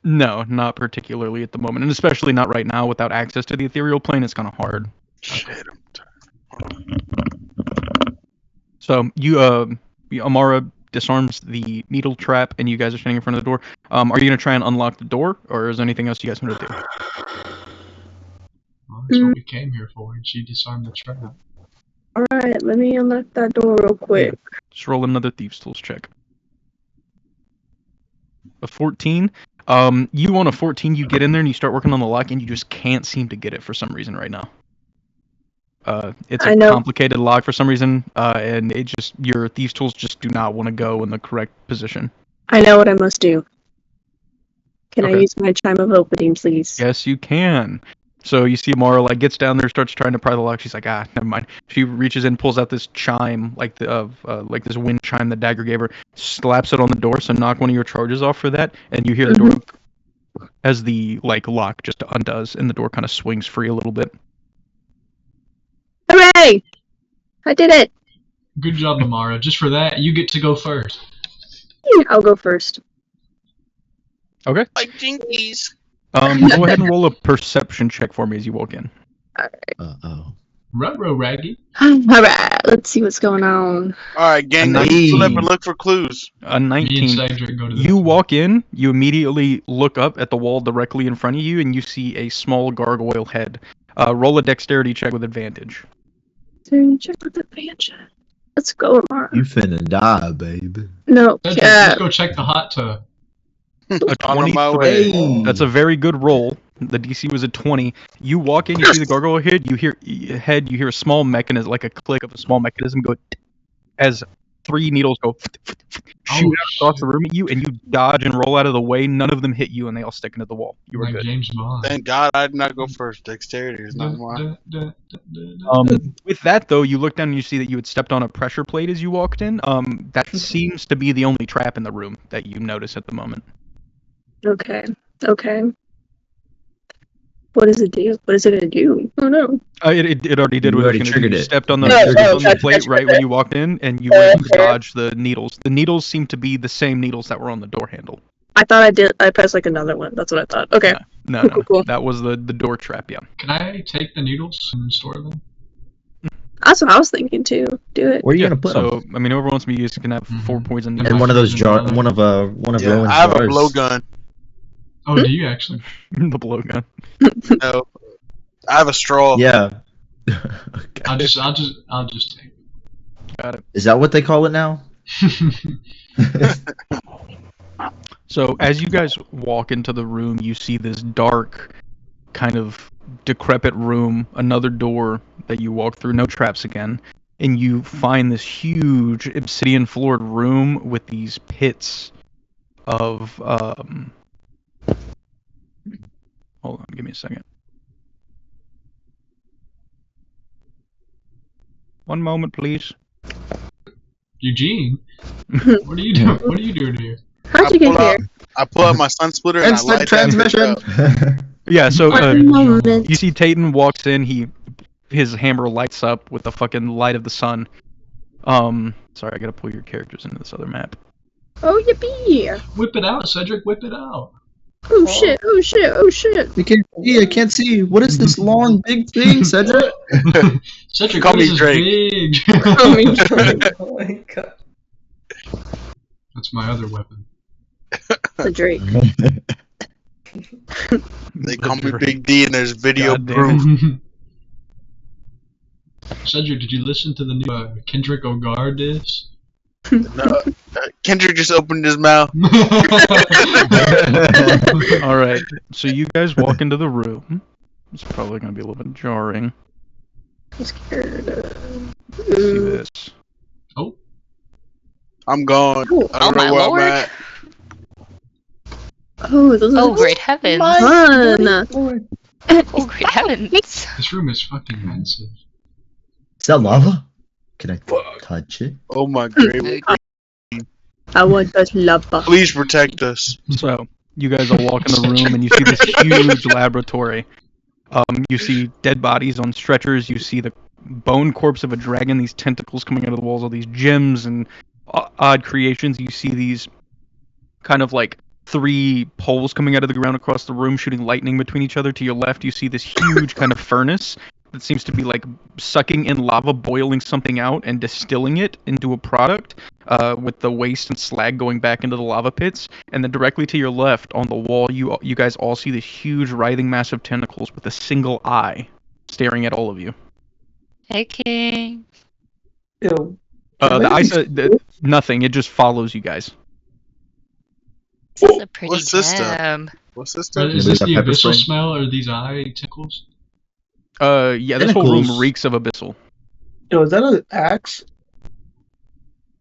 No, not particularly at the moment, and especially not right now without access to the ethereal plane. It's kind of hard.
Shit.
So Amara disarms the needle trap, and you guys are standing in front of the door. Are you gonna try and unlock the door, or is there anything else you guys want to do?
Well, that's what we came here for, and she disarmed the trap.
All right, let me unlock that door real quick.
Just roll another thieves' tools check. A 14. You on a 14, you get in there and you start working on the lock, and you just can't seem to get it for some reason right now. It's
I
a
know.
complicated lock for some reason, and your thieves' tools just do not want to go in the correct position.
I know what I must do. Can I
Okay.
use my chime of opening, please?
Yes, you can. So you see Amara like gets down there, starts trying to pry the lock. She's like, never mind. She reaches in, pulls out this chime, like this wind chime that Dagger gave her, slaps it on the door. So knock one of your charges off for that, and you hear the door as the like lock just undoes, and the door kind of swings free a little bit.
Hooray! I did it!
Good job, Amara. Just for that, you get to go first.
I'll go first.
Okay.
Like jinkies.
Go ahead and roll a perception check for me as you walk in.
Uh-oh.
Ruh-roh, Raggy.
Alright, let's see what's going on.
All right, gang.
A
Let's
19.
flip and look for clues.
A
Me and
19.
Cedric go to the
You walk in, you immediately look up at the wall directly in front of you, and you see a small gargoyle head. Roll a dexterity check with advantage.
So check with the advantage. Let's go, Amara.
You finna die, baby.
No,
Cedric, let's go check the hot tub.
A
On my way.
23. That's a very good roll. The DC was a 20. You walk in, you see the gargoyle head. You hear a small mechanism, like a click of a small mechanism go as 3 needles go shoot out across the room at you, and you dodge and roll out of the way. None of them hit you, and they all stick into the wall. You were
Like
good.
James Bond.
Thank God I did not go first. Dexterity is not mine.
With that though, you look down and you see that you had stepped on a pressure plate as you walked in. That seems to be the only trap in the room that you notice at the moment.
Okay. What does it do? What is it gonna do? Oh no.
It already did
You
what it
already
was gonna do.
triggered
You
it.
stepped on the,
Oh,
stepped on the
gotcha,
plate
gotcha,
right when you walked in, and you went to dodge the needles. The needles seem to be the same needles that were on the door handle.
I thought I did. I pressed like another one. That's what I thought. Okay.
No,
Cool.
that was the door trap. Yeah.
Can I take the needles and store them?
That's what I was thinking too. Do it.
Where are you
Yeah,
gonna put
so
them?
I mean, whoever wants me to use can have 4 poison.
And
In one of those jars. One of
Yeah,
Rowan's
I have a
jars.
blowgun.
Oh, do you actually?
The blowgun.
No. I have a straw.
Yeah.
I'll just take
Got it.
Is that what they call it now?
it.
So as you guys walk into the room, you see this dark, kind of decrepit room, another door that you walk through, no traps again, and you find this huge obsidian floored room with these pits of hold on, give me a second. One moment, please.
Eugene, what are you doing? What are you doing here?
How'd you get here?
I pull out my sun splitter and I
Instant
light that bitch
transmission.
up.
Yeah, so
One moment.
you see Tayton walks in, his hammer lights up with the fucking light of the sun. Sorry, I gotta pull your characters into this other map.
Oh, yippee!
Whip it out, Cedric. Whip it out.
Oh shit! Oh shit! Oh shit!
I can't see. I can't see. What is this long big thing, Cedric?
Cedric,
Call
what
me
is this
Drake.
big?
Oh, me Drake.
Oh my god.
That's my other weapon.
The Drake.
They call me Big D and there's video
Goddamn.
proof.
Cedric, did you listen to the new Kendrick O'Gar diss?
No, Kendrick just opened his mouth.
All right, so you guys walk into the room. It's probably gonna be a little bit jarring.
I'm scared.
See this.
Oh,
I'm gone.
Oh,
I don't
oh
know
my
where
lord.
I'm at.
Oh, those
Oh,
are
great heavens.
fun.
Oh, great heavens.
this room is fucking massive.
Is that lava? Can I touch it?
Oh my great.
I want that lava.
Please protect us.
So you guys all walk in the room and you see this huge laboratory. You see dead bodies on stretchers. You see the bone corpse of a dragon. These tentacles coming out of the walls. All these gems and odd creations. You see these kind of like 3 poles coming out of the ground across the room, shooting lightning between each other. To your left, you see this huge kind of furnace that seems to be like sucking in lava, boiling something out, and distilling it into a product, with the waste and slag going back into the lava pits. And then directly to your left, on the wall, you guys all see this huge, writhing mass of tentacles with a single eye staring at all of you.
Hey, King.
Yo,
The eye nothing. It just follows you guys.
This is a pretty
What's this stuff?
gem.
What's this
Is
stuff?
this the
Pepper
abyssal
spray?
smell or these eye tickles?
Yeah, this whole room
Tentacles.
reeks of abyssal.
yo, is that an axe?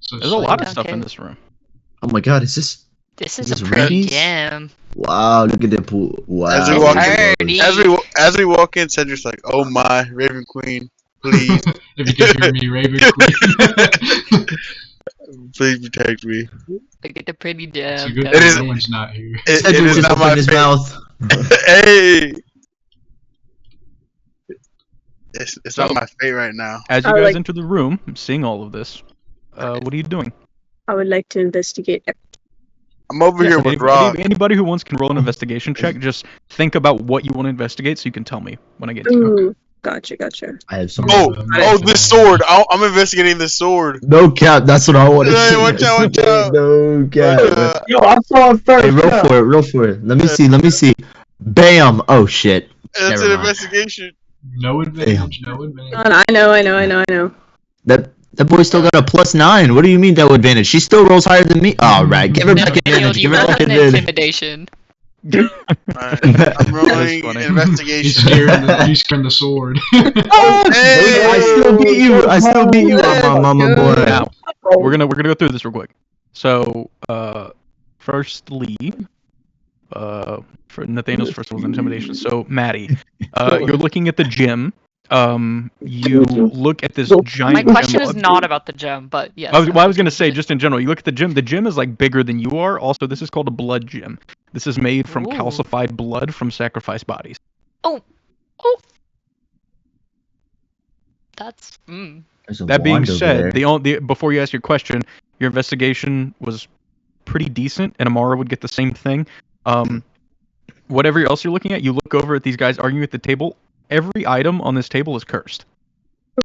So
There's a lot of
Okay.
stuff in this room.
Oh my god, is this?
This is
This
a pretty
Ruby's?
gem.
Wow, look at that pool. Wow.
As we
It's
walk
dirty.
As we walk in, Cedric's like, "Oh my, Raven Queen, please,
If you could hear me, Raven Queen.
please protect me."
Look at the pretty
It's a
gem.
good
It
thing
is-
no one's not here.
It
Cedric
is
just
not my
opened his
favorite.
mouth.
Hey, it's not
So-
my fate right now.
As you
I
guys
like-
enter the room, seeing all of this, what are you doing?
I would like to investigate.
I'm over here with Rob.
Anybody who wants can roll an investigation check. Just think about what you want to investigate, so you can tell me when I get to it.
Ooh, gotcha.
I have some.
Oh, this sword! I'm investigating this sword.
No cap. That's what I want to
Hey,
see.
watch out, watch out.
No cap.
Yo, I saw it first.
Hey, roll
yeah.
for it. Roll for it. Let me see. Let me see. Bam. Oh shit.
That's
Never
an
mind.
investigation.
No advantage, no advantage.
I know.
That boy still got a +9. What do you mean no advantage? She still rolls higher than me. All right, give her
No,
back
Daniel,
advantage.
you
Give her
roll
back
an
advantage.
intimidation.
Alright, I'm rolling
funny.
He's
investigation.
scaring the sword.
Hey!
I still beat you. I still beat you, my mama boy.
Now, we're gonna go through this real quick. So, firstly, for Nathaniel's first was intimidation. So, Maddie, you're looking at the gym. You look at this giant.
My question
gem
is
of-
not about the gem, but yes.
I was gonna say, just in general, you look at the gym. The gym is like bigger than you are. Also, this is called a blood gym. This is made from
Ooh.
calcified blood from sacrificed bodies.
Oh. That's.
There's a
That being
wand over
said,
there.
before you ask your question, your investigation was pretty decent, and Amara would get the same thing. Whatever else you're looking at, you look over at these guys arguing at the table. Every item on this table is cursed.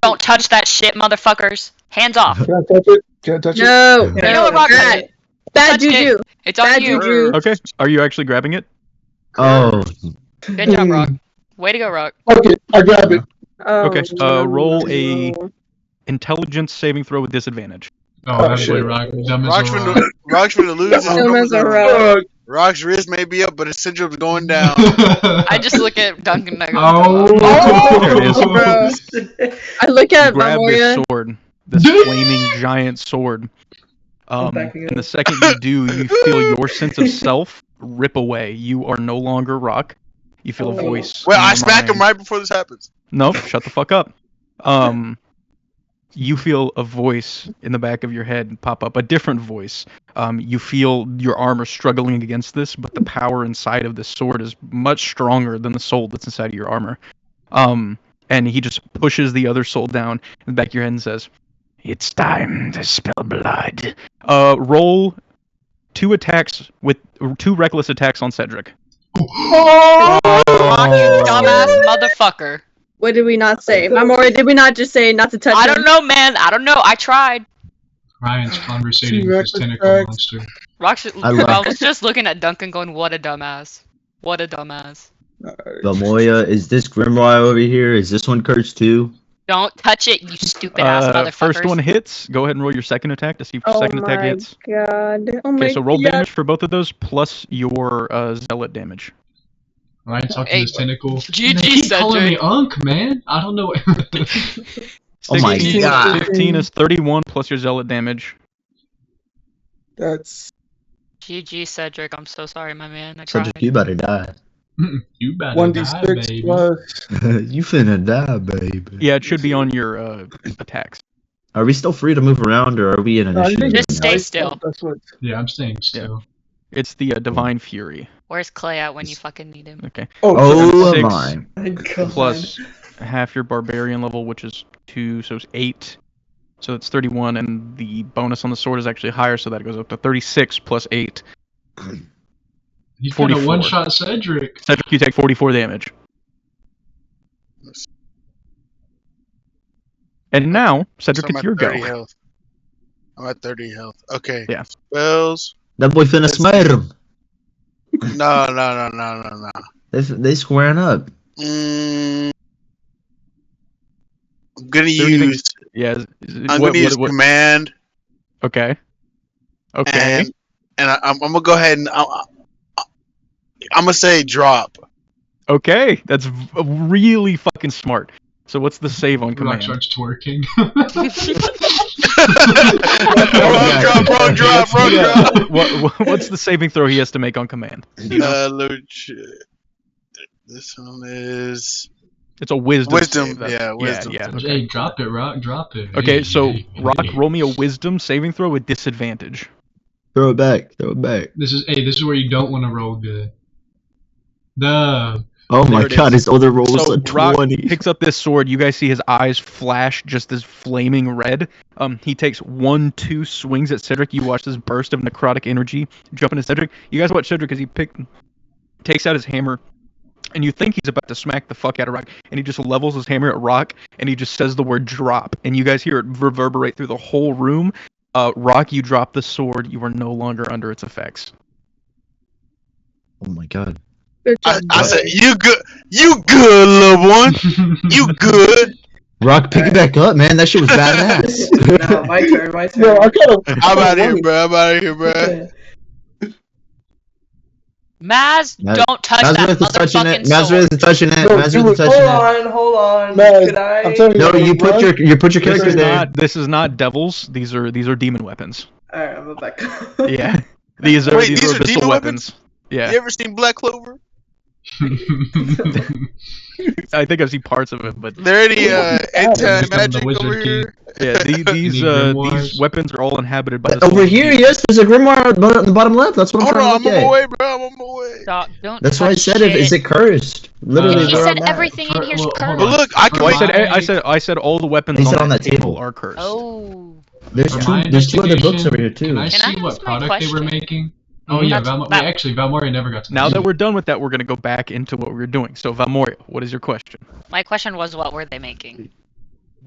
Don't touch that shit, motherfuckers. Hands off.
Can I touch it? Can I touch it?
No,
You know what, Rock?
bad, bad
Touched it.
juju.
It's on
Bad
you.
juju.
Okay, are you actually grabbing it?
Oh,
Good job, Rock. Way to go, Rock.
Okay, I grab it.
Oh,
Okay,
no,
roll
no.
a intelligence saving throw with disadvantage.
Oh, that
shit.
boy Rock. Dumb as
Rock's
a rock.
finna lose his
Dumb as a
chromosome.
rock.
Rock's wrist may be up, but his syndrome's going down.
I just look at Duncan and I go,
Oh!
There it is.
I look
You
at
grab
Memoria.
this sword, this flaming giant sword.
backing
And
up.
the second you do, you feel your sense of self rip away. You are no longer Rock. You feel a voice.
Well,
in
I
your
smack him
mind.
right before this happens.
Nope, shut the fuck up. You feel a voice in the back of your head pop up, a different voice. You feel your armor struggling against this, but the power inside of this sword is much stronger than the soul that's inside of your armor. And he just pushes the other soul down in the back of your head and says, "It's time to spill blood." Roll 2 reckless attacks on Cedric.
Rock, you dumbass motherfucker.
What did we not say? Memoria, did we not just say not to touch
I
him?
don't know, man. I don't know. I tried.
Ryan's conversating with his
T-Rex
tentacle
attacks.
monster.
Rock should,
I love-
I was just looking at Duncan going, what a dumbass. What a dumbass.
Valmoya, is this Grimoire over here? Is this one cursed too?
Don't touch it, you stupid ass motherfuckers.
First one hits. Go ahead and roll your second attack to see if your
Oh
second attack
my
hits.
god. Oh my
Okay, so roll
god.
damage for both of those plus your zealot damage.
Ryan talking
Hey,
to his tentacle.
GG,
They keep calling me
Cedric.
Unk, man. I don't know.
Oh my
16
god.
15 is 31 plus your zealot damage.
That's
GG, Cedric. I'm so sorry, my man. I tried.
Cedric, you better die.
You better
one
die,
d6
baby.
plus.
You finna die, baby.
Yeah, it should be on your attacks.
Are we still free to move around, or are we in
No, you
initiative?
Just
now?
stay still.
That's what.
Yeah, I'm staying still.
It's the Divine Fury.
Where's Clay at when you fucking need him?
Okay.
Oh
Six.
my.
My God.
Plus half your barbarian level, which is 2, so it's 8. So it's 31, and the bonus on the sword is actually higher, so that goes up to 36 plus 8.
He's gonna
44.
one-shot Cedric.
Cedric, you take 44 damage. And now, Cedric,
So I'm
it's
at
your go.
30 health. I'm at 30 health. Okay.
Yeah.
Spells.
That boy finna smite him.
No.
They squaring up.
I'm gonna
there anything-
use.
Yeah.
I'm gonna use command,
Okay. Okay.
and I'm gonna go ahead and I'm gonna say drop.
Okay. That's really fucking smart. So what's the save on
Rock
command?
starts twerking.
Drop.
What's the saving throw he has to make on command? Do you know?
This one is
It's a wisdom.
wisdom.
save. That's-
Yeah, wisdom.
Yeah.
Hey, drop it, Rock. Drop it.
Okay,
Hey,
so
hey,
Rock,
hey.
roll me a wisdom saving throw with disadvantage.
Throw it back. Throw it back.
This is where you don't want to roll good. The
Oh my
There it
god,
is.
his other roll was
So
a
Rock
20.
picks up this sword. You guys see his eyes flash just as flaming red. He takes 1-2 swings at Cedric. You watch this burst of necrotic energy jump into Cedric. You guys watch Cedric as he takes out his hammer, and you think he's about to smack the fuck out of Rock, and he just levels his hammer at Rock, and he just says the word drop, and you guys hear it reverberate through the whole room. Rock, you drop the sword. You are no longer under its effects.
Oh my god.
Good job.
I said you good, little one. You good.
Rock, pick it back up, man. That shit was badass.
Now, my turn.
Yo, I kind of.
I'm out of here, bro.
Maz,
Maz-
don't touch that
Nazareth is touching it.
motherfucking sword.
Nazareth is touching it.
No,
Nazareth
you-
is touching it.
Hold on.
Man,
Could I?
I'm telling
No, you put
bro.
your
This
character
is
there.
not. This is not devils. These are demon weapons.
Alright, I'm back.
Yeah. These are
Wait,
these
these
are
are
abyssal
demon
weapons. Yeah.
You ever seen Black Clover?
I think I've seen parts of it, but
There any anti
Become
magic
the wizard
over here?
yeah,
Any
these
grimoires?
weapons are all inhabited by the
Over
soul.
here, yes, there's a grimoire on the bottom left. That's what I'm
Hold on, I'm
trying
on
to
my
look
way,
at.
bro. I'm on my way.
Stop, don't
That's why I
touch
said it. Is it cursed? Literally,
He
where
said
I'm at.
everything in here's
Well, hold
cursed.
But look, I can
Well,
wait.
I said all the weapons
He
on,
said on
that
that
table
table.
are cursed.
Oh.
There's
For my
there's 2 other books
investigation,
over here too.
Can I
Can I
see what
ask my
product they were
question?
making? Oh yeah,
That's-
Valmoria never got to.
Now
see
that
it.
we're done with that, we're gonna go back into what we were doing. So Valmoria, what is your question?
My question was, what were they making?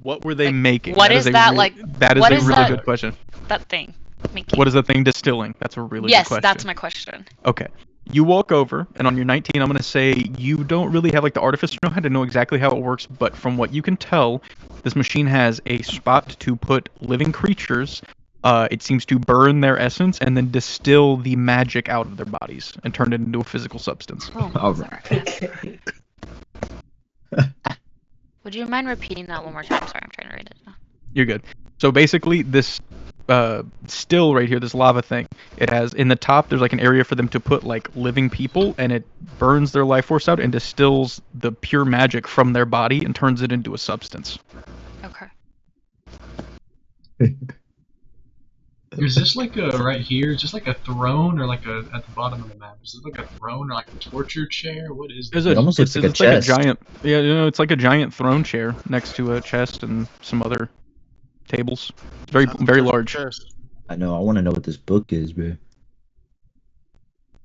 What were they
Like,
making?
what is that,
That is
what
a
is
really
that-
good question.
That thing. Making.
What is the thing distilling? That's a really
Yes,
good question.
that's my question.
Okay. You walk over, and on your 19, I'm going to say you don't really have like the artificer know how to know exactly how it works, but from what you can tell, this machine has a spot to put living creatures. It seems to burn their essence and then distill the magic out of their bodies and turn it into a physical substance.
Oh,
All
sorry.
Okay.
Would you mind repeating that one more time? Sorry, I'm trying to read it now.
You're good. So basically, this still right here, this lava thing, it has in the top, there's like an area for them to put like living people, and it burns their life force out and distills the pure magic from their body and turns it into a substance.
Okay.
Is this like a right here? Is this like a throne or like a at the bottom of the map? Is it like a throne or like a torture chair? What is
Is
this?
It almost looks like a
it's like a
chest.
giant, yeah, it's like a giant throne chair next to a chest and some other tables. It's very, very large.
I know. I want to know what this book is, bro.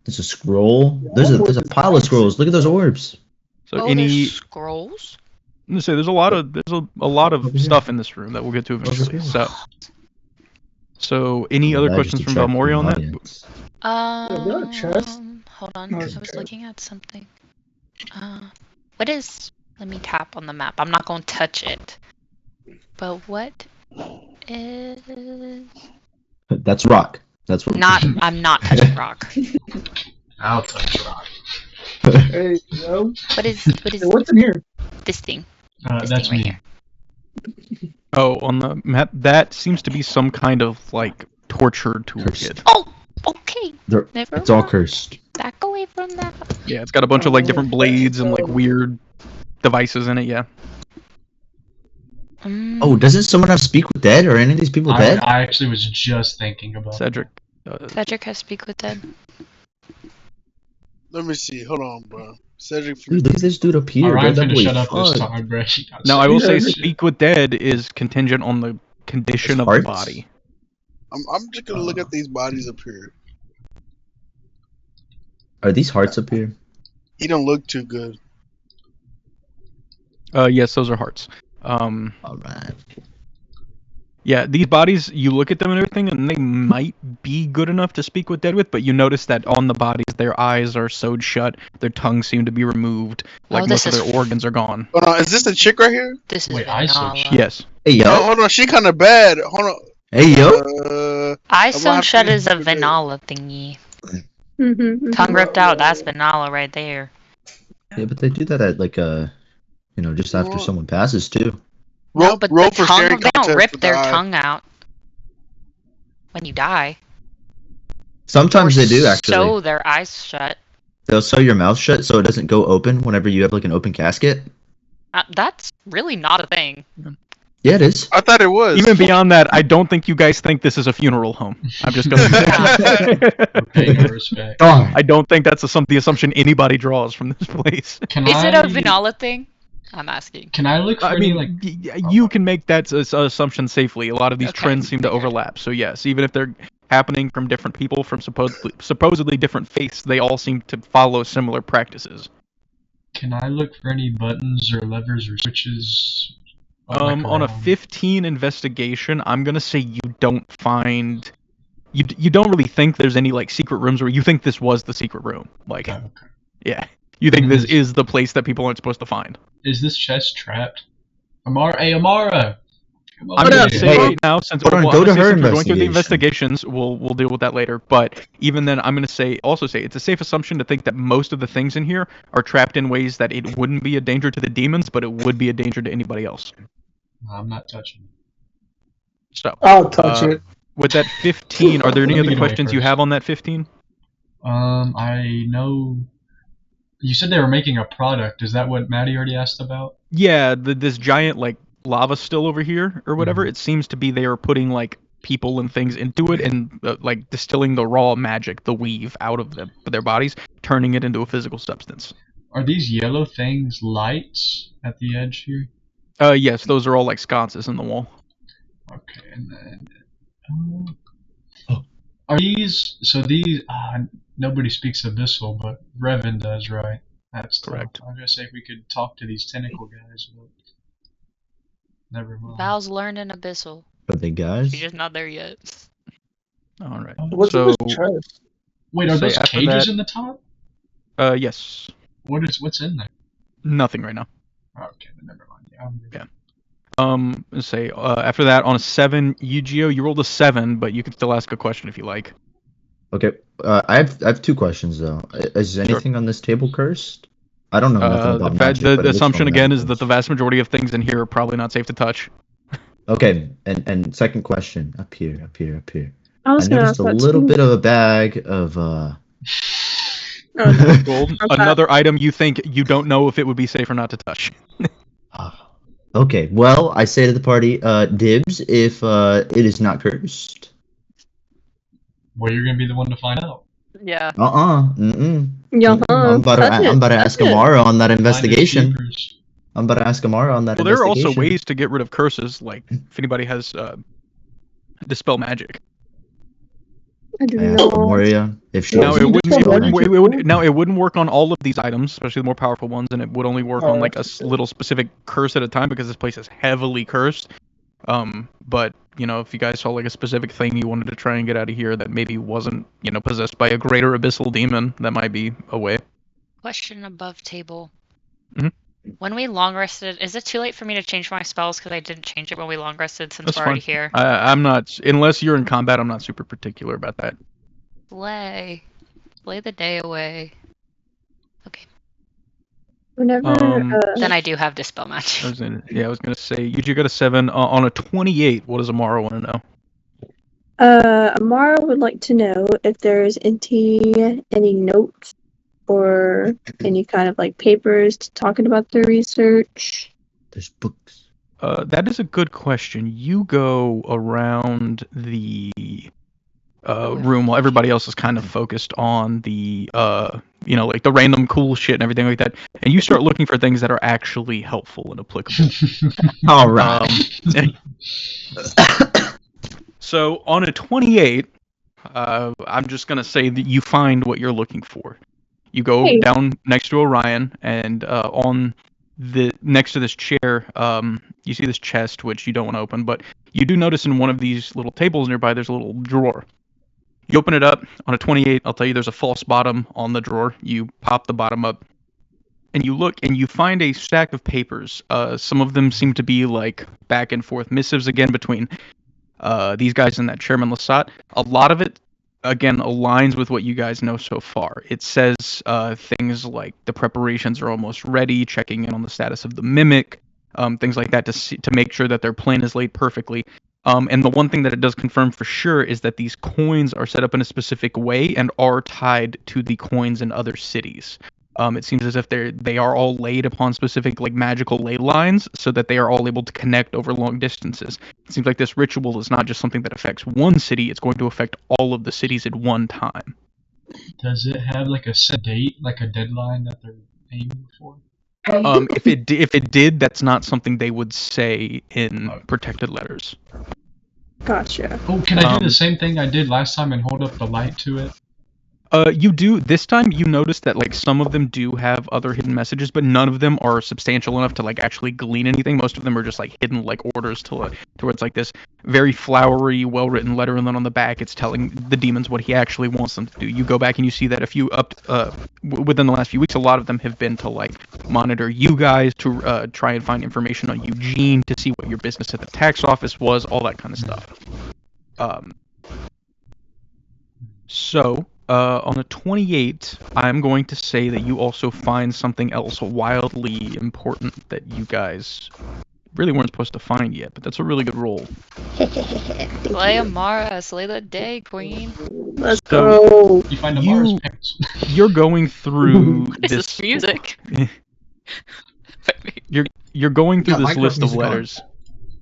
There's a scroll. There's a pile of scrolls. Look at those orbs.
So
Oh,
any,
there's scrolls?
I'm gonna say there's a lot of stuff in this room that we'll get to eventually. So any other questions from Valmoria on that?
there a chest?
Hold on,
No,
'cause I was
okay.
looking at something. What is? Let me tap on the map. I'm not gonna touch it. But what is?
That's rock. That's what.
Not. I'm not touching rock.
I'll touch rock.
Hey, yo.
What is
Hey, what's in here?
this thing? This
That's
thing right
me.
here.
Oh, on the map, that seems to be some kind of like torture toolkit.
Oh, okay. Never
It's all
mind.
cursed.
Back away from that.
Yeah, it's got a bunch of like different blades and like weird devices in it. Yeah.
Oh, doesn't someone have Speak with Dead? Or any of these people dead?
I actually was just thinking about
Cedric.
Cedric has speak with dead.
Let me see. Hold on, bro. Cedric.
Dude, look at this dude up here.
Alright,
bro.
I'm
That
finna
boy
shut up this
hard.
time, bro.
Now, I will say,
Yeah.
Speak with Dead is contingent on the condition
His
of the
hearts?
body.
I'm just gonna look at these bodies up here.
Are these hearts up here?
He don't look too good.
Yes, those are hearts.
Alright.
Yeah, these bodies, you look at them and everything, and they might be good enough to speak with Dead with, but you notice that on the bodies, their eyes are sewed shut, their tongues seem to be removed, like
this
most of
is
their organs are gone.
Hold on, is this the chick right here?
This is
Wait, I said
Vanilla.
Yes.
Hey,
Oh,
yo.
hold on, she kind of bad. Hold on.
Hey, yo.
Eye
I'm gonna
sewn
have to
shut
use
is a
this for this.
Vanilla thingy.
Mm-hmm.
Tongue ripped out, that's Vanilla right there.
Yeah, but they do that at like just after
Well-
someone passes too.
No, but
roll
the
for
tongue,
sharing
they don't
contest
rip
with
their
the eye.
tongue out when you die.
Sometimes
Or
they do actually.
sew their eyes shut.
They'll sew your mouth shut so it doesn't go open whenever you have like an open casket.
That's really not a thing.
Yeah, it is.
I thought it was.
Even beyond that, I don't think you guys think this is a funeral home. I'm just gonna
Pay no respect.
Darn.
I don't think that's the assumption anybody draws from this place.
Is it a Vanilla thing? I'm asking.
Can I look for
I
any
mean,
like?
you can make that assumption safely. A lot of these
Okay.
trends seem to overlap. So yes, even if they're happening from different people from supposedly different faiths, they all seem to follow similar practices.
Can I look for any buttons or levers or switches? like,
On a
around?
15 investigation, I'm gonna say you don't find. You don't really think there's any like secret rooms where you think this was the secret room. Like,
Okay.
yeah, you think this
Mhm.
is the place that people aren't supposed to find.
Is this chest trapped? Amara, hey Amara. Come
I'm
over
gonna
here.
say right now, since
Hold on,
well,
go
I'm
to
gonna say
her
since we're going through the
investigation.
investigations, we'll deal with that later. But even then, I'm gonna also say it's a safe assumption to think that most of the things in here are trapped in ways that it wouldn't be a danger to the demons, but it would be a danger to anybody else.
I'm not touching.
So
I'll touch it.
with that 15, are there any
Let me
other
get away
questions you
first.
have on that 15?
I know. You said they were making a product. Is that what Maddie already asked about?
Yeah, this giant like lava still over here or whatever.
Mhm.
It seems to be they are putting like people and things into it and like distilling the raw magic, the weave, out of their bodies, turning it into a physical substance.
Are these yellow things lights at the edge here?
Yes, those are all like sconces in the wall.
Okay, and then. Are these. So these. Nobody speaks Abyssal, but Revan does, right? That's tough.
Correct.
I was gonna say if we could talk to these tentacle guys, but. Never mind.
Val's learned an Abyssal.
Are they guys?
She's just not there yet.
All right.
What's
So
in this chest?
Wait, are
say
those
after
cages
that-
in the top?
Yes.
What's in there?
Nothing right now.
Okay, then never mind. Yeah, I'm good.
Yeah. Let's say after that on a 7, Yu-Gi-Oh, you rolled a 7, but you can still ask a question if you like.
Okay. I have 2 questions though. Is anything on this table cursed? I don't know nothing about magic.
The
but it looks
assumption
like
again
that
is that the vast majority of things in here are probably not safe to touch.
Okay, and second question up here.
I was
I
gonna
noticed
ask
a
that
little
too.
bit of a bag of
Oh, no.
Gold.
Okay.
Another item you think you don't know if it would be safe or not to touch.
Okay, well, I say to the party, dibs if it is not cursed.
Well, you're gonna be the one to find out.
Yeah.
Yeah,
I'm about to ask Amara on that investigation.
Finders keepers.
I'm about to ask Amara on that
Well, there are also
investigation.
ways to get rid of curses, like if anybody has dispel magic.
I do
I asked
know.
Moria if she
Now
has
it wouldn't.
dispel magic.
Now it wouldn't work on all of these items, especially the more powerful ones, and it would only work on like a little specific curse at a time because this place is heavily cursed. But you know, if you guys saw like a specific thing you wanted to try and get out of here that maybe wasn't, you know, possessed by a greater abyssal demon, that might be a way.
Question above table.
Mhm.
When we long rested, is it too late for me to change my spells because I didn't change it when we long rested since
That's
we're already
fine.
here?
I'm not, unless you're in combat. I'm not super particular about that.
Slay the day away. Okay.
Whenever
Then I do have dispel magic.
I was gonna say you got a 7 on a 28. What does Amara want to know?
Amara would like to know if there's any notes or any kind of like papers talking about the research.
There's books.
That is a good question. You go around the room while everybody else is kind of focused on the you know, like the random cool shit and everything like that, and you start looking for things that are actually helpful and applicable.
All right.
So on a 28, I'm just gonna say that you find what you're looking for. You go
Hey.
down next to Orion, and on the next to this chair, you see this chest, which you don't want to open, but you do notice in one of these little tables nearby, there's a little drawer. You open it up on a 28. I'll tell you, there's a false bottom on the drawer. You pop the bottom up, and you look, and you find a stack of papers. Some of them seem to be like back and forth missives again between these guys and that Chairman Lasat. A lot of it, again, aligns with what you guys know so far. It says things like the preparations are almost ready, checking in on the status of the mimic, things like that to make sure that their plan is laid perfectly. And the one thing that it does confirm for sure is that these coins are set up in a specific way and are tied to the coins in other cities. It seems as if they are all laid upon specific like magical ley lines so that they are all able to connect over long distances. It seems like this ritual is not just something that affects one city, it's going to affect all of the cities at one time.
Does it have like a set date, like a deadline that they're aiming for?
If it did, that's not something they would say in protected letters.
Gotcha.
Oh, can I do the same thing I did last time and hold up the light to it?
You do. This time you notice that like some of them do have other hidden messages, but none of them are substantial enough to like actually glean anything. Most of them are just like hidden like orders to where it's like this very flowery, well-written letter, and then on the back it's telling the demons what he actually wants them to do. You go back and you see that within the last few weeks, a lot of them have been to like monitor you guys, to try and find information on Eugene, to see what your business at the tax office was, all that kind of stuff. So. On a 28, I'm going to say that you also find something else wildly important that you guys really weren't supposed to find yet, but that's a really good roll.
Slay Amara, slay the day, queen.
Let's go.
You find Amara's parents.
You're going through
This is music.
You're going through this
Minecraft
list of
music on.
letters,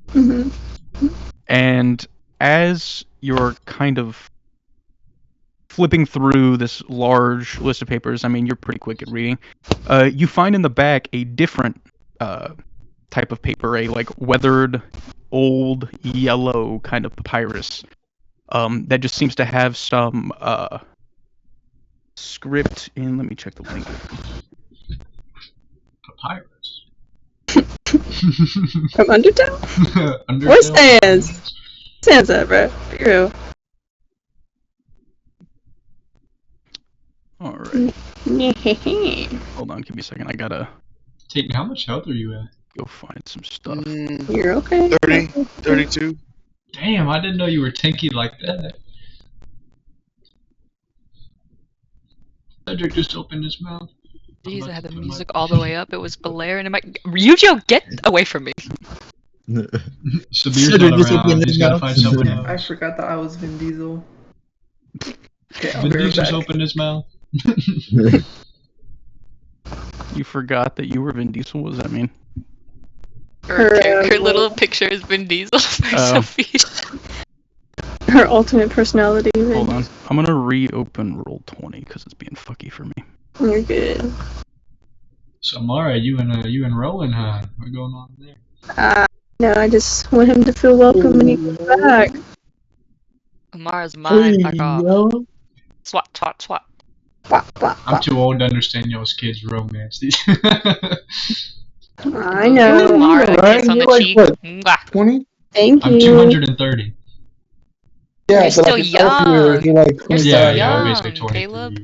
Mm-hmm.
and as you're kind of flipping through this large list of papers, I mean, you're pretty quick at reading, you find in the back a different type of paper, a like weathered, old, yellow kind of papyrus that just seems to have some script in. Let me check the link.
Papyrus.
From Undertale?
Undertale?
Where's Sans? Sans at, bro. Be real.
All right. Hold on, give me a second. I gotta
Tate, how much health are you at?
go find some stuff.
You're okay.
30, 32.
Damn, I didn't know you were tanky like that. Cedric just opened his mouth.
Jeez, I had the music all the way up. It was blaring in my. Ryujo, get away from me!
Sabir's not around. He's gotta find someone else.
I forgot that I was Vin Diesel. Okay, I'll
Vin
be right
Diesel's
back.
opened his mouth.
You forgot that you were Vin Diesel? What does that mean?
Her little picture is Vin Diesel for
Oh.
Sophie.
Her alternate personality.
Hold on. I'm gonna reopen Roll20 because it's being fucky for me.
You're good.
So Mara, you and Rowan, huh? What's going on there?
No, I just want him to feel welcome when he comes back.
Amara's mine. Fuck off.
Yo.
Swat, swat, swat.
I'm too old to understand y'all's kids' romance.
I know.
Amara,
Right?
kiss on the
You're like,
cheek.
what?
Mwah.
20?
Thank you.
I'm 230.
Yeah,
You're
but
still
like it's up here,
young.
you're like
You're
20.
still
Yeah,
young,
basically 23.
Caleb.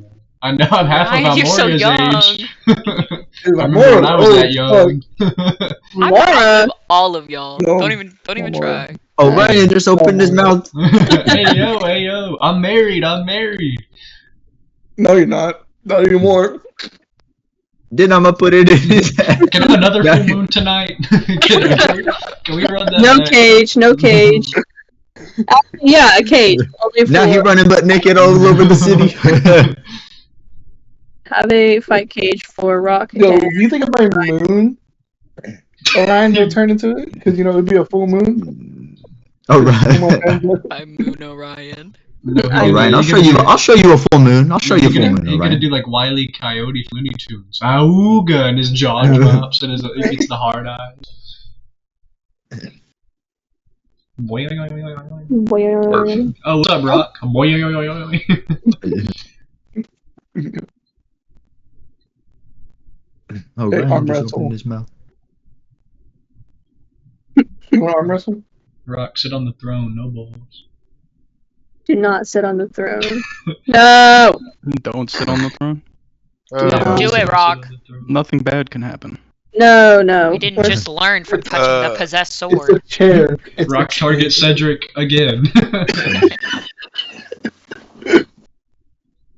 I know, I'm half of
Ryan, you're so
Amoria's
young.
age.
Dude,
I
I'm
remember when
more
I was
old
that
as
young.
I
Mara.
outlive all of y'all.
No.
Don't even
No.
try.
Oh, Ryan just opened his mouth.
Hey yo, I'm married.
No, you're not. Not anymore.
Then I'ma put it in his head.
Can I have another full moon tonight? Can we run that
No
back?
cage, no cage. Yeah, a cage. Only
Now he
for
running butt naked all over the city.
have a fight cage for Rock.
Yo,
and
if you think of my moon, Orion will turn into it? Because, you know, it'd be a full moon.
All right.
I'm Moon Orion.
No,
All right. I'll show you a full moon. I'll show you a full moon.
You're
All
gonna
right.
do like Wile E. Coyote Looney Tunes. Auga, and his jaw drops and he gets the hard eyes.
Boing.
Oh, what's up, Rock?
Oh,
Hey,
Ryan
arm
just
wrestle.
opened his mouth.
You want to arm wrestle?
Rock, sit on the throne, no balls.
Do not sit on the throne. No.
Don't sit on the throne.
Do it, Rock.
Nothing bad can happen.
No.
We didn't just learn from touching the possessed
It's a
sword.
chair. It's
Rock
a chair.
target Cedric again.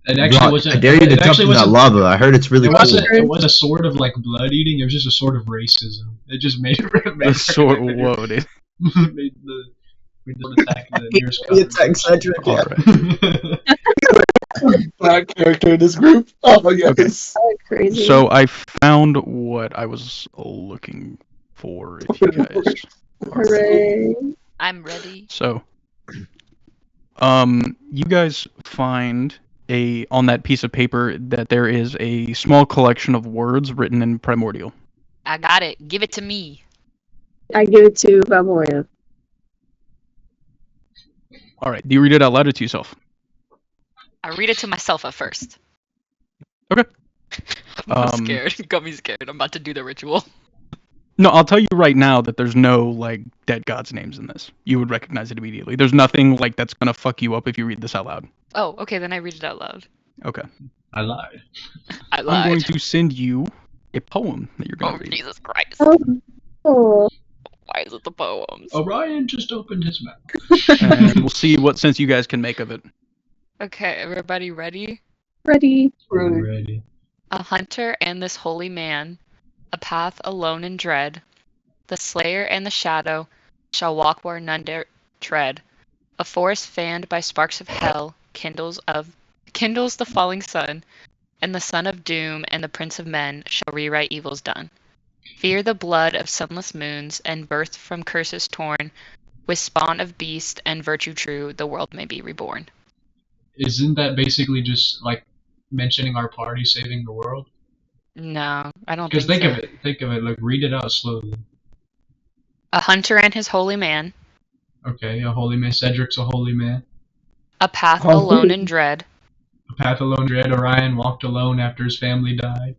It actually
Rock,
wasn't.
I dare you to
it
jump
actually
in that
wasn't.
lava. I heard it's really
It
cool.
wasn't. It was a sword of like blood eating. It was just a sword of racism. It just made
The sword, whoa, dude.
made the attack the nearest
He attacked Cedric. Yeah.
cousin.
Black character in this group. Oh, yes.
Crazy.
So I found what I was looking for. If you guys.
Hooray.
I'm ready.
So, you guys find on that piece of paper that there is a small collection of words written in primordial.
I got it. Give it to me.
I give it to Valmoria.
All right. Do you read it out loud or to yourself?
I read it to myself at first.
Okay.
I'm scared. Got me scared. I'm about to do the ritual.
No, I'll tell you right now that there's no like dead gods' names in this. You would recognize it immediately. There's nothing like that's gonna fuck you up if you read this out loud.
Oh, okay. Then I read it out loud.
Okay.
I lied.
I
I'm going
lied.
to send you a poem that you're gonna
Oh,
read.
Jesus Christ.
Oh.
Why is it the poems?
Orion just opened his mouth.
And we'll see what sense you guys can make of it.
Okay, everybody ready?
Ready.
Ready.
A hunter and this holy man, a path alone in dread. The slayer and the shadow shall walk where none dare tread. A forest fanned by sparks of hell kindles the falling sun, and the son of doom and the prince of men shall rewrite evils done. Fear the blood of sunless moons, and birth from curses torn, with spawn of beast and virtue true, the world may be reborn.
Isn't that basically just like mentioning our party saving the world?
No, I don't
Because
think so.
think of it. Like read it out slowly.
A hunter and his holy man,
Okay, a holy man. Cedric's a holy man.
a path
Oh,
alone
good.
in dread.
A path alone dread. Orion walked alone after his family died.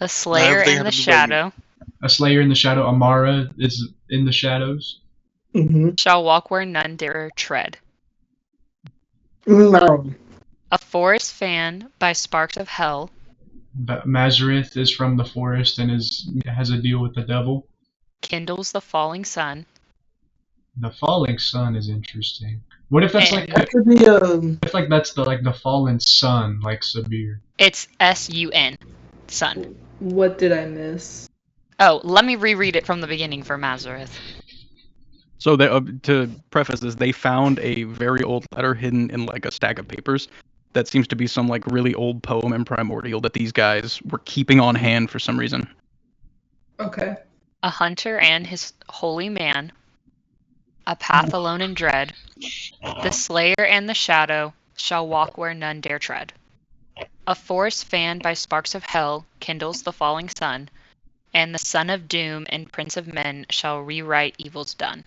A slayer
everything
in the
happens to
shadow
A slayer in the shadow. Amara is in the shadows.
Mm-hmm.
shall walk where none dare tread.
No.
A forest fan by Sparks of Hell.
But Mazareth is from the forest and has a deal with the devil.
Kindles the falling sun.
The falling sun is interesting. What if that's
And-
That could be
if like that's the fallen sun, like Sabir?
It's S-U-N. Sun.
What did I miss?
Oh, let me reread it from the beginning for Mazareth.
So they, to preface this, they found a very old letter hidden in like a stack of papers that seems to be some like really old poem and primordial that these guys were keeping on hand for some reason.
Okay.
A hunter and his holy man. A path alone in dread. The slayer and the shadow shall walk where none dare tread. A forest fanned by sparks of hell kindles the falling sun, and the son of doom and prince of men shall rewrite evils done.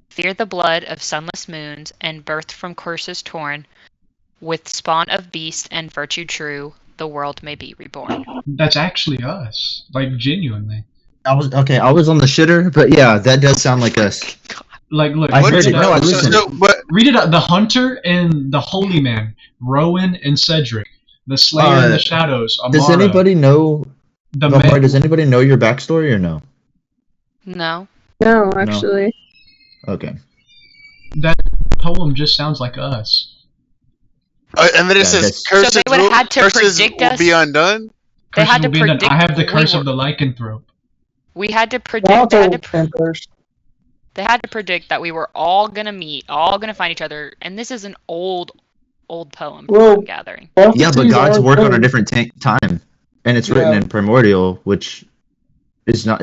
Fear the blood of sunless moons, and birth from curses torn, with spawn of beast and virtue true, the world may be reborn.
That's actually us, like genuinely.
I was on the shitter, but yeah, that does sound like us.
Like, look,
I
What
heard
is
it. No, I
so-
listened.
so- but
read it out. The hunter and the holy man, Rowan and Cedric. The slayer and the shadows, Amara.
Does anybody know?
The
Valmar,
man,
does anybody know your backstory or no?
No.
No, actually.
Okay.
that poem just sounds like us.
and then it
Yeah,
says
that's-
curses,
So they would've had to
curses
predict
will
us.
be undone.
They had
Curses
to
will be undone.
predict
I have the
we
curse
were-
of the lycanthrope.
We had to
Well,
predict. They had to predict that we were all gonna meet, all gonna find each other, and this is an old poem from
Well,
I'm gathering.
Yeah, but gods work on a different time, and it's written
Yeah.
in primordial, which is not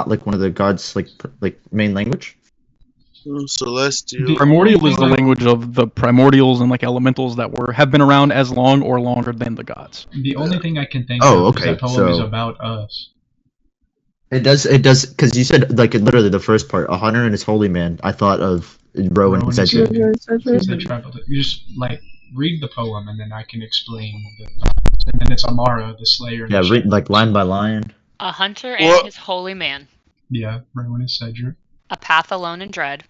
like one of the gods like main language.
Celestial.
Primordial is the
thing I-
language of the primordials and like elementals that have been around as long or longer than the gods.
The only thing I can think
Oh,
of
okay,
is that poem is
so-
about us.
It does, because you said like literally the first part, a hunter and his holy man. I thought of Rowan
Rowan
and
and
Cedric.
Cedric.
Cedric.
The tribal. You just like read the poem and then I can explain the thoughts. And then it's Amara, the slayer. and
Yeah,
the
read
shadows.
like line by line.
A hunter and
Well-
his holy man.
Yeah, Rowan and Cedric.
A path alone in dread.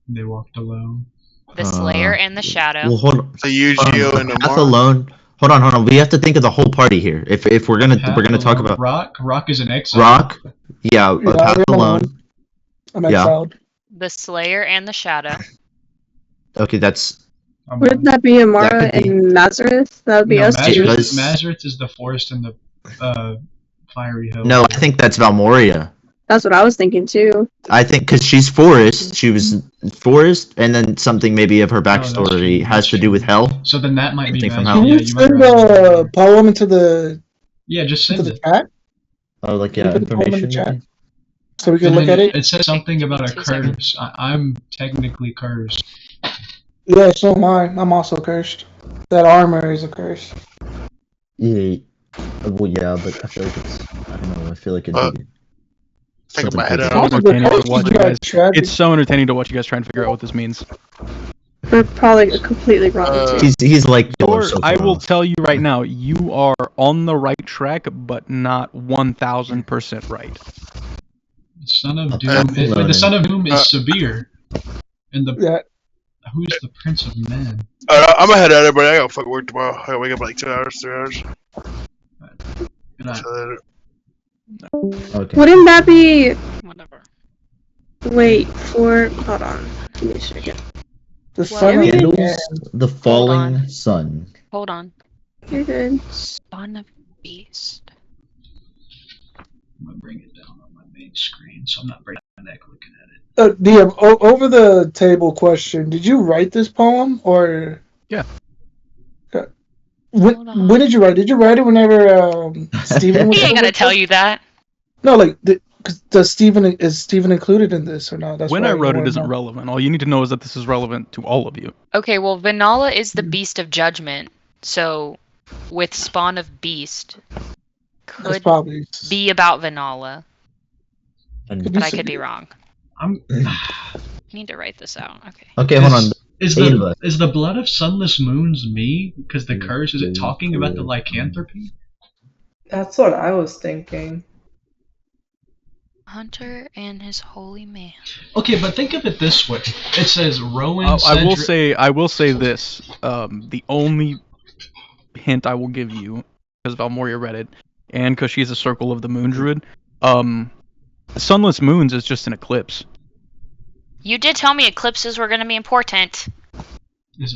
They walked alone.
The slayer and the shadow.
Well, hold on.
So Yu-Gi-Oh and
Path
Amara.
alone. Hold on. We have to think of the whole party here. If we're gonna talk about
Rock. Rock is an exile.
Rock. Yeah,
Yeah,
a path
I am
alone.
I'm
Yeah.
exiled.
The slayer and the shadow.
Okay, that's
Wouldn't that be Amara
That could be-
and Nazareth? That would be
No,
us two.
Because-
Mazareth is the forest and the fiery hill.
no. I think that's Valmoria.
That's what I was thinking too.
I think because she's forest, she was forest, and then something maybe of her
that's
backstory
true,
has
that's
to do
true.
with hell.
So then that might be
Anything from
Mazareth.
hell.
Can
Yeah,
you
you might
send
be right.
the poem into the
Yeah, just
into
send
the
it.
chat
Oh, like
You
yeah,
put the poem in the
information.
chat?
maybe?
so we can
And
look
then
at it?
It says something about a
2 seconds.
curse. I'm technically cursed.
Yeah, so am I. I'm also cursed. That armor is a curse.
Yeah. Well, yeah, but I feel like it's. I don't know. I feel like it'd
Uh,
be.
Think
something
my head
crazy.
out.
Also,
entertaining
the
to
curse
watch
is
you
not
guys.
tragic.
It's so entertaining to watch you guys try and figure out what this means.
We're probably completely wrong too.
He's like.
Or
so
I
far
will
off.
tell you right now, you are on the right track, but not 1000% right.
Son of
Okay.
Doom. Wait, the son of Doom is
Uh,
Sabir. And the
Yeah.
who's the Prince of Men?
I'm gonna head out, everybody. I gotta fucking work tomorrow. I gotta wake up in like 2 hours, 3 hours.
And I-
So,
Okay.
Wouldn't that be?
Whatever.
Wait for. Hold on. Give me a second.
The
Well,
sun of
Candles,
man.
the falling
on.
sun.
Hold on.
You're good.
Spawn of beast.
I'm gonna bring it down on my main screen, so I'm not breaking my neck looking at it.
DM, over the table question. Did you write this poem or?
Yeah.
Hold on.
When did you write? Did you write it whenever Steven was?
He ain't gonna tell you that.
No, like, is Steven included in this or not? That's
When
why
I wrote it
wanna
isn't
know.
relevant. All you need to know is that this is relevant to all of you.
Okay, well, Vanala is the beast of judgment, so with spawn of beast
That's
could
probably
be about Vanala,
And-
Could
but I could be wrong.
I'm.
I need to write this out. Okay.
okay, hold on.
Is
Eight of
the
us.
is the blood of sunless moons me? Because the
Mm,
curse is it
mm,
talking about the
mm.
lycanthropy?
That's what I was thinking.
Hunter and his holy man.
Okay, but think of it this way. It says Rowan.
I will
Cedric-
say this: the only hint I will give you, because Valmoria read it, and because she's a Circle of the Moon Druid, Sunless Moons is just an eclipse.
You did tell me eclipses were going to be important.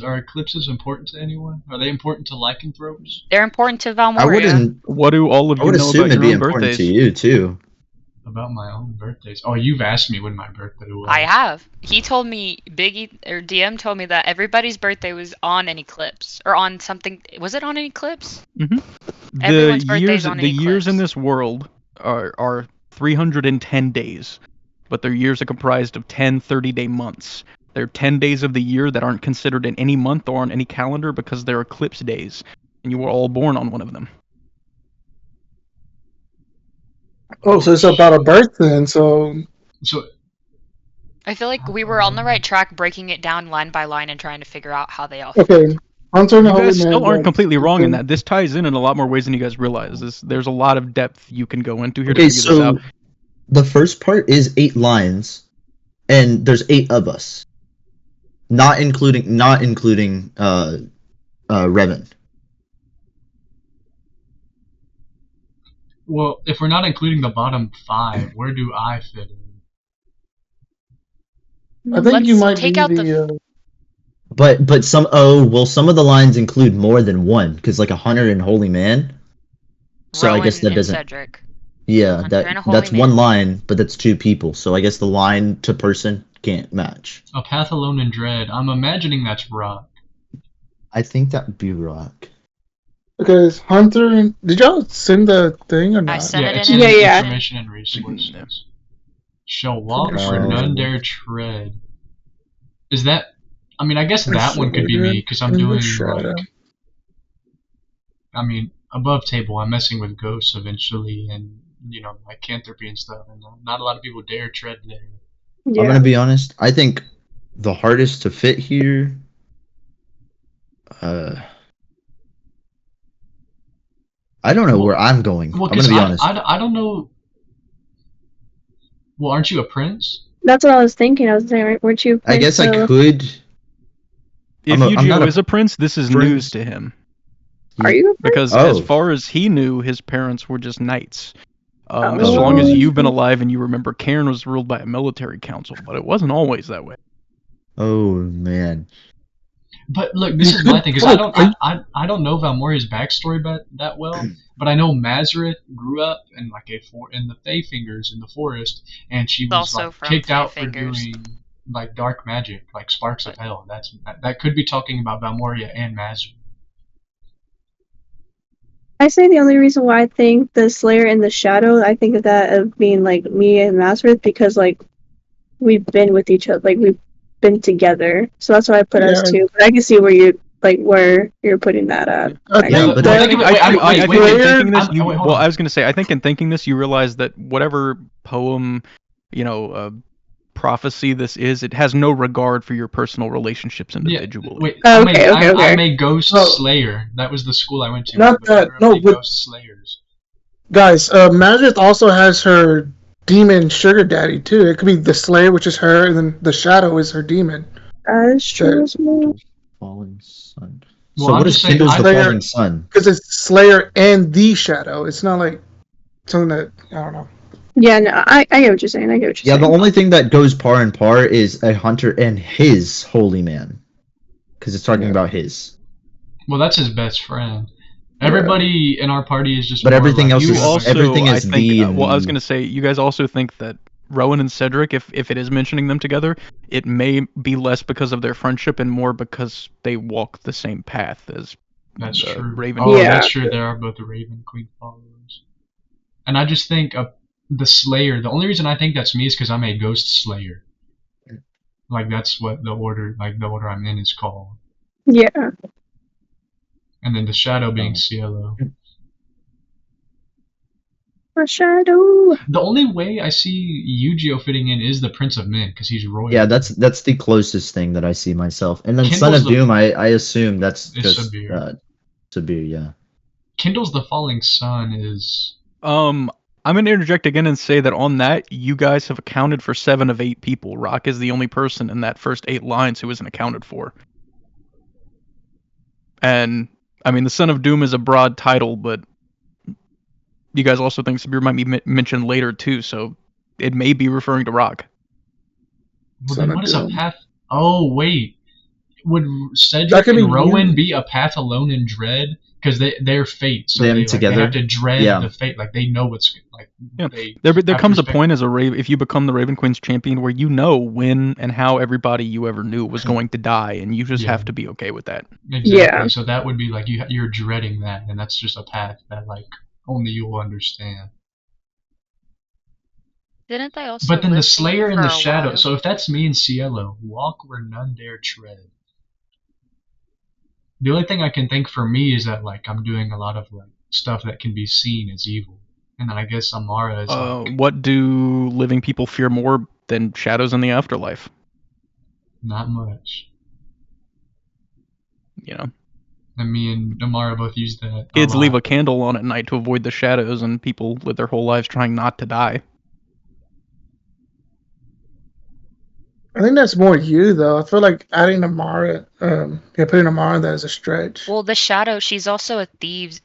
Are eclipses important to anyone? Are they important to lycanthropes?
They're important to Valmoria.
I wouldn't.
What do all of
I
you
would
know
assume
about
it'd
your
be
own
important
birthdays?
to you too.
About my own birthdays. Oh, you've asked me when my birthday was.
I have. He told me, DM told me that everybody's birthday was on an eclipse. Or on something. Was it on an eclipse? Everyone's birthday's on an
The years in
eclipse.
this world are 310 days, but their years are comprised of 10 30-day months. There are 10 days of the year that aren't considered in any month or on any calendar because they're eclipse days, and you were all born on one of them.
Oh, so it's about a birth then. So
I feel like we were on the right track, breaking it down line by line and trying to figure out how they all
okay, Hunter and
You
Holy
guys
Man.
still aren't
got
completely wrong in
something-
that. This ties in a lot more ways than you guys realize. There's a lot of depth you can go into here to
Okay,
figure this
so
out.
the first part is 8 lines, and there's 8 of us, not including Revan.
Well, if we're not including the bottom 5, where do I fit in?
I think you
Let's
might
take
be
out
the.
But some some of the lines include more than one, because like a Hunter and Holy Man. So I guess
Rowan
that
and
doesn't.
Cedric.
Yeah,
Hunter and a Holy
that's
Man.
one line, but that's 2 people. So I guess the line to person can't match.
A Path Alone in Dread. I'm imagining that's Rock.
I think that would be Rock.
Okay, it's Hunter and. Did y'all send the thing or not?
I sent
Yeah,
it
it's
in.
in
Yeah, yeah.
information and resources.
Yeah.
Shall walk
Oh.
where none dare tread. Is that? I mean, I guess that one could be me because I'm
In the
doing
shadow.
like. I mean, above table, I'm messing with ghosts eventually, and lycanthropy and stuff, and not a lot of people dare tread there.
Yeah.
I'm gonna be honest. I think the hardest to fit here. I don't know
Well-
where I'm going.
Well,
I'm gonna be honest.
I don't know. Well, aren't you a prince?
That's what I was thinking. I was saying, right, weren't you?
I guess I
so-
could.
If
I'm not
Yu-Gi-Oh
a
is a prince, this is
prince.
news to him.
Are you?
Because
Oh.
as far as he knew, his parents were just knights. As
Oh.
long as you've been alive and you remember, Cairn was ruled by a military council, but it wasn't always that way.
Oh man.
But look, this is my thing because I don't know Valmoria's backstory that well, but I know Mazareth grew up in in the Fey Fingers in the forest, and she was
Also
like,
from
kicked out for
Feyfingers.
doing like dark magic, like sparks of hell. That could be talking about Valmoria and Mazareth.
I say the only reason why I think the Slayer in the Shadow, I think of that of being like me and Nazareth because like we've been with each other, like we've been together, so that's why I put us
Yeah.
two. But I can see where you're putting that at.
I
Yeah,
think
but
that-
I think in
wait,
thinking this,
wait, hold
well,
on.
I was gonna say, I think in thinking this, you realize that whatever poem, prophecy this is, it has no regard for your personal relationships individually.
Wait,
Oh,
I'm
okay.
a ghost
No.
slayer. That was the school I went to.
Not
but
that-
there are
no,
many
but-
ghost slayers.
Guys, Mazareth also has her demon sugar daddy too. It could be the Slayer, which is her, and then the Shadow is her demon.
That's true as well.
Fallen Sun.
Well,
So
I'm
what is
just saying,
Kindle's the
Slayer-
Fallen Sun?
Because it's Slayer and the Shadow. It's not like something that I don't know.
Yeah, no, I get what you're saying. I get what you're
Yeah, the
saying.
only thing that goes par and par is a Hunter and his Holy Man, because it's talking about his.
Well, that's his best friend. Everybody in our party is just.
But
more
everything
like
else
You
is-
also,
everything
I
is
think,
the
well, I was
and-
gonna say, you guys also think that Rowan and Cedric, if it is mentioning them together, it may be less because of their friendship and more because they walk the same path as
That's
the
true.
Raven.
Oh,
Yeah.
that's true. They are both the Raven Queen followers. And I just think of the Slayer. The only reason I think that's me is because I'm a Ghost Slayer. Like that's what the order I'm in is called.
Yeah.
And then the Shadow being Cielo.
A shadow.
The only way I see Yu-Gi-Oh fitting in is the Prince of Men because he's royal.
Yeah, that's the closest thing that I see myself. And then
Kindle's
Son of
the-
Doom, I assume that's
It's
just
Sabir.
Sabir, yeah.
Kindle's the Falling Sun is.
I'm gonna interject again and say that on that, you guys have accounted for 7 of 8 people. Rock is the only person in that first 8 lines who isn't accounted for. And I mean, the Son of Doom is a broad title, but you guys also think Spear might be mentioned later too, so it may be referring to Rock.
Well,
Son
then
of
what is a
Doom.
path? Oh wait, would
That
Cedric
could
and
be
Rowan
you.
be a path alone in Dread? Because they're fate, so
Them
they
together?
have to dread
Yeah.
the fate. Like they know what's like.
Yeah.
They
There
have to
comes a
respect-
point as a Raven, if you become the Raven Queen's champion, where you know when and how everybody you ever knew was going to die, and you just
Yeah.
have to be okay with that.
Exactly.
Yeah.
So that would be like you're dreading that, and that's just a path that like only you will understand.
Didn't they also?
But then the
live
Slayer
together
and the
for a
Shadow.
while?
So if that's me and Cielo, walk where none dare tread. The only thing I can think for me is that like I'm doing a lot of like stuff that can be seen as evil, and then I guess Amara is like
What do living people fear more than shadows in the afterlife?
not much.
You know,
And me and Amara both use that.
kids
a
leave a
lot.
candle on at night to avoid the shadows, and people live their whole lives trying not to die.
I think that's more you though. I feel like adding Amara, putting Amara in that is a stretch.
Well, the Shadow, she's also a thief,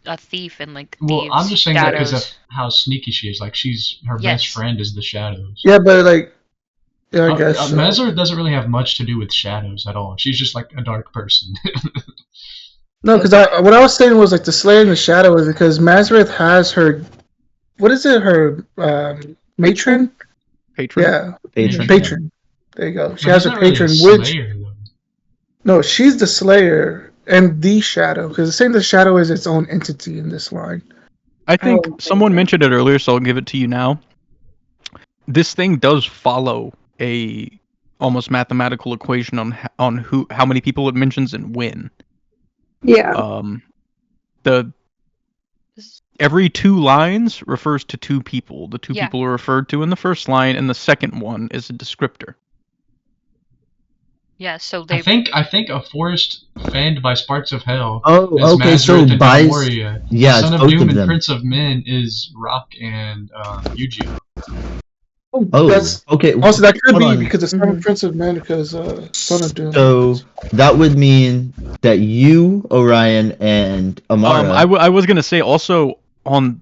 and like
Well,
thieves.
I'm just saying that because
shadows.
of how sneaky she is. Like she's her
Yes.
best friend is the shadows.
Yeah, but like, yeah, I guess. so.
Mazur doesn't really have much to do with shadows at all. She's just like a dark person.
No, because what I was saying was like the Slayer and the Shadow is because Mazareth has her, what is it? Her matron?
Patron.
Yeah,
Patron.
patron. There you go. She
But
has
he's
her
not really a
patron, which
Slayer, though.
no, she's the Slayer and the Shadow because saying the Shadow is its own entity in this line.
I think
Oh,
someone
okay.
mentioned it earlier, so I'll give it to you now. This thing does follow a almost mathematical equation on how many people it mentions and when.
Yeah.
Every 2 lines refers to 2 people. The 2
Yeah.
people are referred to in the first line, and the second one is a descriptor.
Yeah, so they.
I think a forest fanned by sparks of hell
Oh,
is
okay, so
Mazareth and
by
Valmoria.
yeah,
Son
it's
of
both
Doom
of
and
them.
Prince of Men is Rock and Yu-Gi-Oh.
Oh,
That's
okay.
also that could
hold
be
on.
because it's not Prince of Men because Son of Doom.
So that would mean that you, Orion, and Amara.
I was gonna say also on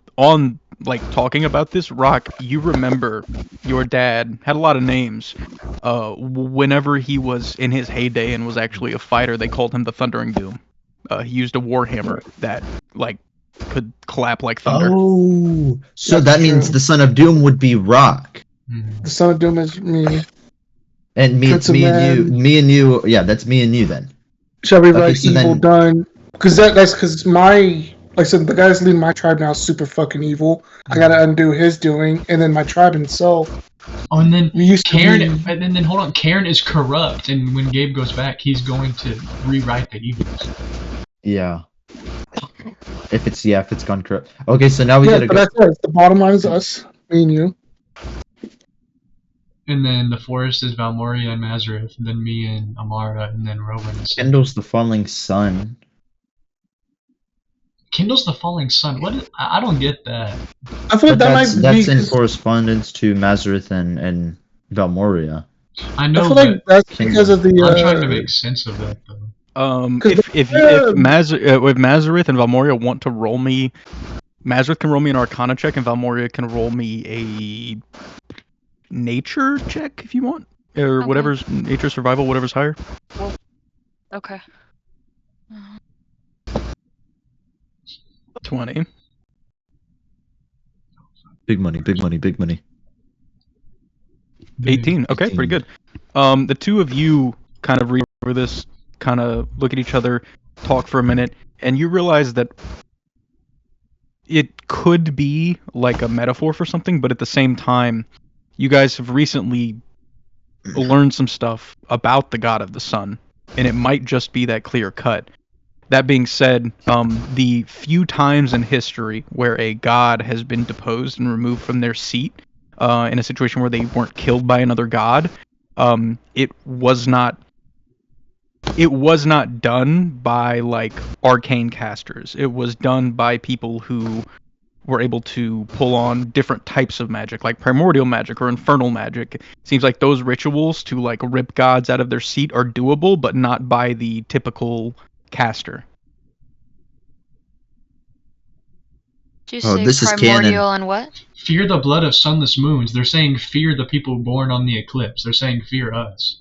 like talking about this, Rock, you remember your dad had a lot of names. Whenever he was in his heyday and was actually a fighter, they called him the Thundering Doom. He used a warhammer that like could clap like thunder.
Oh, so
That's
that means
true.
the Son of Doom would be Rock,
The Son of Doom is me.
and me,
Prince of
me and you,
Man.
me and you. Yeah, that's me and you then.
Shall we
Okay,
write
so
evil
then-
done? Because that's because my like I said, the guy that's leading my tribe now is super fucking evil. I gotta undo his doing, and then my tribe itself.
Oh, and then
We used to
Karen,
be-
and then hold on, Karen is corrupt, and when Gabe goes back, he's going to rewrite the evils.
Yeah. If it's gone corrupt. Okay, so now we
Yeah,
gotta
but
go.
that's it. The bottom line is us, me and you.
And then the forest is Valmoria and Mazareth, and then me and Amara, and then Rowan. is-
Kindles the falling sun.
Kindles the falling sun. What? I don't get that.
I feel like
But
that
that's
might
that's
be.
in correspondence to Mazareth and Valmoria.
I
I
know,
feel
but
like that's because of the.
I'm trying to make sense of that though.
If Mazareth and Valmoria want to roll me, Mazareth can roll me an Arcana check, and Valmoria can roll me a Nature check if you want, or
Okay.
whatever's Nature Survival, whatever's higher.
Okay.
20.
Big money, big money, big money.
18. Okay, pretty good. The two of you kind of read over this, kind of look at each other, talk for a minute, and you realize that it could be like a metaphor for something, but at the same time, you guys have recently learned some stuff about the god of the sun, and it might just be that clear cut. That being said, the few times in history where a god has been deposed and removed from their seat, in a situation where they weren't killed by another god, it was not done by like arcane casters. It was done by people who were able to pull on different types of magic, like primordial magic or infernal magic. It seems like those rituals to like rip gods out of their seat are doable, but not by the typical caster.
Did you
Oh,
say
this is
primordial
canon.
and what?
Fear the blood of sunless moons. They're saying fear the people born on the eclipse. They're saying fear us.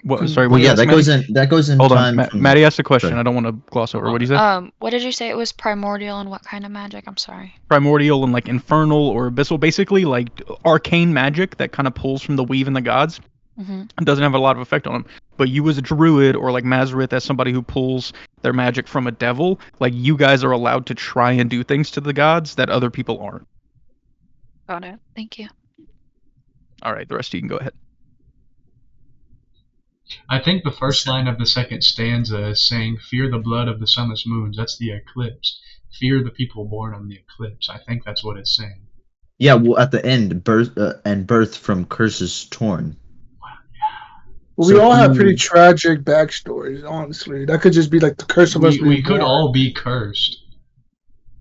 What? Sorry.
Well,
What
yeah,
you asked,
that goes in
Hold
time
on,
from.
Maddie asked a question.
Sorry.
I don't want to gloss over. What did you say?
What did you say? It was primordial and what kind of magic? I'm sorry.
Primordial and like infernal or abyssal, basically like arcane magic that kind of pulls from the weave and the gods.
Mm-hmm.
It doesn't have a lot of effect on them. But you as a druid or like Mazareth as somebody who pulls their magic from a devil, like you guys are allowed to try and do things to the gods that other people aren't.
Got it. Thank you.
All right, the rest of you can go ahead.
I think the first line of the second stanza is saying, fear the blood of the sunless moons. That's the eclipse. Fear the people born on the eclipse. I think that's what it's saying.
Yeah, well, at the end, birth from curses torn.
Well,
So
we all have
who-
pretty tragic backstories, honestly. That could just be like the curse of us
We
being
could
born.
all be cursed.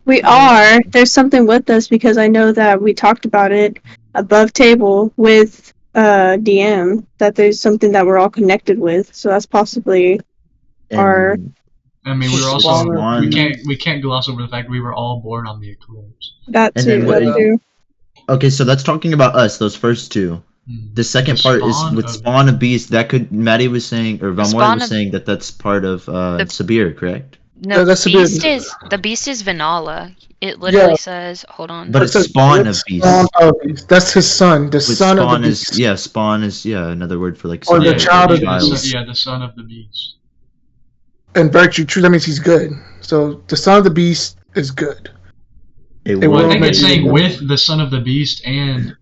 We are. There's something with us because I know that we talked about it above table with DM, that there's something that we're all connected with. So that's possibly our.
And
I mean, we were also
Spawn.
we can't gloss over the fact we were all born on the eclipse.
That
And
too.
then what-
That too.
Okay, so that's talking about us, those first two. The second
The
part is
spawn
with
of-
Spawn of Beast. That could Maddie was saying, or
spawn
Valmora was
of-
saying that's part of Sabir, correct?
No,
Yeah, that's a
beast
bit-
is the beast is Vanala. It literally
Yeah.
says, hold on.
But it's
That's a-
Spawn of
it's
Beast.
Spawn of Beast. That's his son. The
With
son of
Spawn
the
is
beast.
Spawn is another word for like
Or the
son,
child of the
child.
beast.
Yeah, the son of the beast.
And virtue, true, that means he's good. So the son of the beast is good.
A
It
Well, I
will
think
make
it's
you
saying
more-
with the son of the beast and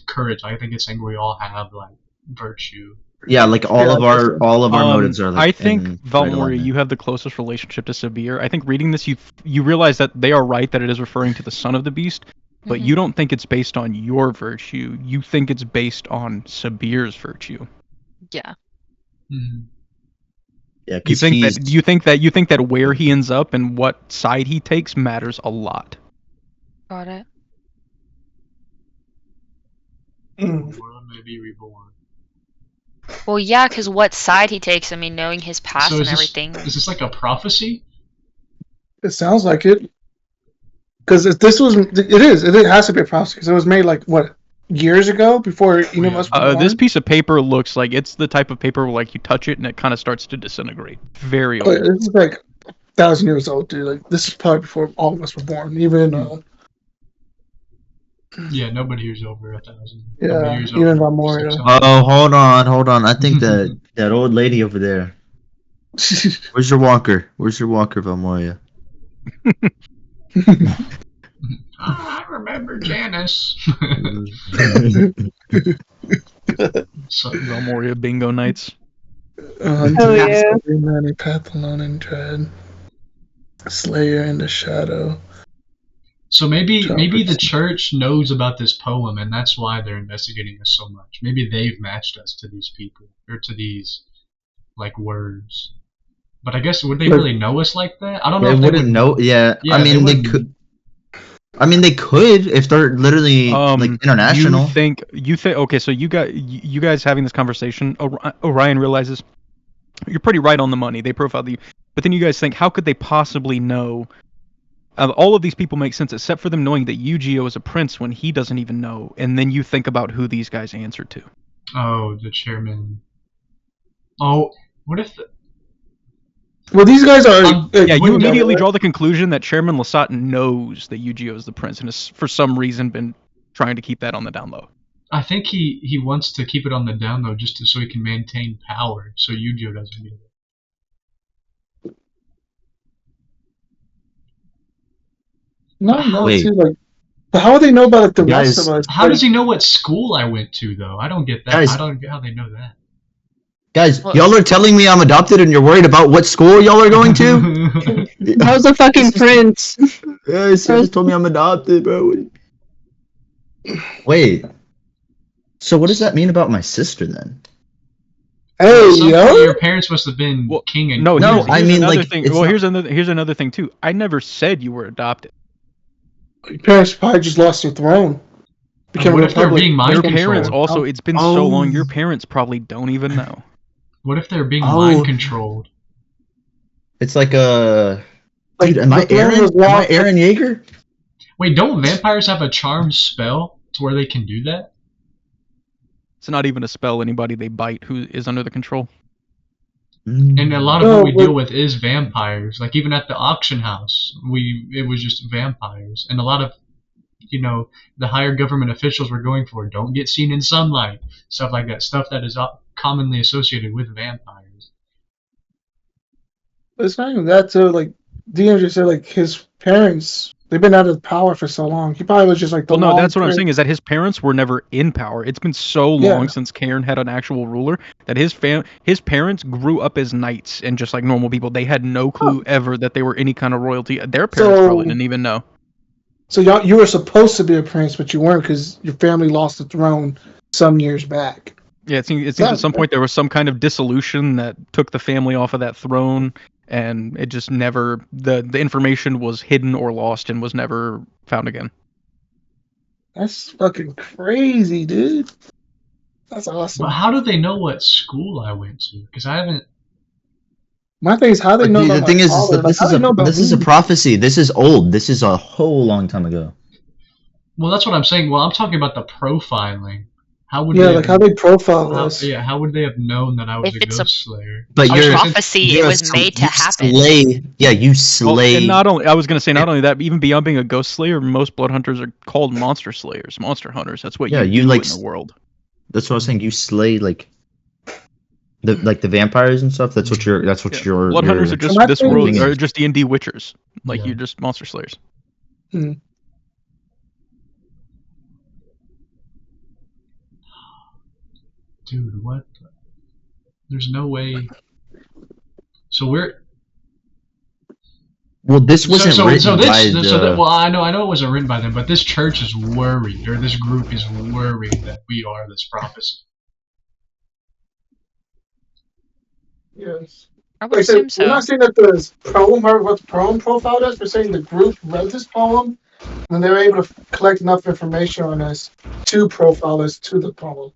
courage. I think it's saying we all have like virtue.
Yeah, like all of our motives are like.
I think
in right
Valmoria,
alignment.
you have the closest relationship to Sabir. I think reading this, you realize that they are right that it is referring to the son of the beast, but
Mhm.
you don't think it's based on your virtue. You think it's based on Sabir's virtue.
Yeah.
Mhm.
Yeah,
You
'cause
think
he's-
that you think that where he ends up and what side he takes matters a lot.
Got it.
Mm.
The world may be reborn.
Well, yeah, because what side he takes, I mean, knowing his past
So
and
is this,
everything.
is this like a prophecy?
It sounds like it. Because if this was, it has to be a prophecy because it was made like what years ago before any of us were born.
This piece of paper looks like it's the type of paper where like you touch it and it kind of starts to disintegrate. Very
Oh,
old.
yeah, this is like 1,000 years old, dude. Like this is probably before all of us were born. Even
Yeah, nobody here's over 1,000.
Yeah,
Nobody here's
even
over
Valmoria.
600.
Oh, hold on. I think that old lady over there. Where's your walker? Where's your walker, Valmoria?
I remember Janice. So,
Valmoria bingo nights.
Oh, yeah.
Many path alone and dread. Slayer in the shadow.
so maybe the church knows about this poem and that's why they're investigating us so much. Maybe they've matched us to these people or to these like words. But I guess would they really know us like that? I don't know.
They
if
wouldn't know. Yeah,
Yeah,
I mean
they
they
wouldn't.
could. I mean they could if they're literally like international.
You think okay, so you guys having this conversation, Orion realizes you're pretty right on the money. They profiled you. But then you guys think, how could they possibly know? All of these people make sense except for them knowing that Yu-Gi-Oh is a prince when he doesn't even know. And then you think about who these guys answer to.
Oh, the chairman. Oh, what if?
Well, these guys are.
Yeah, you
wouldn't
immediately
know-
draw the conclusion that Chairman Lasat knows that Yu-Gi-Oh is the prince and has for some reason been trying to keep that on the down low.
I think he wants to keep it on the down low just so he can maintain power, so Yu-Gi-Oh doesn't get it.
No,
Wait.
see, like, but how would they know about like the
Guys,
rest of us?
How does he know what school I went to, though? I don't get that.
Guys.
I don't get how they know that.
Guys,
What?
y'all are telling me I'm adopted and you're worried about what school y'all are going to?
How's a fucking prince?
Yeah, she just told me I'm adopted, bro. Wait. So what does that mean about my sister then?
At
Hey,
some
yo.
point, your parents must have been
Well,
king and
No,
queen.
No, I mean,
another
like,
thing.
it's
Well,
not-
here's another thing too. I never said you were adopted.
Your parents probably just lost their throne. Became
What
a
if they're
republic.
being mind
Your
controlled?
parents also. It's been so long. Your parents probably don't even know.
What if they're being
Oh.
mind controlled?
It's like a
Like,
Dude, am I
the throne
Aaron?
was
Am I
lost.
Aaron Yeager?
Wait, don't vampires have a charm spell to where they can do that?
It's not even a spell. Anybody they bite who is under the control.
And a lot of
No,
what we
but-
deal with is vampires. Like even at the auction house, it was just vampires, and a lot of, the higher government officials were going for don't get seen in sunlight, stuff like that, stuff that is commonly associated with vampires.
It's not even that too. Like DM just said, like his parents, they've been out of power for so long. He probably was just like the.
Well, no,
long
that's what I'm
period-
saying is that his parents were never in power. It's been so long
Yeah.
since Cairn had an actual ruler that his parents grew up as knights and just like normal people. They had no clue ever that they were any kind of royalty. Their parents
So-
probably didn't even know.
So you were supposed to be a prince, but you weren't because your family lost the throne some years back.
Yeah, it seems
Yeah.
at some point there was some kind of dissolution that took the family off of that throne, and it just never the information was hidden or lost and was never found again.
That's fucking crazy, dude. That's awesome.
But how do they know what school I went to? Because I haven't.
My thing is how they know.
The
about
thing
my
is
father.
that
Like, how they know about
this is a
me?
prophecy. This is old. This is a whole long time ago.
Well, that's what I'm saying. Well, I'm talking about the profiling. How would
Yeah,
they
like
have,
how they profile us.
how would they have known that I was
If
a
it's
ghost slayer?
But
A
you're
prophecy,
you're
it
a
was
sl-
made to
you
happen.
Slay, yeah, you
Well,
slay.
and not only I was gonna say not only that, but even beyond being a ghost slayer, most blood hunters are called monster slayers, monster hunters. That's what
Yeah,
you
you
do
like
in the world.
That's what I was saying. You slay the vampires and stuff. That's what your
Blood hunters are just
my
this
thing
world,
is-
are just D&D witchers. Like
Yeah.
you're just monster slayers.
Dude, what? There's no way. So we're
Well, this wasn't written by
well, I know it wasn't written by them, but this church is worried, or this group is worried that we are this prophecy.
Yes.
I would
Like I said,
assume
we're
so.
not saying that the poem or what the poem profiled us. We're saying the group read this poem and they were able to collect enough information on us to profile us to the poem.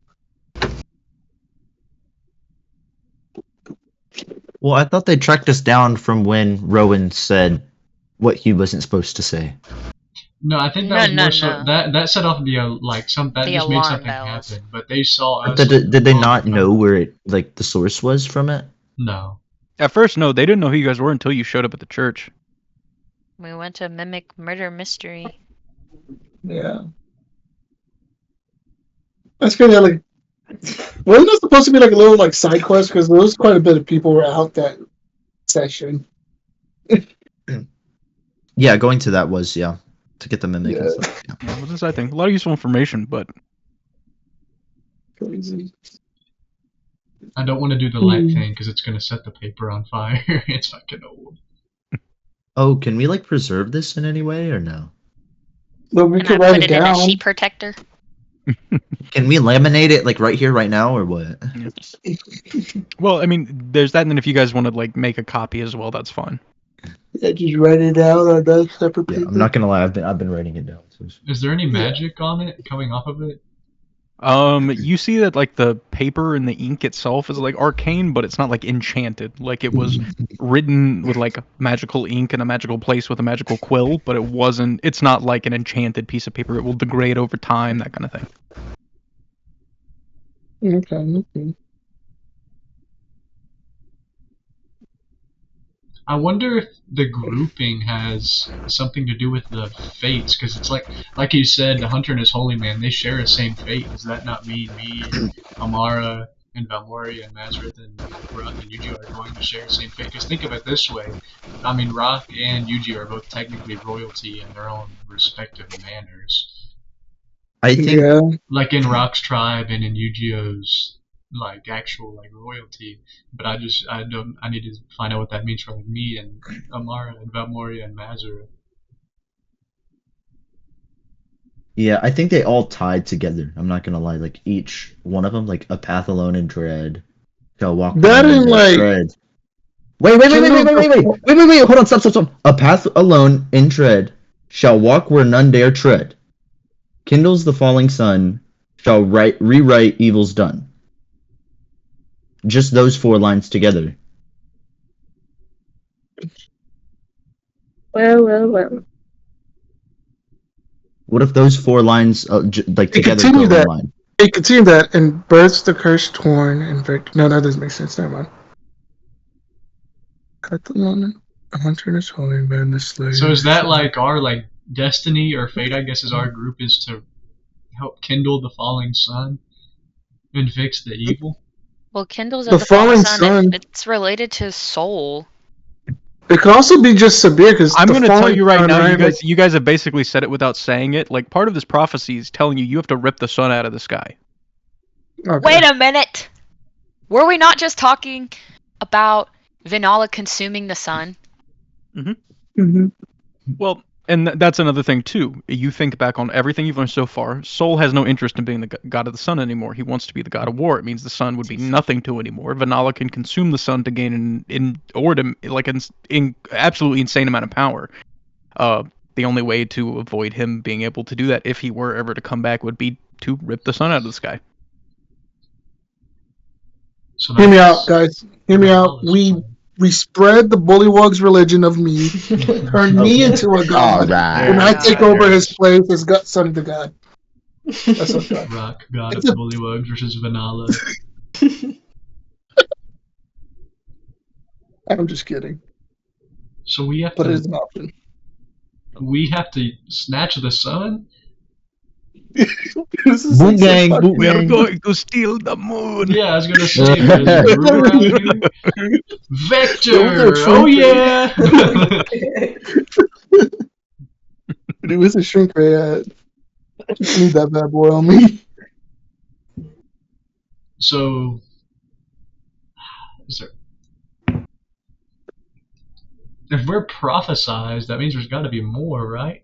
Well, I thought they tracked us down from when Rowan said what he wasn't supposed to say.
No, I think that
No,
was
no,
more so
no.
that set off the that
The
just made
alarm
something
bells.
happen. But they saw us.
Did they not know where it the source was from it?
No.
At first, no, they didn't know who you guys were until you showed up at the church.
We went to mimic murder mystery.
Yeah. That's good. Like, wasn't that supposed to be like a little like side quest? Because there was quite a bit of people were out that session.
Yeah, going to that was to get the mimic and
Yeah.
stuff. Yeah.
Yeah, what's this I think? A lot of useful information, but
Crazy.
I don't want to do the light thing because it's gonna set the paper on fire. It's fucking old.
Oh, can we preserve this in any way or no?
But we
And I
could write
put
it
it in a
down.
sheet protector.
Can we laminate it right here, right now, or what?
well, I mean, there's that, and then if you guys want to make a copy as well, that's fine.
Yeah, just write it down on that separate
Yeah,
paper.
I'm not gonna lie. I've been writing it down. So
Is there any magic on it coming off of it?
You see that the paper and the ink itself is arcane, but it's not enchanted. It was written with magical ink in a magical place with a magical quill, but it's not like an enchanted piece of paper. It will degrade over time, that kind of thing.
Okay.
I wonder if the grouping has something to do with the fates, because it's like you said, the hunter and his holy man, they share the same fate. Does that not mean me, and Amara, and Valmori, and Mazrith, and Rock, and Yuji are going to share the same fate? Because think of it this way, I mean, Rock and Yuji are both technically royalty in their own respective manners.
I think
Yeah.
Like in Rock's tribe and in Yu-Gi-Oh's actual royalty, but I need to find out what that means for me and Amara and Valmoria and Mazura.
Yeah, I think they all tied together. I'm not gonna lie. Each one of them, a path alone in dread, shall walk.
That
alone
ain't
in
like-
dread. Wait! Hold on! Stop! A path alone in dread shall walk where none dare tread. Kindles the falling sun, shall rewrite evils done. Just those 4 lines together.
Well.
What if those 4 lines together
continue
go in
that.
line?
Hey, continue that, and births the curse torn and no, that doesn't make sense. Never mind. Cut the line. Hunter this holy man, the slayer.
So is that like our destiny or fate? I guess is our group is to help kindle the falling sun and fix the evil.
Well, Kindle's
The
at the falling
falling
sun.
sun.
It's related to soul.
It could also be just severe because
I'm going to tell you right now, you guys have basically said it without saying it. Like, part of this prophecy is telling you have to rip the sun out of the sky.
Okay.
Wait a minute! Were we not just talking about Vanala consuming the sun?
Mm-hmm.
Well, and that's another thing, too. You think back on everything you've learned so far. Sol has no interest in being the god of the sun anymore. He wants to be the god of war. It means the sun would be nothing to anymore. Vanala can consume the sun to gain an absolutely insane amount of power. The only way to avoid him being able to do that, if he were ever to come back, would be to rip the sun out of the sky.
So
Hear me out, guys. Hear me out. We spread the Bullywug's religion of me, turn me into a god,
Alright.
and I take over his place as son of the god. That's okay.
Rock god of Bullywug versus Vanilla.
I'm just kidding,
So we have
but it
to
is an option.
snatch the sun.
This is
Boot
so
gang,
fucking-
boot
We're
gang.
going to steal the moon!
Yeah, I was gonna say Vector. Oh yeah.
Dude, where's the shrink ray at? I need that bad boy on me.
So, is there? If we're prophesized, that means there's got to be more, right?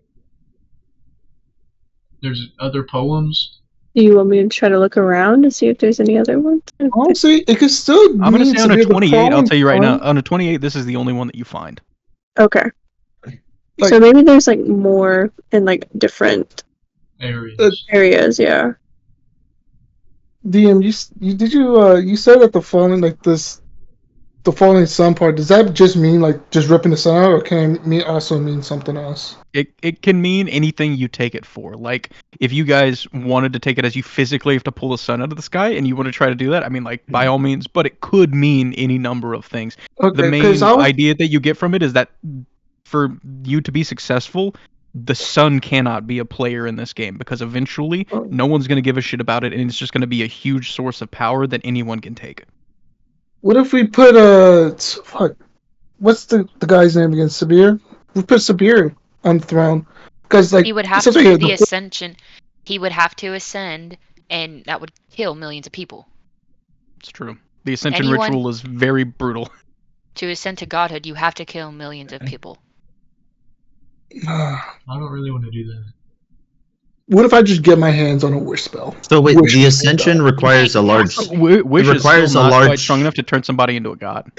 There's other poems.
Do you want me to try to look around and see if there's any other ones?
Honestly, it could still.
I'm going to say on a
be the
28, I'll
falling
tell you right now,
sun.
on a 28, this is the only one that you find.
Okay.
Like-
So maybe there's more in different
Areas.
areas, yeah.
DM, you said that the falling the falling sun part. Does that just mean just ripping the sun out, or can it also mean something else?
It can mean anything you take it for. Like, if you guys wanted to take it as you physically have to pull the sun out of the sky, and you want to try to do that, I mean, by all means, but it could mean any number of things.
Okay,
The main
'cause I was-
idea that you get from it is that for you to be successful, the sun cannot be a player in this game, because eventually no one's going to give a shit about it, and it's just going to be a huge source of power that anyone can take.
What if we put what's the guy's name again? Sabir. We put Sabir on the throne because
He would have to
essentially
do the ascension. He would have to ascend, and that would kill millions of people.
It's true. The ascension
Anyone-
ritual is very brutal.
To ascend to godhood, you have to kill millions of people.
I don't really want to do that.
What if I just get my hands on a wish spell?
So wait,
Wish
the
me
ascension
God.
requires a large.
Wish is
requires
still
a
not
large-
quite strong enough to turn somebody into a god.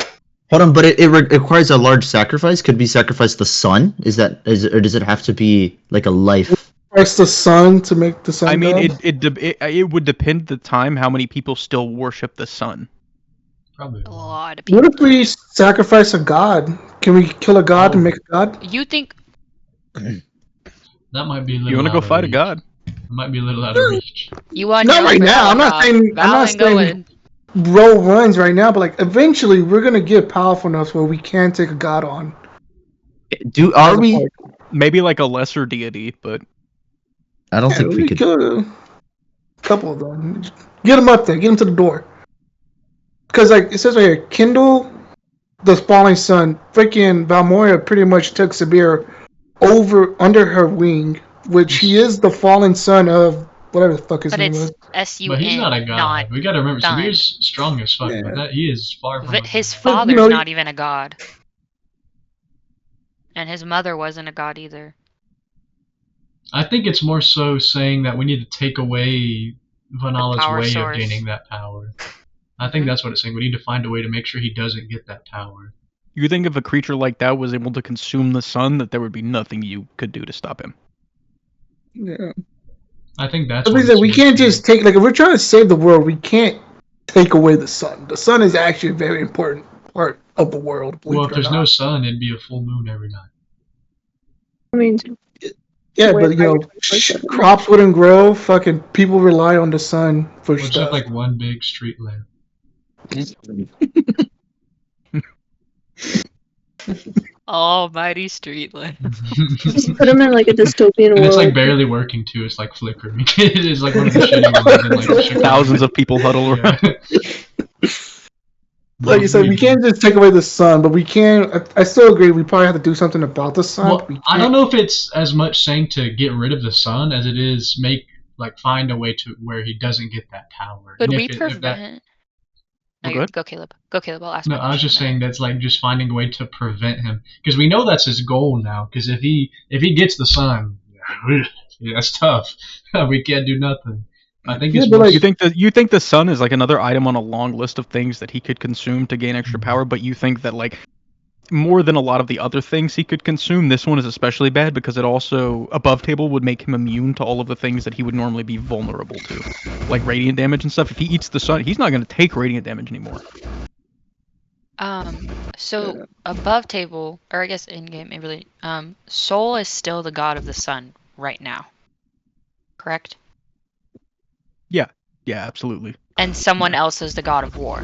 Hold on, but it requires a large sacrifice. Could we sacrifice the sun? Or does it have to be like a life?
Press the sun to make the sun.
I mean,
god?
it would depend the time how many people still worship the sun.
Probably.
A lot of people.
What if we sacrifice a god? Can we kill a god and make a god?
You think
That might be a little.
You want to go
out of
fight a
reach.
god?
It might be a little out of reach.
you want
Not
your
right
own
now. I'm not
God,
saying- I'm not
Valen
saying-
going.
Roll runs right now, but eventually we're gonna get powerful enough where we can take a god on.
Are we?
Maybe like a lesser deity, but
I don't
Yeah,
think we could.
kill a couple of them. Get them up there. Get them to the door. Because it says right here, kindle the falling sun. Freaking Valmoria pretty much took Sabir under her wing, which he is the fallen son of whatever the fuck his
But
name
it's
was.
S-U-N,
But he's not a god.
not
We gotta remember,
done.
Sabir's strong as fuck,
Yeah.
but that he is far from.
His
But, you
father's
know,
not even a god. And his mother wasn't a god either.
I think it's more so saying that we need to take away Vanala's
power
way
source.
of gaining that power. I think that's what it's saying. We need to find a way to make sure he doesn't get that power.
you think if a creature like that was able to consume the sun, that there would be nothing you could do to stop him?
Yeah.
I think that's.
But
what
we
it's
can't
saying.
just take if we're trying to save the world, we can't take away the sun. The sun is actually a very important part of the world. believe
Well,
it
if
or
there's no
not.
sun, it'd be a full moon every night.
I mean,
Yeah,
Where
but you know,
I-
crops wouldn't grow. Fucking people rely on the sun for
We'll just
stuff.
have like one big street lamp.
Almighty street lamp.
just put them in like a dystopian
And
world.
it's like barely working too. It's like flickering. It's like one of the shitty ones. And, like, Chicago.
Thousands of people huddle around.
Yeah.
Like you said, we can't just take away the sun, but we can. I still agree. We probably have to do something about the sun.
Well, I don't know if it's as much saying to get rid of the sun as it is find a way to where he doesn't get that power.
Could
And
we
if
prevent? No,
Go
you
ahead.
go, Caleb. Go, Caleb. I'll ask.
No,
my
I was just
question
saying that's like just finding a way to prevent him because we know that's his goal now. Because if he gets the sun, yeah, that's tough. We can't do nothing. I think
Yeah,
it's
but,
more-
like-
You think the sun is like another item on a long list of things that he could consume to gain extra power, but you think that like more than a lot of the other things he could consume, this one is especially bad because it also above table would make him immune to all of the things that he would normally be vulnerable to, like radiant damage and stuff. If he eats the sun, he's not going to take radiant damage anymore.
So above table, or I guess in game, it really, Sol is still the god of the sun right now, correct?
Yeah, absolutely.
And someone else is the god of war.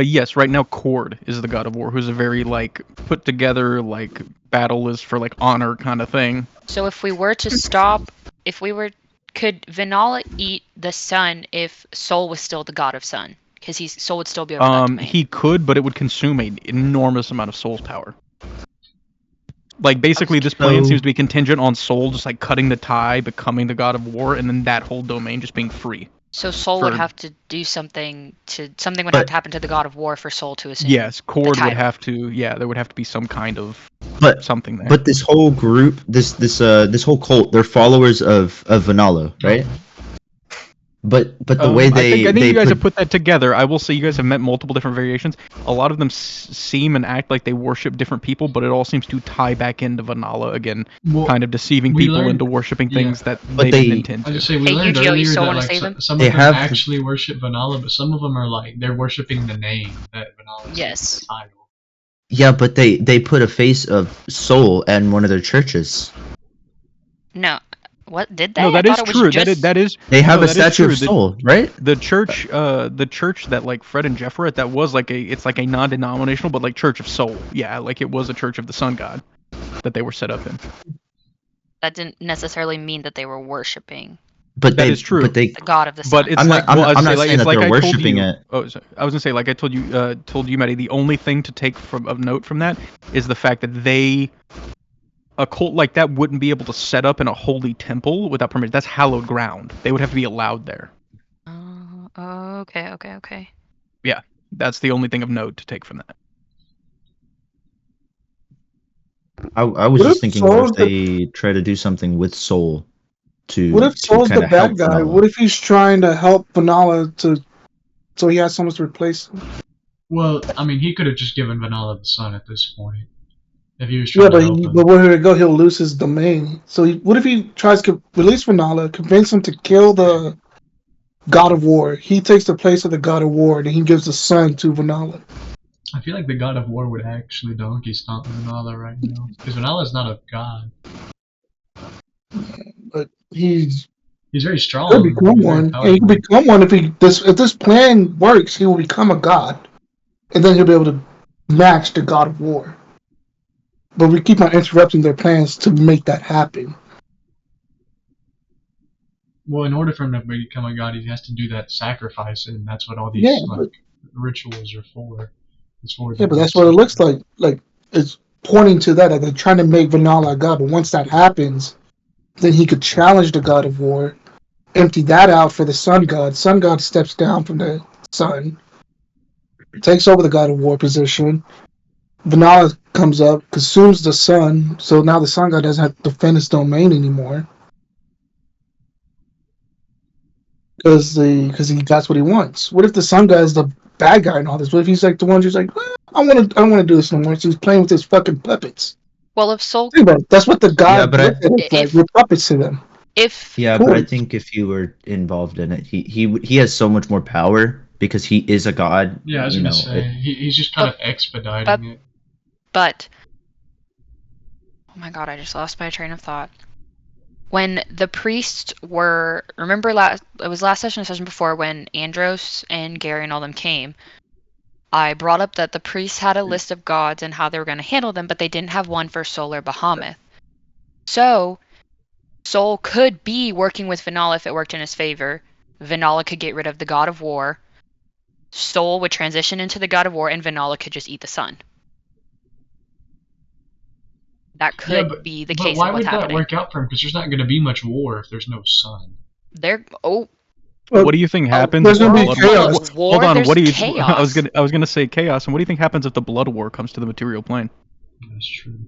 Yes, right now Cord is the god of war, who's a very like put together like battle is for like honor kind of thing.
So if we were to stop, could Vanala eat the sun if Sol was still the god of sun? Because Sol would still be over that domain.
He could, but it would consume an enormous amount of Soul's power. Like basically, this plan seems to be contingent on Soul just like cutting the tie, becoming the god of war, and then that whole domain just being free.
So Sol would
for-
have to do something would
But-
have to happen to the god of war for Sol to assume.
Yes, Cord would
title.
have to. Yeah, there would have to be some kind of
But
something there.
but this whole group, this whole cult, they're followers of Vanala, right? But the way
I
they
think
they
you guys have put that together. I will say you guys have met multiple different variations. A lot of them seem and act like they worship different people, but it all seems to tie back into Vanala again,
Well,
kind of deceiving
we
people
learned-
into worshiping
yeah.
things that
But
they didn't
they-
intend
I
to.
just say we
Hey,
learned
Yu-Gi-Oh, you
earlier
still
that
wanna
like
save them?
some
They
of them
have-
actually worship Vanala, but some of them are like they're worshiping the name that Vanala is
Yes.
the title.
Yeah, but they put a face of Soul in one of their churches.
No. What did they?
No, that
I
is
thought it was
true.
just-
That is
They have
No,
a
that is
statue
true.
of Soul, right?
the church. The church that like Fred and Jeff were at. That was like it's like a non-denominational, but like Church of Soul. Yeah, like it was a church of the sun god that they were set up in.
That didn't necessarily mean that they were worshiping
But
That
they,
is true.
But they,
the god of the sun.
But it's
I'm
like
not-
well, I was
I'm
gonna
not
say,
saying
it's
that
like
they're
I told
worshiping
you.
it.
Oh, sorry. I was gonna say, like I told you, Maddie. The only thing to take from of note from that is the fact that a cult like that wouldn't be able to set up in a holy temple without permission. That's hallowed ground. They would have to be allowed there.
Okay.
That's the only thing of note to take from that.
I was
What
just
if
thinking
Soul's
what if they try to do something with Soul to.
What if
to
Soul's the
kinda
bad
help
guy?
Vanilla?
What if he's trying to help Vanilla so he has someone to replace him?
Well, I mean, he could have just given Vanilla the sun at this point if he was trying
Yeah,
to help him.
but where he go, he'll lose his domain. So what if he tries to release Vanilla, convince him to kill the God of War? He takes the place of the God of War, and he gives the sun to Vanilla.
I feel like the God of War would actually donkey stomp Vanilla right now because Vanilla is not a god.
But he's
He's very strong.
could become
He's very
one. And he can
powerful.
become one if this plan works. He will become a god, and then he'll be able to match the God of War. But we keep on interrupting their plans to make that happen.
Well, in order for him to become a god, he has to do that sacrifice, and that's what all these
Yeah,
like rituals are for. It's for
Yeah, but that's what it looks like. Like it's pointing to that. Like they're trying to make Vanilla a god, but once that happens, then he could challenge the God of War, empty that out for the Sun God. Sun God steps down from the sun, takes over the God of War position. Vanilla comes up, consumes the sun, so now the Sun God doesn't have to defend his domain anymore. Because that's what he wants. What if the Sun God is the bad guy in all this? What if he's like the one who's like, I don't want to do this no more. So he's playing with his fucking puppets.
Well, if Sol,
Think about it. That's what the God.
Yeah, but
looked at us like. We're puppets to them.
if
Yeah, but I
Cool.
think if you were involved in it, he has so much more power because he is a god.
Yeah, I was
you
gonna
know,
say he's just kind of expediting it.
but
my god, I just lost my train of thought. When the priests were, remember it was last session or session before when Andros and Gary and all them came, I brought up that the priests had a list of gods and how they were going to handle them, but they didn't have one for Sol or Bahamut. So, Sol could be working with Vanala if it worked in his favor. Vanala could get rid of the god of war. Sol would transition into the god of war, and Vanala could just eat the sun. That could be the case of what's happening.
But why would that work out for him? Because there's not going to be much war if there's no sun.
What do you think happens?
There's gonna be
blood
chaos.
Hold on. What do you?
Chaos.
I was gonna say chaos. And what do you think happens if the blood war comes to the material plane?
That's true.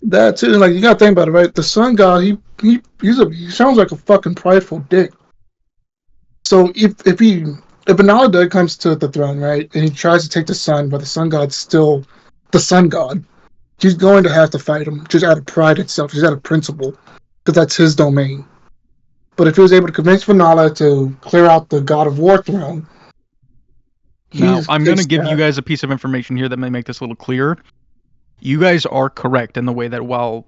That too, like you gotta think about it, right? The sun god, he sounds like a fucking prideful dick. So if Vanilla comes to the throne, right, and he tries to take the sun, but the sun god's still the sun god, he's going to have to fight him just out of pride itself, just out of principle, because that's his domain. But if he was able to convince Vanilla to clear out the god of war throne,
now I'm gonna give you guys a piece of information here that may make this a little clearer. You guys are correct in the way that while,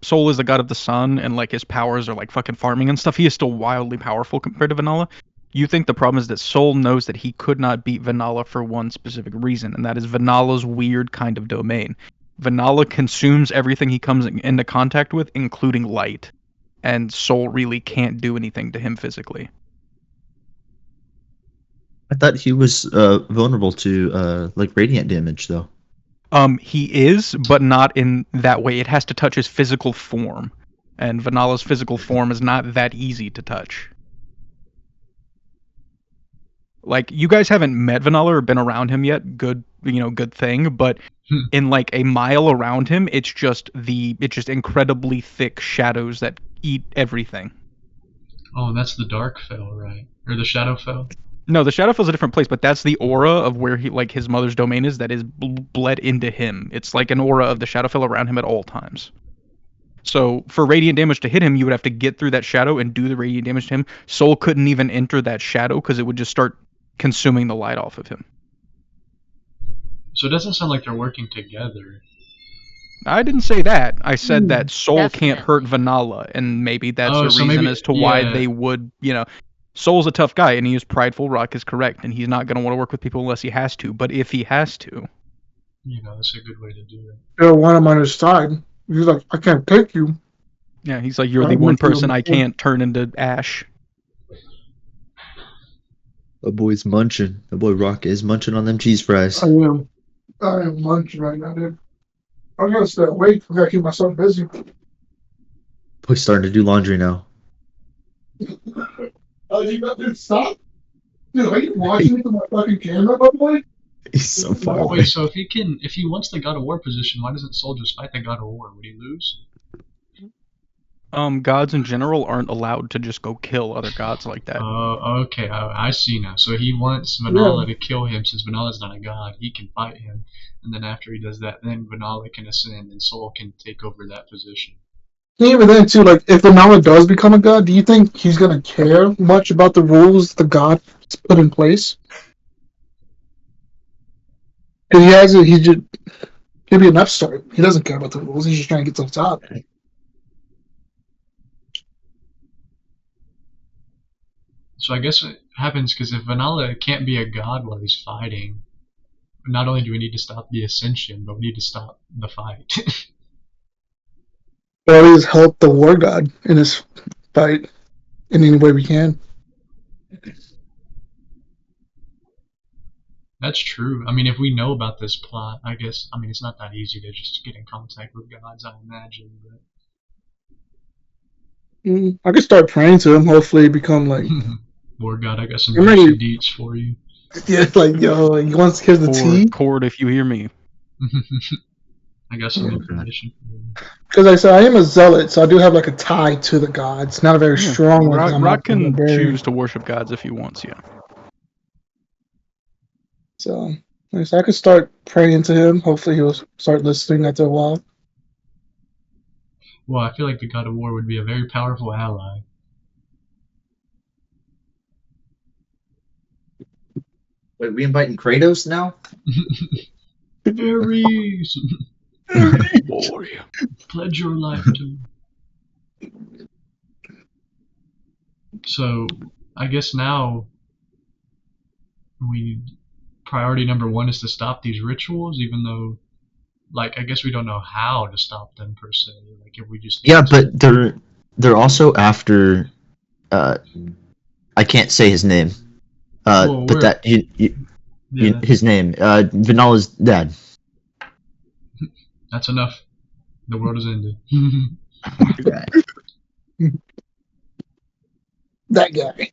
Sol is the god of the sun and like his powers are like fucking farming and stuff, he is still wildly powerful compared to Vanilla. You think the problem is that Sol knows that he could not beat Vanilla for one specific reason, and that is Vanilla's weird kind of domain. Vanilla consumes everything he comes into contact with, including light, and Sol really can't do anything to him physically.
I thought he was vulnerable to like radiant damage, though.
He is, but not in that way. It has to touch his physical form, and Vanilla's physical form is not that easy to touch. Like, you guys haven't met Vanilla or been around him yet. Good thing. But in like a mile around him, it's just incredibly thick shadows that eat everything.
Oh, that's the Darkfell, right? Or the Shadowfell?
No, the Shadowfell's a different place, but that's the aura of where he, like, his mother's domain is that is bled into him. It's like an aura of the Shadowfell around him at all times. So for radiant damage to hit him, you would have to get through that shadow and do the radiant damage to him. Sol couldn't even enter that shadow because it would just start consuming the light off of him.
So it doesn't sound like they're working together.
I didn't say that. I said that Sol can't hurt Vanilla, and maybe that's a reason as to why they would, Sol's a tough guy, and he is prideful. Rock is correct, and he's not going to want to work with people unless he has to. But if he has to,
that's a good way to do it.
They'll want him on his side. He's like, I can't take you.
Yeah, he's like, you're the one person I can't turn into ash.
The boy's munching. The boy Rock is munching on them cheese fries.
I am munching right now, dude. I'm gonna stay awake. I gotta keep myself busy.
Boy's starting to do laundry now.
Oh, you got to stop? Dude, are you watching me through my fucking camera, by the way?
He's so far away.
Wait, so if he wants the God of War position, why doesn't Sol just fight the God of War? Would he lose?
Gods in general aren't allowed to just go kill other gods like that.
Oh, okay, I see now. So he wants Vanilla to kill him since Vanilla's not a god. He can fight him, and then after he does that, then Vanilla can ascend and Sol can take over that position.
Even then, too, like, if Vanilla does become a god, do you think he's gonna care much about the rules the god put in place? Because he'll be an upstart. He doesn't care about the rules. He's just trying to get to the top.
So I guess it happens because if Vanilla can't be a god while he's fighting, not only do we need to stop the ascension, but we need to stop the fight.
Or at least help the war god in his fight in any way we can.
That's true. I mean, if we know about this plot, I guess, it's not that easy to just get in contact with gods, I imagine. But
I could start praying to him, hopefully become like...
War god, I got some juicy deets for you.
Yeah, like, yo, he wants to hear the tea?
Cord, if you hear me.
I got some information for you.
Because I said I am a zealot, so I do have like a tie to the gods. Not a very strong one.
Rock can choose to worship gods if he wants, yeah.
So I could start praying to him. Hopefully he'll start listening after a while.
Well, I feel like the God of War would be a very powerful ally.
Wait, we inviting Kratos now?
Ares!
Warrior.
Pledge your life to. So, I guess now priority number one is to stop these rituals, even though, like, I guess we don't know how to stop them per se. Like, if we just
but they're also after. I can't say his name.
Well,
but that his name. Vanala's dad.
That's enough. The world is ended.
That guy.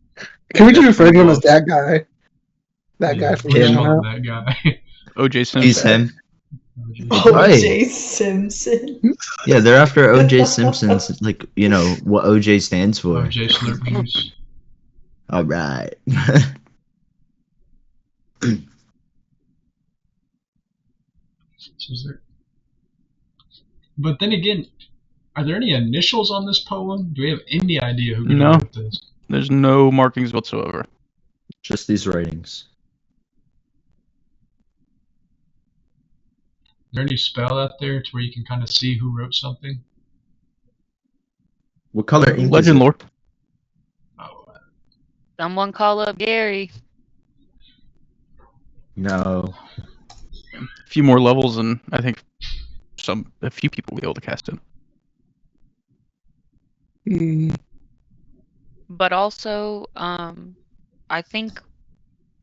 Can we just refer to him as that guy? That guy from
him.
That guy.
O.J. Simpson.
He's him.
O.J. Simpson.
Yeah, they're after O.J. Simpson's, like, you know, what O.J. stands for.
O.J. Slurp Juice.
Alright.
But then again, are there any initials on this poem? Do we have any idea who
No.
wrote this?
There's no markings whatsoever.
Just these writings.
Is there any spell out there to where you can kind of see who wrote something?
What color ink is
Legend
it?
lore.
Oh,
Someone call up Gary.
No.
A few more levels, and I think a few people will be able to cast it.
But also, I think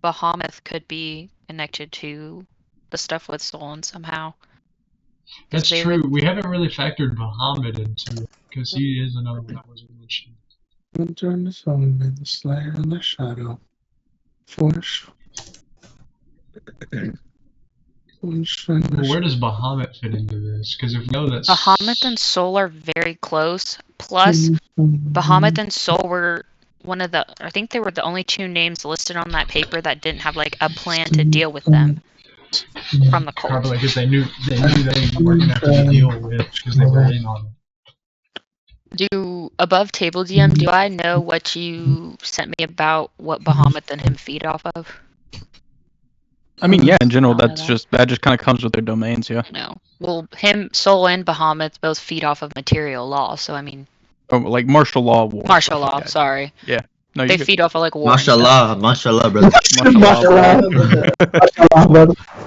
Bahamut could be connected to the stuff with Stolen somehow.
that's
they
true. We haven't really factored Bahamut into it because he is another one that wasn't mentioned.
Turn the sun in the slayer in the shadow. Force.
Well, where does Bahamut fit into this? Because if we know that
Bahamut and Soul are very close. Plus, Bahamut and Soul were I think they were the only two names listed on that paper that didn't have like a plan to deal with them from the cult.
probably because they knew they were gonna have to deal with because they were in on it.
Above table DM, do I know what you sent me about what Bahamut and him feed off of?
I mean, yeah, in general,
I don't know
that just kind of comes with their domains, yeah.
No. Well, Soul and Bahamut both feed off of material law, so I mean,
Oh, like martial law war.
martial law, sorry.
No,
They
you
feed off of like war.
Mashallah, mashallah, brother.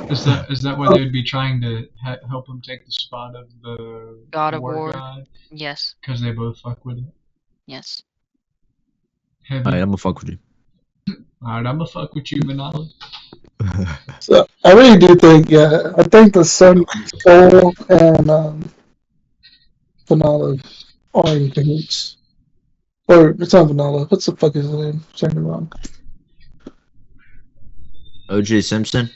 Is that why they would be trying to help him take the spot of the
God of War?
god?
Yes.
Because they both fuck with it.
Yes.
Alright, I'm gonna fuck with you.
Alright, I'm gonna fuck with you, Manala.
So I really do think, I think the Sun, Soul, and Vanilla are in cahoots. Or it's not Vanilla. What's the fuck is his name? Saying it wrong.
O.J. Simpson?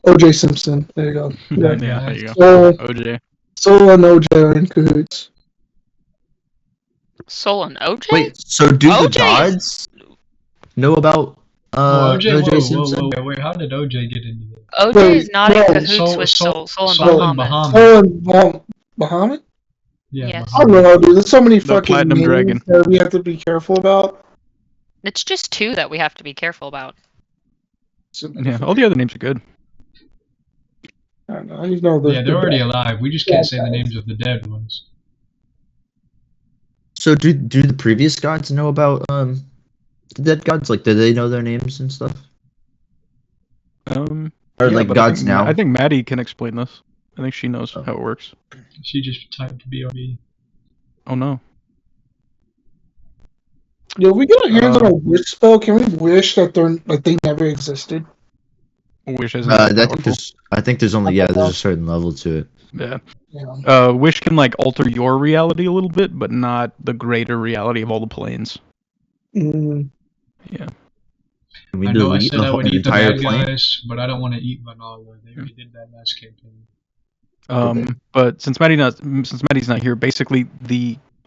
O.J. Simpson. There you go.
Yeah, there you go.
So,
OJ.
Soul and O.J. are in cahoots.
Soul and OJ?
Wait, so do the
OJ 's
gods know about O.J. Simpson?
Wait, how did OJ get into this?
OJ
Wait,
is not in
no.
cahoots with Soul and
Soul and
Bahamut.
Soul and Bahamut?
Yeah,
Yes.
I don't know, dude. There's so many
The
fucking
Platinum
names
Dragon.
that we have to be careful about.
It's just two that we have to be careful about.
Yeah, all the other names are good.
I don't know. I just know the,
Yeah, they're already alive. We just can't say the names of the dead ones.
So do the previous gods know about the dead gods? Like, do they know their names and stuff? Or
Yeah,
like
but
gods now?
I think Maddie can explain this. I think she knows how it works.
She just typed BRB.
Oh no.
Yo, we get our hands on a wish spell. Can we wish that they never existed?
Wish isn't
I think there's only there's a certain level to it.
Yeah.
Yeah.
Wish can like alter your reality a little bit, but not the greater reality of all the planes.
Mm.
Yeah.
Can we
I know I
delete
said I would
an
eat the
entire
bad
plane?
guys, but I don't want to eat Vanilla. They already did that last campaign.
But since Maddie's not here, basically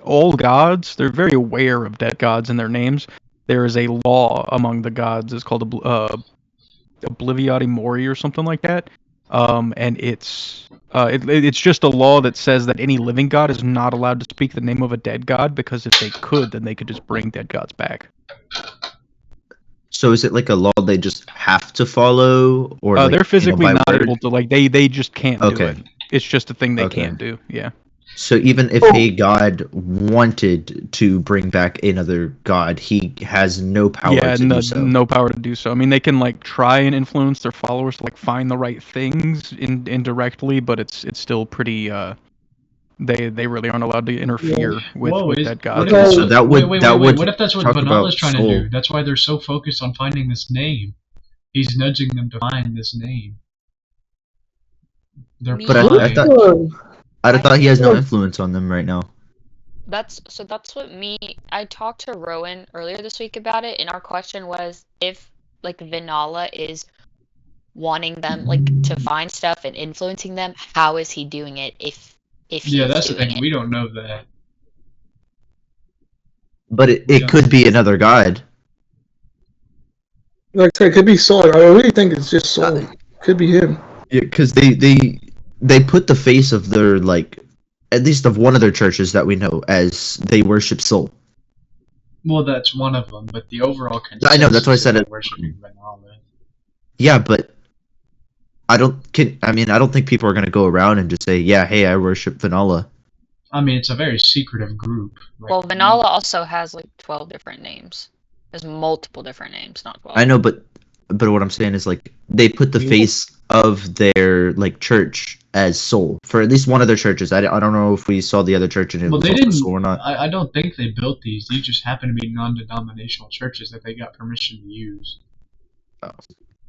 all gods, they're very aware of dead gods and their names. There is a law among the gods. It's called Obliviati Mori or something like that. And it's just a law that says that any living god is not allowed to speak the name of a dead god, because if they could, then they could just bring dead gods back.
So is it like a law they just have to follow, or like,
they're physically
by
not
word?
able to, like they just can't do it. It's just a thing they
Okay.
can't do. Yeah.
So even if a god wanted to bring back another god, he has no power
Yeah,
to do so.
no power to do so. I mean, they can like try and influence their followers to like find the right things indirectly, but it's still pretty. They really aren't allowed to interfere with that god.
What if
So that would
What if that's what
talk
Vanilla is
about
trying to
soul.
do? That's why they're so focused on finding this name. He's nudging them to find this name. They're
Me-
But I
prying.
thought he has no influence on them right now.
That's what I talked to Rowan earlier this week about it, and our question was if like Vanilla is wanting them like to find stuff and influencing them, how is he doing it if he's
Yeah, that's the
doing
thing.
it?
We don't know that.
But
Yeah.
it could be another god.
Like I said, it could be Soul. I really think it's just Soul. Could be him.
Yeah, because they put the face of their like, at least of one of their churches that we know as they worship Soul.
Well, that's one of them, but the overall
I know, that's why I said
consensus is
it.
worshiping Vanilla.
Yeah, but I don't think people are gonna go around and just say, yeah, hey, I worship Vanilla.
I mean, it's a very secretive group. Like,
Well, Vanilla also has like 12 different names. There's multiple different names, not 12.
I know, but what I'm saying is like they put the face of their like church as Soul for at least one of their churches. I don't know if we saw the other church and it
Well,
was
they
also
didn't.
Soul or not.
I don't think they built these. These just happen to be non-denominational churches that they got permission to use.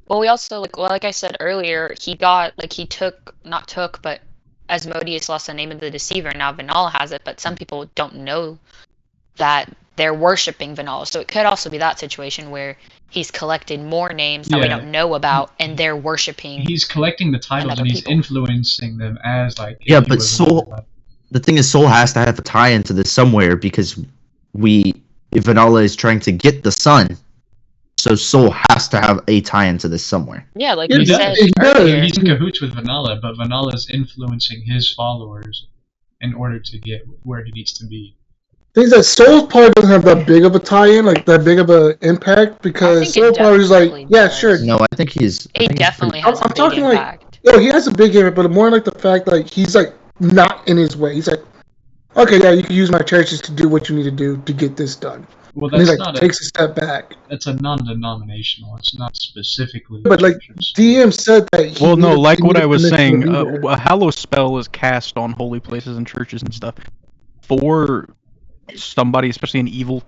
Well, we also like I said earlier, he took but Asmodeus lost the name of the deceiver. Now Vanilla has it, but some people don't know that they're worshiping Vanilla. So it could also be that situation where he's collected more names that we
Yeah.
don't know about, and they're worshiping.
He's collecting the titles
Another
and he's
people.
influencing them as like. if
Yeah,
he
but
was
Soul-
another-
The thing is, Soul has to have a tie into this somewhere because if Vanilla is trying to get the sun, so Soul has to have a tie into this somewhere.
Yeah, like
Yeah,
we
he
said
does.
earlier.
He's in cahoots with Vanilla, but Vanilla's influencing his followers in order to get where he needs to be.
Things that Soul probably doesn't have that big of a tie-in, like that big of an impact, because
think it
Soul probably is like,
definitely
yeah,
does.
sure.
No, I think he's. I
He
think he's
definitely
pretty-
has a
I'm
big
talking like-
impact.
Yo, he has a big impact, but more like the fact like he's like not in his way. He's like, okay, yeah, you can use my churches to do what you need to do to get this done.
Well,
And he
that's
like
not
takes a step back.
That's a non-denominational. It's not specifically.
But like
churches.
DM said that. He
Well, no,
needed-
like
he
what
needed
I was
permission to
saying,
be there.
a hallow spell is cast on holy places and churches and stuff. For somebody, especially an evil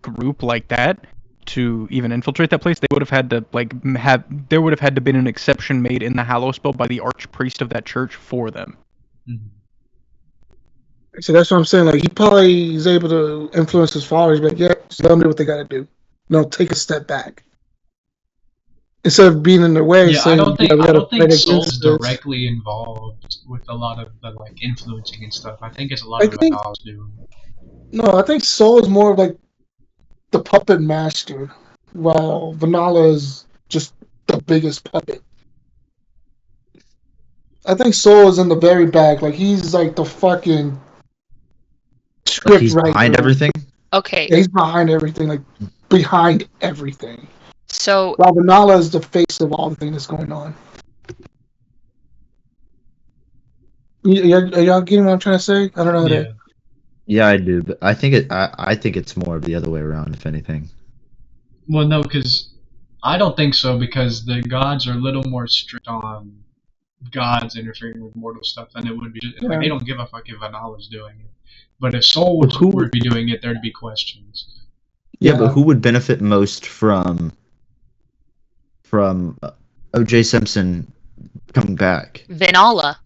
group like that, to even infiltrate that place, they would have had to there would have had to been an exception made in the hallow spell by the archpriest of that church for them.
Mhm.
So that's what I'm saying. Like he probably is able to influence his followers, but yeah, just let them do what they got to do. No, take a step back instead of being in their way.
Yeah, I
saying,
don't think
"Yeah, we
I
gotta
don't think
fight
Soul's
against this."
directly involved with a lot of the like influencing and stuff. I think it's a lot
I
of
think-
Vanilla's doing.
No, I think Soul is more of like the puppet master, while Vanilla is just the biggest puppet. I think Soul is in the very back. Like he's like the fucking
Like
script
he's
writer.
behind everything.
Okay,
Yeah, he's behind everything. Like behind everything.
so
While Vanilla is the face of all the thing that's going on. Are y'all getting what I'm trying to say? I don't know.
Yeah.
Yeah, I do, but I think it's more of the other way around, if anything.
Well, no, because I don't think so. Because the gods are a little more strict on gods interfering with mortal stuff than it would be. Like,
Yeah.
they don't give a fuck if Vanilla's doing it. But if Soul
But who-
were to be doing it, there'd be questions.
Yeah,
Yeah.
but who would benefit most from O.J. Simpson coming back?
Vanilla.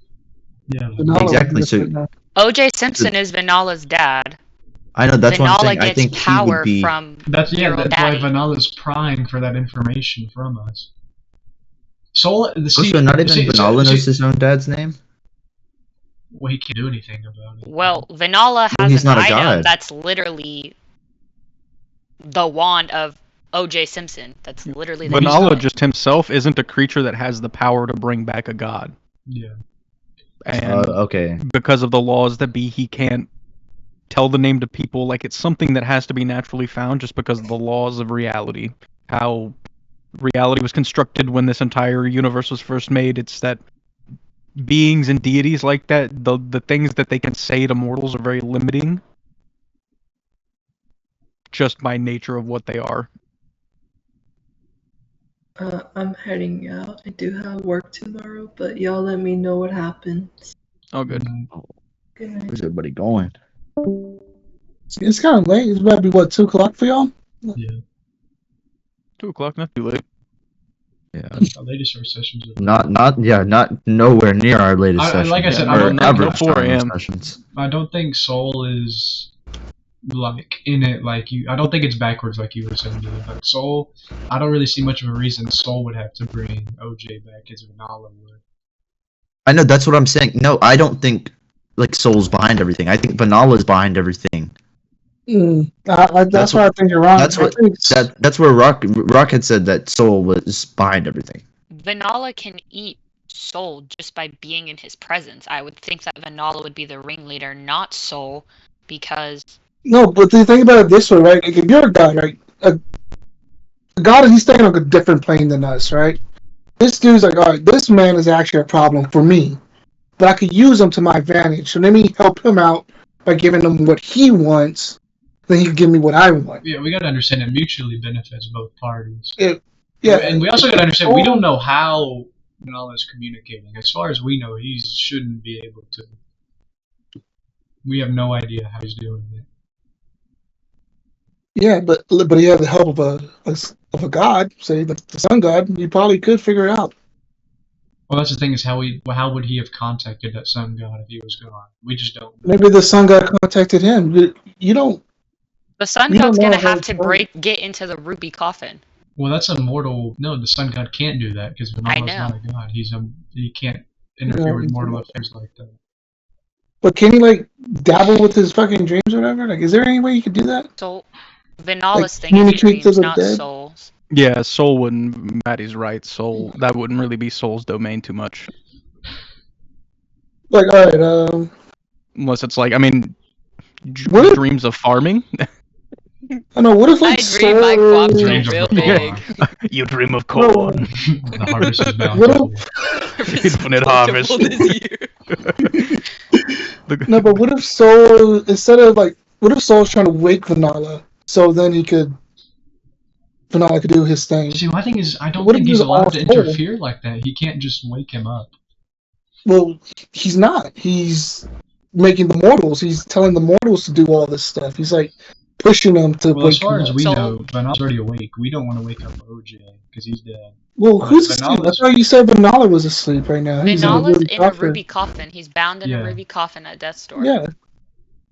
Yeah.
Vanilla
Exactly,
was
so-
right now.
OJ Simpson is Vanilla's dad.
I know that's what I'm
Vanilla
saying. I
gets
think he
power
would be.
from
That's
your old
that's why
daddy.
Vanilla's prying for that information from us. Soul,
Also, not even Vanilla knows his own dad's name.
Well, he can't do anything about it.
Well, Vanilla
Well,
has
he's
an
not a
item
god.
that's literally the wand of OJ Simpson. That's literally the
Vanilla
name.
just himself isn't a creature that has the power to bring back a god,
Yeah.
and
Okay.
because of the laws that be, he can't tell the name to people. Like it's something that has to be naturally found, just because of the laws of reality, how reality was constructed when this entire universe was first made. It's that beings and deities like that, the things that they can say to mortals are very limiting, just by nature of what they are.
I'm heading out. I do have work tomorrow, but y'all let me know what happens.
Oh, good.
Good night.
Where's everybody going?
It's kind of late. It's about to be, what, 2 o'clock for y'all?
Yeah.
2 o'clock, not too late.
Yeah.
Our latest our sessions are
Not nowhere near our latest session.
like I said,
I
Or
don't think
average
4
time
a.m.
sessions.
I don't think Soul is like in it like you. I don't think it's backwards like you were saying. Dude. But Soul, I don't really see much of a reason Soul would have to bring OJ back as Vanilla would.
I know, that's what I'm saying. No, I don't think like Soul's behind everything. I think Vanala's behind everything.
That's why I think you're wrong.
That's what
I think
that's where Rock had said that Soul was behind everything.
Vanilla can eat Soul just by being in his presence. I would think that Vanilla would be the ringleader, not Soul, because
No, but the thing about it this way, right? Like, if you're a god, right? A god, he's staying on a different plane than us, right? This dude's like, all right, this man is actually a problem for me, but I could use him to my advantage. So let me help him out by giving him what he wants, then he can give me what I want.
Yeah, we got to understand it mutually benefits both parties.
Yeah,
And we also got to understand we don't know how Vanilla is communicating. As far as we know, he shouldn't be able to. We have no idea how he's doing it.
yeah, but he had the help of a god, say the sun god. He probably could figure it out.
Well, that's the thing is how would he have contacted that sun god if he was gone? We just don't know.
Maybe the sun god contacted him. You don't.
the Sun
We don't
God's
know
gonna
how
have
it's
to
going.
get into the ruby coffin.
Well, that's a mortal. No, the sun god can't do that because Vanilla's
know.
not a god. He can't interfere with mortal affairs like that.
But can he like dabble with his fucking dreams or whatever? Like, is there any way you could do that?
So Vanillah's
Like,
thing is
communicate to
dreams,
the
not
dead?
souls.
Yeah, Soul wouldn't. Maddie's right. Soul, that wouldn't really be Soul's domain too much.
Like, all right,
Unless it's like, I mean,
What?
dreams of farming.
I know. What if like
I dream my
Soul-
crops grow
Dreams of
real
corn.
big.
You dream of
No.
corn.
The harvest is
What
bountiful.
Infinite harvest.
No, but what if Soul instead of like, what if Soul's trying to wake Vanilla so then Vanilla could do his thing?
See, my thing is, I don't
What if
think he's
he's
allowed to
awful?
interfere like that. He can't just wake him up.
Well, he's not. He's making the mortals. He's telling the mortals to do all this stuff. He's like pushing them to
Well,
wake
as far
him
as
up.
we
So-
know, Vanille's already awake. We don't want to wake up OJ because he's dead.
Well, who's
Vanilla
asleep? I
is-
thought you said Vanilla was asleep right now. He's
Vanilla's
ruby
in a
coffin.
ruby coffin. He's bound in
Yeah.
a ruby coffin at death's door.
Yeah.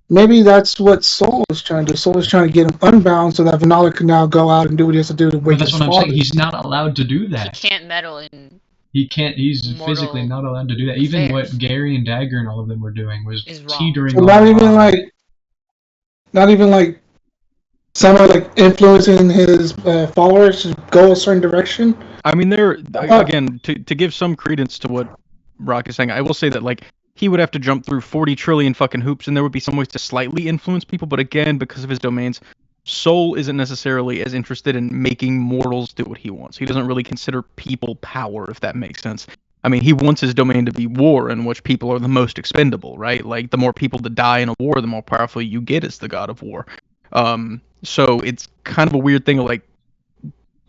Maybe that's what Soul is trying to do. Soul is trying to get him unbound so that Vanilla can now go out and do what he has to do to
But
wake
that's
his
what I'm
father.
saying. He's not allowed to do
He
that.
can't meddle in.
He can't. He's
Mortal
physically not allowed to do that. Even
affairs.
what Gary and Dagger and all of them were doing was
Is wrong.
teetering.
So
on
not
the
even
line.
like someone like influencing his followers to go a certain direction.
I mean, again, to give some credence to what Rock is saying, I will say that like he would have to jump through 40 trillion fucking hoops, and there would be some ways to slightly influence people. But again, because of his domains, Soul isn't necessarily as interested in making mortals do what he wants. He doesn't really consider people power, if that makes sense. I mean, he wants his domain to be war, in which people are the most expendable, right? Like, the more people that die in a war, the more powerful you get as the god of war. So it's kind of a weird thing. Like,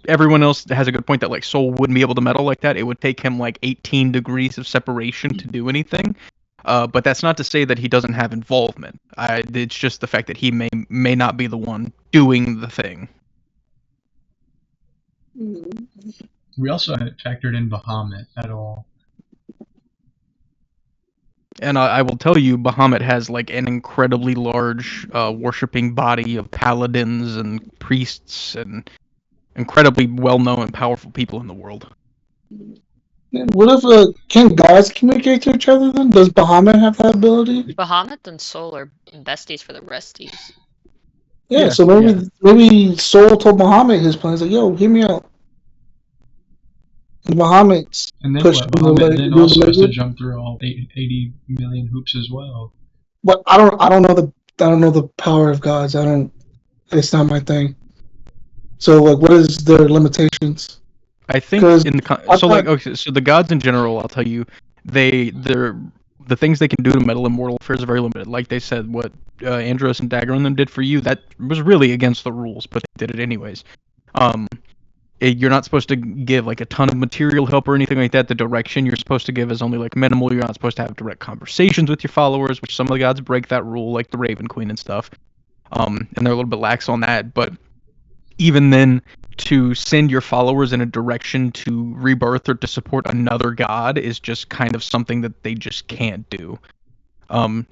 everyone else has a good point that like Soul wouldn't be able to meddle like that. It would take him like 18 degrees of separation to do anything. But that's not to say that he doesn't have involvement. It's just the fact that he may not be the one doing the thing.
We also hadn't factored in Bahamut at all.
And I will tell you, Bahamut has like an incredibly large worshipping body of paladins and priests and incredibly well-known and powerful people in the world.
What if can gods communicate to each other then? Does Bahamut have that ability?
Bahamut and Soul are besties for the resties.
Yeah,
Yeah,
so maybe Soul told Bahamut his plans, like, yo, hear me out. And Bahamut
And then
pushed
what?
him away.
Bahamut then also has to jump through all 80 million hoops as well.
But I don't know the power of gods. It's not my thing. So like, what is their limitations?
I think
'Cause
in the
I
so like
thought-
okay, so the gods in general, I'll tell you, the things they can do to meddle in mortal affairs are very limited. Like they said, what Andros and Dagger and them did for you, that was really against the rules, but they did it anyways. You're not supposed to give like a ton of material help or anything like that. The direction you're supposed to give is only like minimal. You're not supposed to have direct conversations with your followers, which some of the gods break that rule, like the Raven Queen and stuff. And they're a little bit lax on that. But even then, to send your followers in a direction to rebirth or to support another god is just kind of something that they just can't do.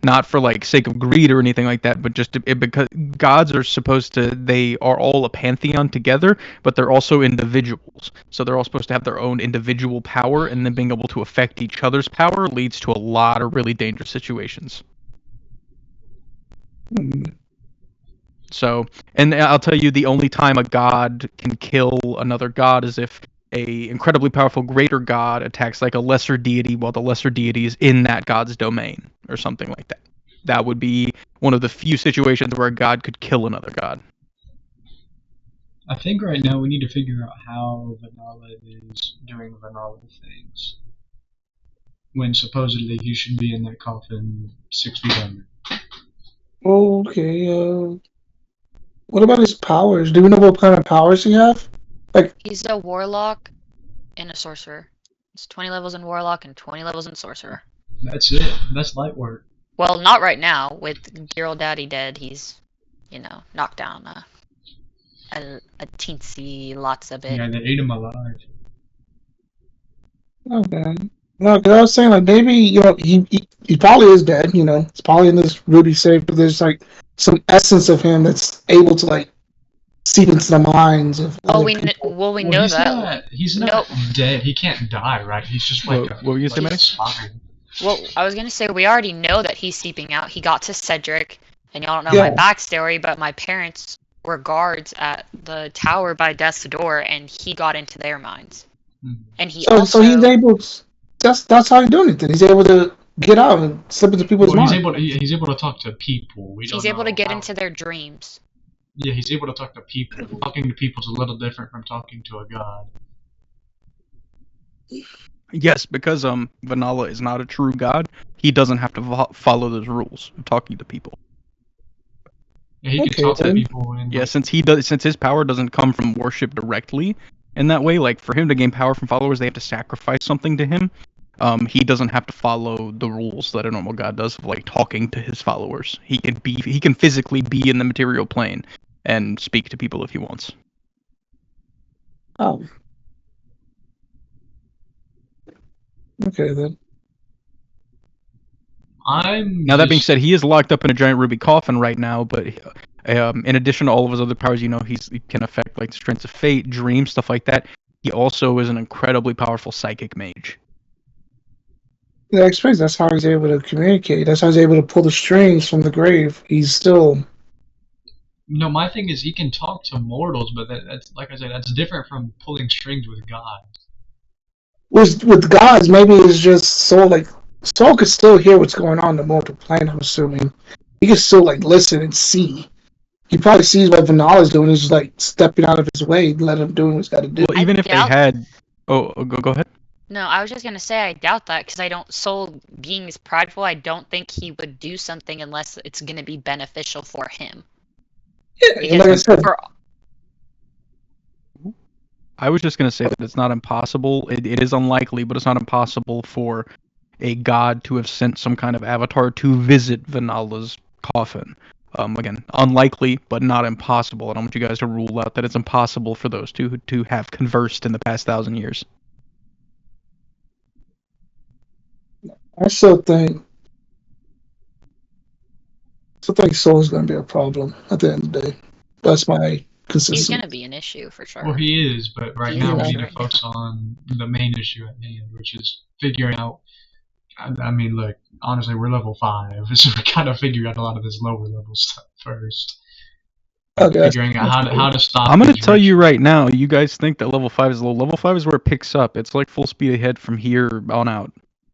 Not for like sake of greed or anything like that, but just because gods are supposed to, they are all a pantheon together, but they're also individuals. So they're all supposed to have their own individual power, and then being able to affect each other's power leads to a lot of really dangerous situations. So, and I'll tell you, the only time a god can kill another god is if a incredibly powerful greater god attacks like a lesser deity while the lesser deity is in that god's domain or something like that. That would be one of the few situations where a god could kill another god.
I think right now we need to figure out how Vanilla is doing Vanilla things. When supposedly he should be in that coffin 6 feet under.
Okay, what about his powers? Do we know what kind of powers he have?
He's a warlock and a sorcerer. It's 20 levels in warlock and 20 levels in sorcerer.
That's it. That's light work.
Well, not right now. With Girl Daddy dead, he's, knocked down a teensy lots of it.
Yeah, they ate him alive.
Okay. No, because I was saying like maybe he probably is dead. It's probably in this ruby safe, but there's like some essence of him that's able to like seep into the minds of.
We know that.
He's not dead. He can't die, right? He's just like.
What were you saying, Max?
Well, I was gonna say we already know that he's seeping out. He got to Cedric, and y'all don't know my backstory, but my parents were guards at the tower by Death's Door, and he got into their minds. And he also.
So he's able. That's how he's doing it. Then he's able to get out and slip into people's minds.
He's able to talk to people.
He's able to get into their dreams.
Yeah, he's able to talk to people. Talking to people is a little different from talking to a god.
Yes, because Vanilla is not a true god, he doesn't have to follow those rules of talking to people.
Yeah, he can talk to people. And
since his power doesn't come from worship directly in that way, like for him to gain power from followers, they have to sacrifice something to him. He doesn't have to follow the rules that a normal god does of like talking to his followers. He can physically be in the material plane and speak to people if he wants.
Oh. Okay then.
Now that being said, he is locked up in a giant ruby coffin right now, but in addition to all of his other powers, he can affect like the strengths of fate, dreams, stuff like that. He also is an incredibly powerful psychic mage.
Yeah, I expect that's how he's able to communicate. That's how he's able to pull the strings from the grave. He's still.
No, my thing is he can talk to mortals, but that's like I said, that's different from pulling strings with gods.
With gods, maybe it's just Soul could still hear what's going on in the mortal plane. I'm assuming he can still like listen and see. He probably sees what Vanilla is doing. He's just like stepping out of his way, let him do what he's got to do.
Well, even if they had, go ahead.
No, I was just gonna say I doubt that because Soul being as prideful, I don't think he would do something unless it's gonna be beneficial for him.
Yeah, like I said.
I was just going to say that it's not impossible. It is unlikely, but it's not impossible for a god to have sent some kind of avatar to visit Vanilla's coffin. Again, unlikely, but not impossible. I don't want you guys to rule out that it's impossible for those two to have conversed in the past 1,000 years.
I still think Soul's going to be a problem at the end of the day. That's my consistency.
He's going to be an issue for sure.
Well, he is, but right now we need to focus on the main issue at hand, which is figuring out. I mean, look, honestly, we're level 5, so we gotta figure out a lot of this lower level stuff first. Okay, figuring out how to stop.
I'm gonna tell you right now. You guys think that level 5 is low. Level 5 is where it picks up. It's like full speed ahead from here on out.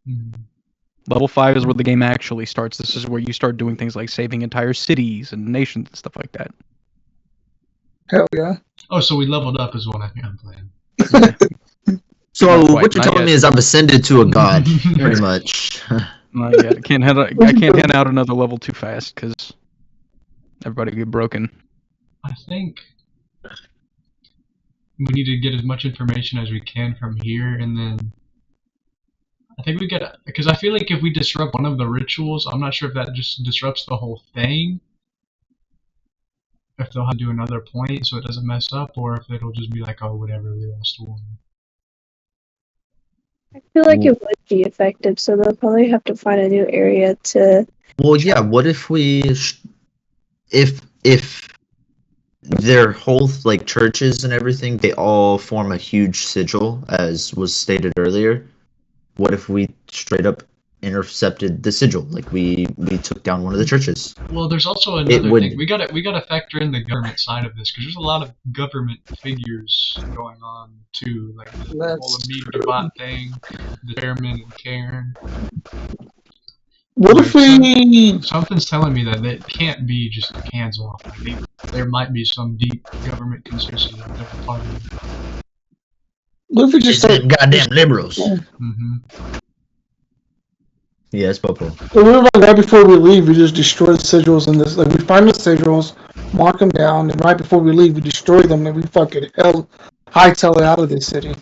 Mm-hmm.
Level 5 is where the game actually starts. This is where you start doing things like saving entire cities and nations and stuff like that.
Hell yeah!
Oh, so we leveled up is what I'm playing.
So
Not quite,
what you're
not
telling me
yet.
is I've ascended to a god, pretty much.
Not yet. I can't hand out another level too fast because everybody will get broken.
I think we need to get as much information as we can from here, and then I think we get, because I feel like if we disrupt one of the rituals, I'm not sure if that just disrupts the whole thing. If they'll have to do another point so it doesn't mess up, or if it'll just be like, oh, whatever, we lost one.
I feel like it would be effective, so they'll probably have to find a new area to.
Well, yeah. What if we, if their whole like churches and everything, they all form a huge sigil, as was stated earlier. What if we straight up intercepted the sigil? Like we took down one of the churches.
Well, there's also another thing. We gotta factor in the government side of this, because there's a lot of government figures going on too, like the whole Amib Jabbat thing, the chairman and Karen.
What if we?
Something's telling me that it can't be just hands off. Like there might be some deep government conspiracy that they're part of.
What if we just
It's
start?
them goddamn liberals.
Mm-hmm.
Yes, Popo.
So what about right before we leave, we just destroy the sigils and this? Like we find the sigils, mark them down, and right before we leave, we destroy them, and we fucking hightail it out of this city.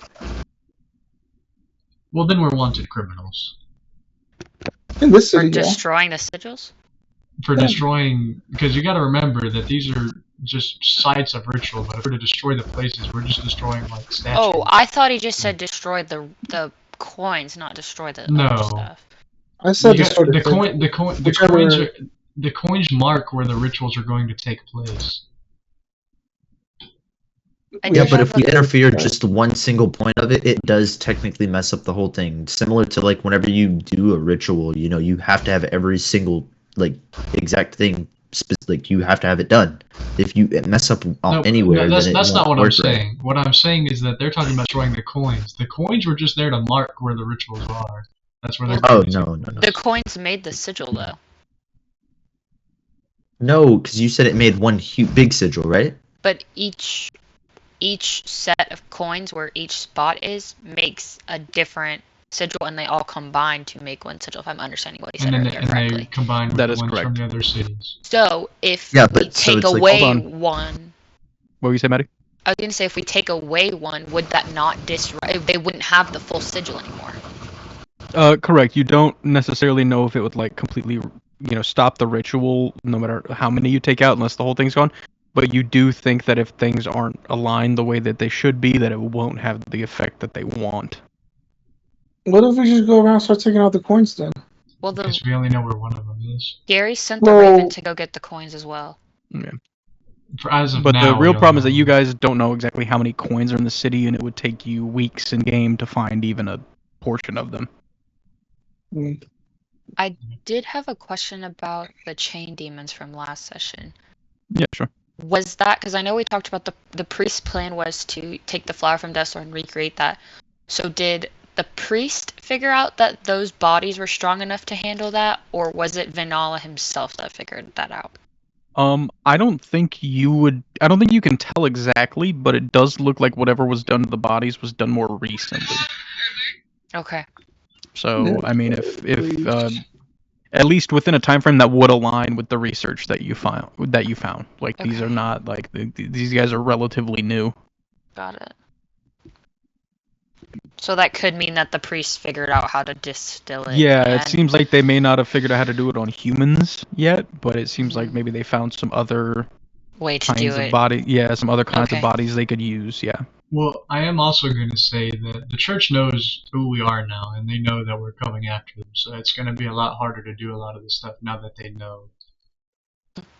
Well, then we're wanted criminals
In this
For
city, yeah.
destroying the sigils?
for destroying. Because you got to remember that these are just sites of ritual. But if we're to destroy the places, we're just destroying like statues.
Oh, I thought he just said destroy the coins, not destroy the
No.
other stuff.
I said
You
destroy
got-
the
the coins mark where the rituals are going to take place.
I
Yeah,
did
but
have
if we
a-
interfere just one single point of it, it does technically mess up the whole thing. Similar to like whenever you do a ritual, you know, you have to have every single like exact thing. Like you have to have it done. If you mess up anywhere,
that's
then it
not
won't
what I'm
work right.
saying. What I'm saying is that they're talking about destroying the coins. The coins were just there to mark where the rituals are. That's where they're.
Oh
going to.
no.
The coins made the sigil, though.
No, because you said it made one big sigil, right?
But each set of coins where each spot is makes a different sigil, and they all combine to make one sigil, if I'm understanding what he said
And
earlier
they
correctly.
combine with
That
the
is
ones from
correct.
the other cities.
So if
Yeah,
we
but so
take
it's like-
away
Hold on.
one,
What were you say, Maddie?
I was gonna say if we take away one, would that not disrupt? They wouldn't have the full sigil anymore.
Correct. You don't necessarily know if it would like completely, stop the ritual, no matter how many you take out, unless the whole thing's gone. But you do think that if things aren't aligned the way that they should be, that it won't have the effect that they want.
What if we just go around and start taking out the coins then?
Well,
Because we only know where one of them is.
Gary sent the
Well-
Raven to go get the coins as well.
Yeah.
As of
But
now,
the
we
real
don't
problem is that
know.
you guys don't know exactly how many coins are in the city, and it would take you weeks in game to find even a portion of them.
I did have a question about the chain demons from last session.
Yeah, sure.
Was that because I know we talked about the priest's plan was to take the flower from Deathstar and recreate that. So did the priest figure out that those bodies were strong enough to handle that, or was it Vinala himself that figured that out?
I don't think you can tell exactly, but it does look like whatever was done to the bodies was done more recently.
Okay.
So, I mean, if at least within a time frame that would align with the research that you found. Like these
Okay.
are not like these guys are relatively new.
Got it. So that could mean that the priest figured out how to distill it.
Yeah, it
and-
seems like they may not have figured out how to do it on humans yet, but it seems like maybe they found some other
way to do
kinds of
it.
body. Yeah, some other kinds
Okay.
of bodies they could use. Yeah.
Well, I am also going to say that the church knows who we are now, and they know that we're coming after them. So it's going to be a lot harder to do a lot of this stuff now that they know.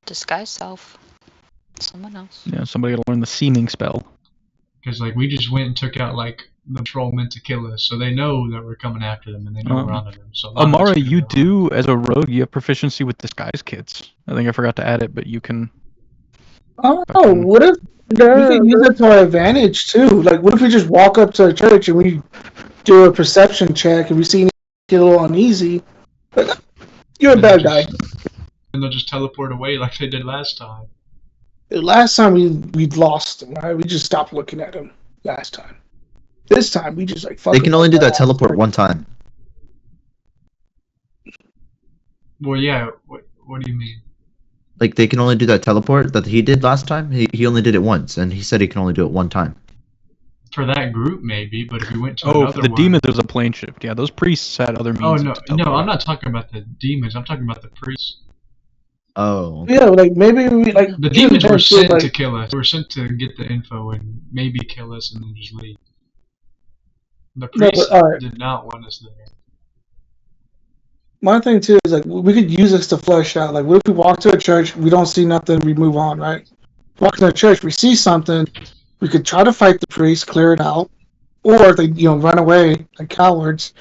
Disguise self. Someone else.
Yeah. Somebody got to learn the seeming spell.
Because like we just went and took out like the troll meant to kill us, so they know that we're coming after them, and they know we're onto them. So a lot of it's
Amara,
gonna
you
be hard.
do as a rogue. You have proficiency with disguise kits. I think I forgot to add it, but you can.
Oh, what if we can use it to our advantage too? Like, what if we just walk up to a church and we do a perception check and we see get a little uneasy? But you're a bad guy.
And they'll just teleport away like they did last time.
Last time we lost him, right? We just stopped looking at him last time. This time we just like fuck.
They can only do that teleport one time.
Well, yeah. What do you mean?
Like they can only do that teleport that he did last time. He only did it once, and he said he can only do it one time.
For that group, maybe, but if we went to
Oh,
another
for the
one...
demons, there's a plane shift. Yeah, those priests had other means.
Oh,
to
no,
teleport.
I'm not talking about the demons. I'm talking about the priests.
Oh.
Yeah, like maybe we like
The demons were sent
like,
to kill us. They were sent to get the info and maybe kill us and then just leave. The priests did not want us there.
My thing too is like we could use this to flesh out. Like, what if we walk to a church, we don't see nothing, we move on, right? Walk to a church, we see something, we could try to fight the priest, clear it out, or if they run away like cowards.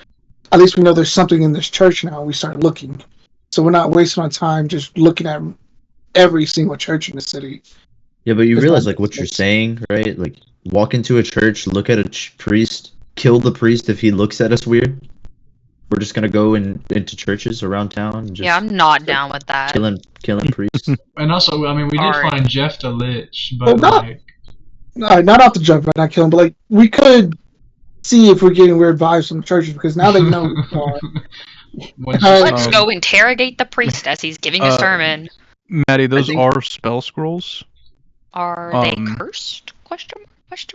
At least we know there's something in this church now. We start looking, so we're not wasting our time just looking at every single church in the city.
Yeah, but you realize like what you're saying, right? Like walk into a church, look at a priest, kill the priest if he looks at us weird. We're just gonna go into churches around town. And just
Yeah, I'm not down with that.
Killing priests.
And also, I mean, we did find Jeff the Lich, but
not off the jump, but not killing. But like we could see if we're getting weird vibes from the churches because now they know who we are.
Let's go interrogate the priest as he's giving a sermon.
Maddie, those are spell scrolls.
Are they cursed? Question.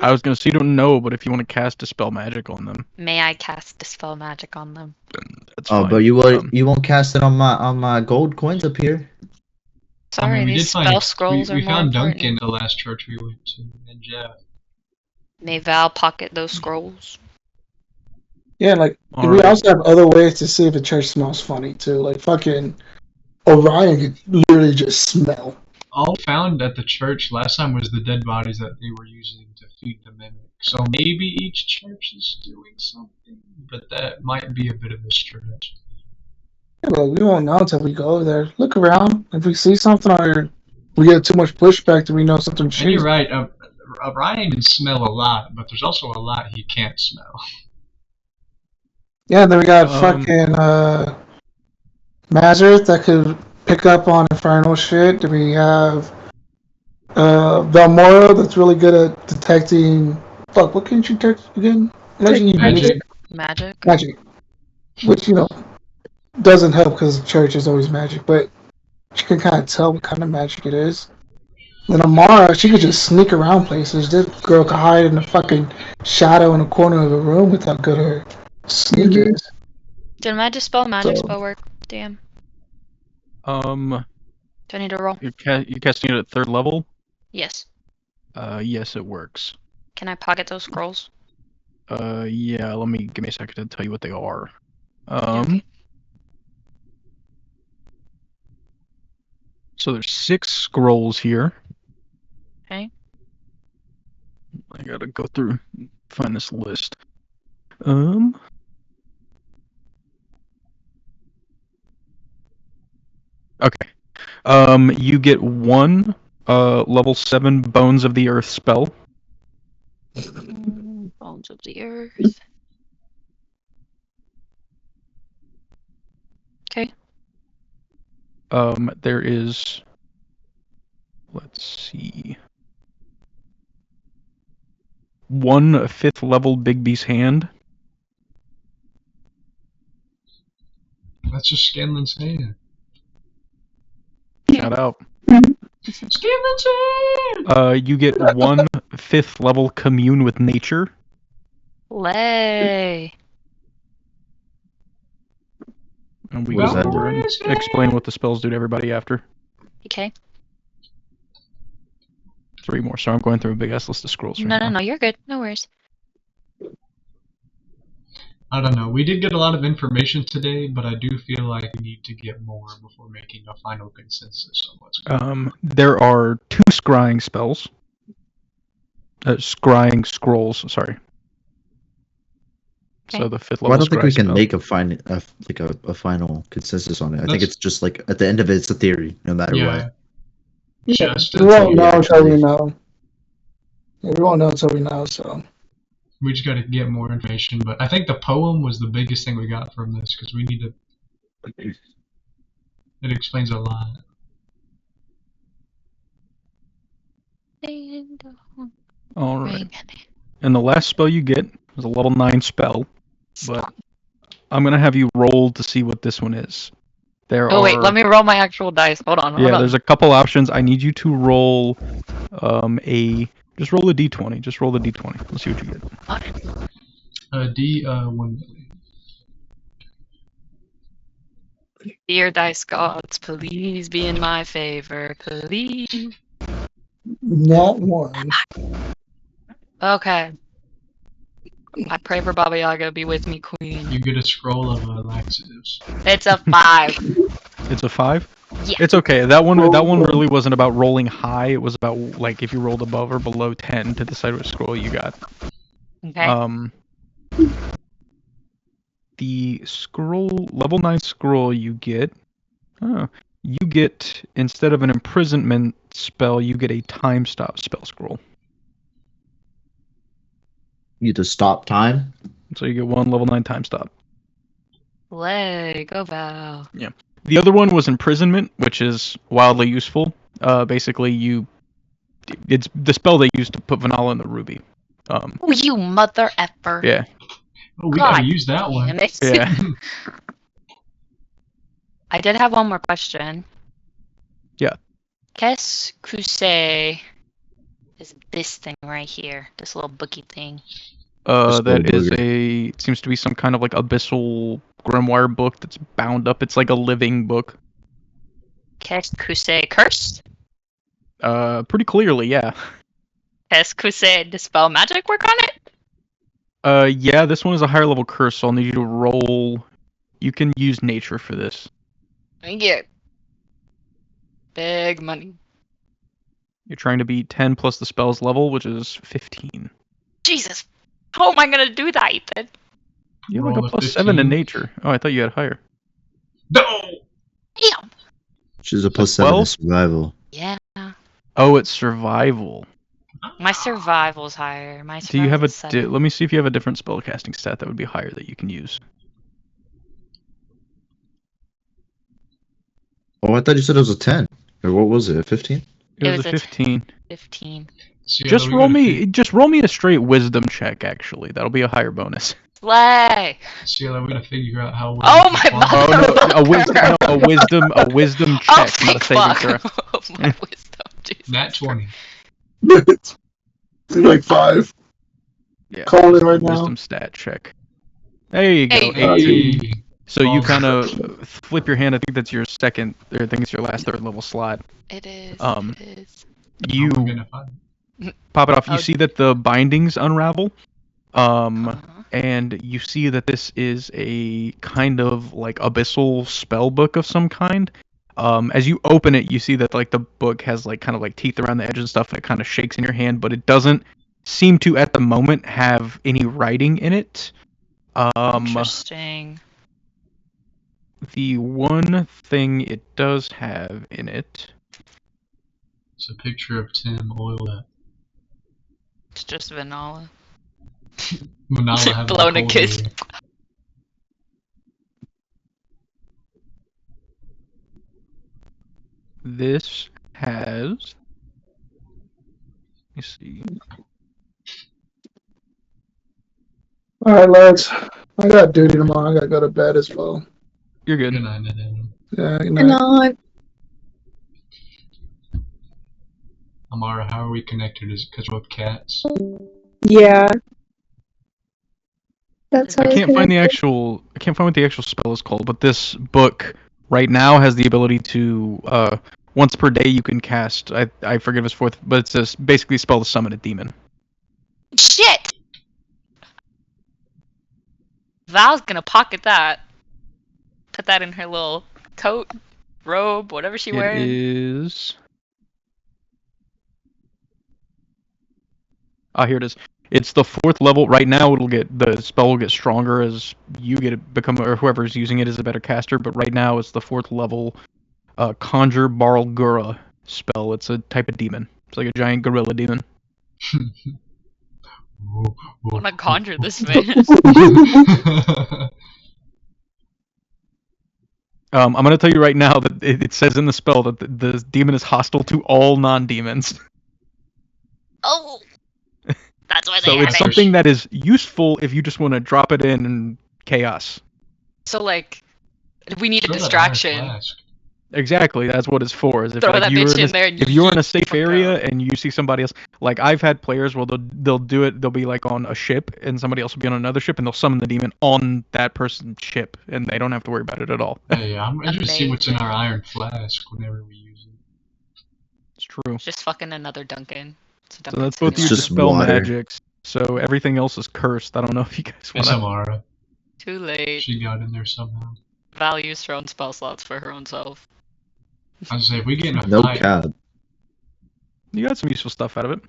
I was gonna say you don't know, but if you want to cast Dispel Magic on them,
may I cast Dispel Magic on them?
That's fine.
But you won't cast it on my gold coins up here.
Sorry, these spell scrolls are
we
more
found
important.
Duncan the last church we went to, and Jeff.
May Val pocket those scrolls?
Yeah, like we also have other ways to see if a church smells funny too. Like fucking Orion could literally just smell.
All found at the church last time was the dead bodies that they were using to feed the mimic. So maybe each church is doing something, but that might be a bit of a stretch.
Yeah, but we won't know until we go over there. Look around. If we see something or we get too much pushback, then we know something
And
shitty.
you're right. Orion can smell a lot, but there's also a lot he can't smell.
Yeah, then we got fucking Mazareth that could pick up on infernal shit. Then we have Valmora that's really good at detecting. Fuck, what can you detect again?
Magic.
Magic. Which, doesn't help because the church is always magic, but she can kind of tell what kind of magic it is. Then Amara, she could just sneak around places. This girl could hide in the fucking shadow in the corner of the room with how good her sneak is.
Did my Dispel Magic spell work? Damn.
Do
I need to roll?
You're casting it at 3rd level?
Yes.
Yes, it works.
Can I pocket those scrolls?
Yeah, give me a second to tell you what they are.
Okay.
So there's 6 scrolls here.
Okay.
I gotta go through, find this list. Okay. You get 1 level 7 Bones of the Earth spell.
Bones of the Earth. Okay.
There is, let's see, 1 5th level Bigby's Hand.
That's just Scanlan's hand.
Shout out.
Scanlan's hand!
You get 1 5th level Commune with Nature.
Lay.
And we go over and explain what the spells do to everybody after.
Okay.
3 more, so I'm going through a big ass list of scrolls right now.
No, you're good. No worries.
I don't know. We did get a lot of information today, but I do feel like we need to get more before making a final consensus on what's going on.
There are 2 scrying spells. Scrying scrolls, sorry.
Okay.
So the 5th level
Well, I don't think we can
spell.
make a final consensus on it. I think it's just like at the end of it, it's a theory, no matter what.
Just
We won't know until we know. Yeah, we won't know until we know, so.
We just got to get more information, but I think the poem was the biggest thing we got from this because we need to. It explains a lot.
Alright. And the last spell you get, It's a level 9 spell, but I'm gonna have you roll to see what this one is.
Oh wait, let me roll my actual dice. Hold on.
Yeah, there's a couple options. I need you to roll just roll a d20. Just roll the d20. Let's see what you get.
1 million.
Dear dice gods, please be in my favor, please.
Not one.
Okay. I pray for Baba Yaga to be with me, queen.
You get a scroll of laxatives.
It's a 5.
It's a 5?
Yeah.
It's okay. That one really wasn't about rolling high. It was about like if you rolled above or below 10 to decide what scroll you got.
Okay.
The scroll level 9 scroll you get. You get, instead of an imprisonment spell, you get a time stop spell scroll.
You to stop time.
So you get 1 level 9 time stop.
Go Val.
Yeah. The other one was imprisonment, which is wildly useful. Basically, it's the spell they used to put Vanilla in the ruby.
Oh, you mother effer.
Yeah.
Oh, we gotta use that one.
Yeah.
I did have one more question.
Yeah.
Qu'est-ce que c'est is this thing right here? This little booky thing.
That is it seems to be some kind of like abyssal grimoire book that's bound up. It's like a living book.
Qu'est-ce que c'est? Cursed?
Pretty clearly, yeah.
Qu'est-ce que c'est? Dispel magic work on it?
Yeah, this one is a higher level curse, so I'll need you to roll. You can use nature for this.
Thank you. Big money.
You're trying to beat 10 plus the spell's level, which is 15.
Jesus. How am I gonna do that, Ethan?
You have like a plus 7 in nature. Oh, I thought you had higher.
No!
Damn.
She's a plus 7 in survival.
Yeah.
Oh, it's survival.
My survival's higher. My
Do you have a?
survival's
Let me see if you have a different spellcasting stat that would be higher that you can use.
Oh, I thought you said it was a 10. Or what was it? A 15?
It was a 15.
15.
Just roll me a straight wisdom check. Actually, that'll be a higher bonus.
Slay.
Sheila, we're gonna figure out how.
Oh my mother!
Oh no, a wisdom check, not a saving throw.
My wisdom, Jesus.
Nat 20.
Like 5.
Yeah.
Calling it right now.
Wisdom stat check. There you go.
Hey.
18. So you kind of flip your hand. I think that's your second, or I think it's your last third level slot.
It is.
It is. You
Oh,
pop it off. You see that the bindings unravel. And you see that this is a kind of like abyssal spell book of some kind. As you open it, you see that like the book has like kind of like teeth around the edge and stuff. It kind of shakes in your hand, but it doesn't seem to at the moment have any writing in it.
Interesting.
The one thing it does have in it.
It's a picture of Tim oiled up.
It's just vanilla.
Manala
Blown a kiss.
This has. Let me see.
Alright, lads. I got duty tomorrow. I gotta go to bed as well.
You're good.
Yeah, good
And
night.
Amara, how are we connected? Is it because we're cats?
Yeah. That's how
I can't find what the actual spell is called, but this book right now has the ability to once per day you can cast. I forget his fourth, but it's just basically a spell to summon a demon.
Shit! Val's gonna pocket that. Put that in her little coat, robe, whatever she wearing.
It is. Ah, here it is. It's the 4th level. Right now, the spell will get stronger as you or whoever's using it is a better caster. But right now, it's the 4th level Conjure Barlgura spell. It's a type of demon. It's like a giant gorilla demon.
I wanna conjure this man.
I'm gonna tell you right now that it says in the spell that the demon is hostile to all non-demons.
Oh.
That's where
So
they are.
it's something that is useful if you just want to drop it in and chaos.
So like, we need a
Throw that iron
distraction.
flask.
Exactly, that's what it's for. Is if
Throw
like,
that
you're
bitch
in
in there and
if you're in a
yeet the
safe
fuck
area
out.
and you see somebody else, like I've had players where they'll do it. They'll be like on a ship and somebody else will be on another ship and they'll summon the demon on that person's ship and they don't have to worry about it at all.
Hey, I'm interested to see what's in our iron flask whenever we use it.
It's true.
It's just fucking another Dunkin'. It's a
So
Dunkin'
that's both
It's
your
just
spell
water.
magics. So everything else is cursed. I don't know if you guys want
It's
to.
Amara.
Too late.
She got in there somehow.
Val used her own spell slots for her own self.
I was say if we get in a
No
fight,
cap.
You got some useful stuff out of it.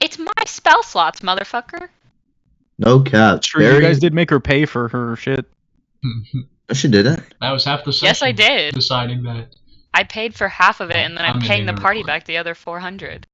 It's my spell slots, motherfucker.
No cap.
True, you guys did make her pay for her shit.
Oh, she didn't.
that was half the session.
Yes, I did.
Deciding that.
I paid for half of it, and then
I'm
I'm paying the
hitting her
party
report.
back the other 400.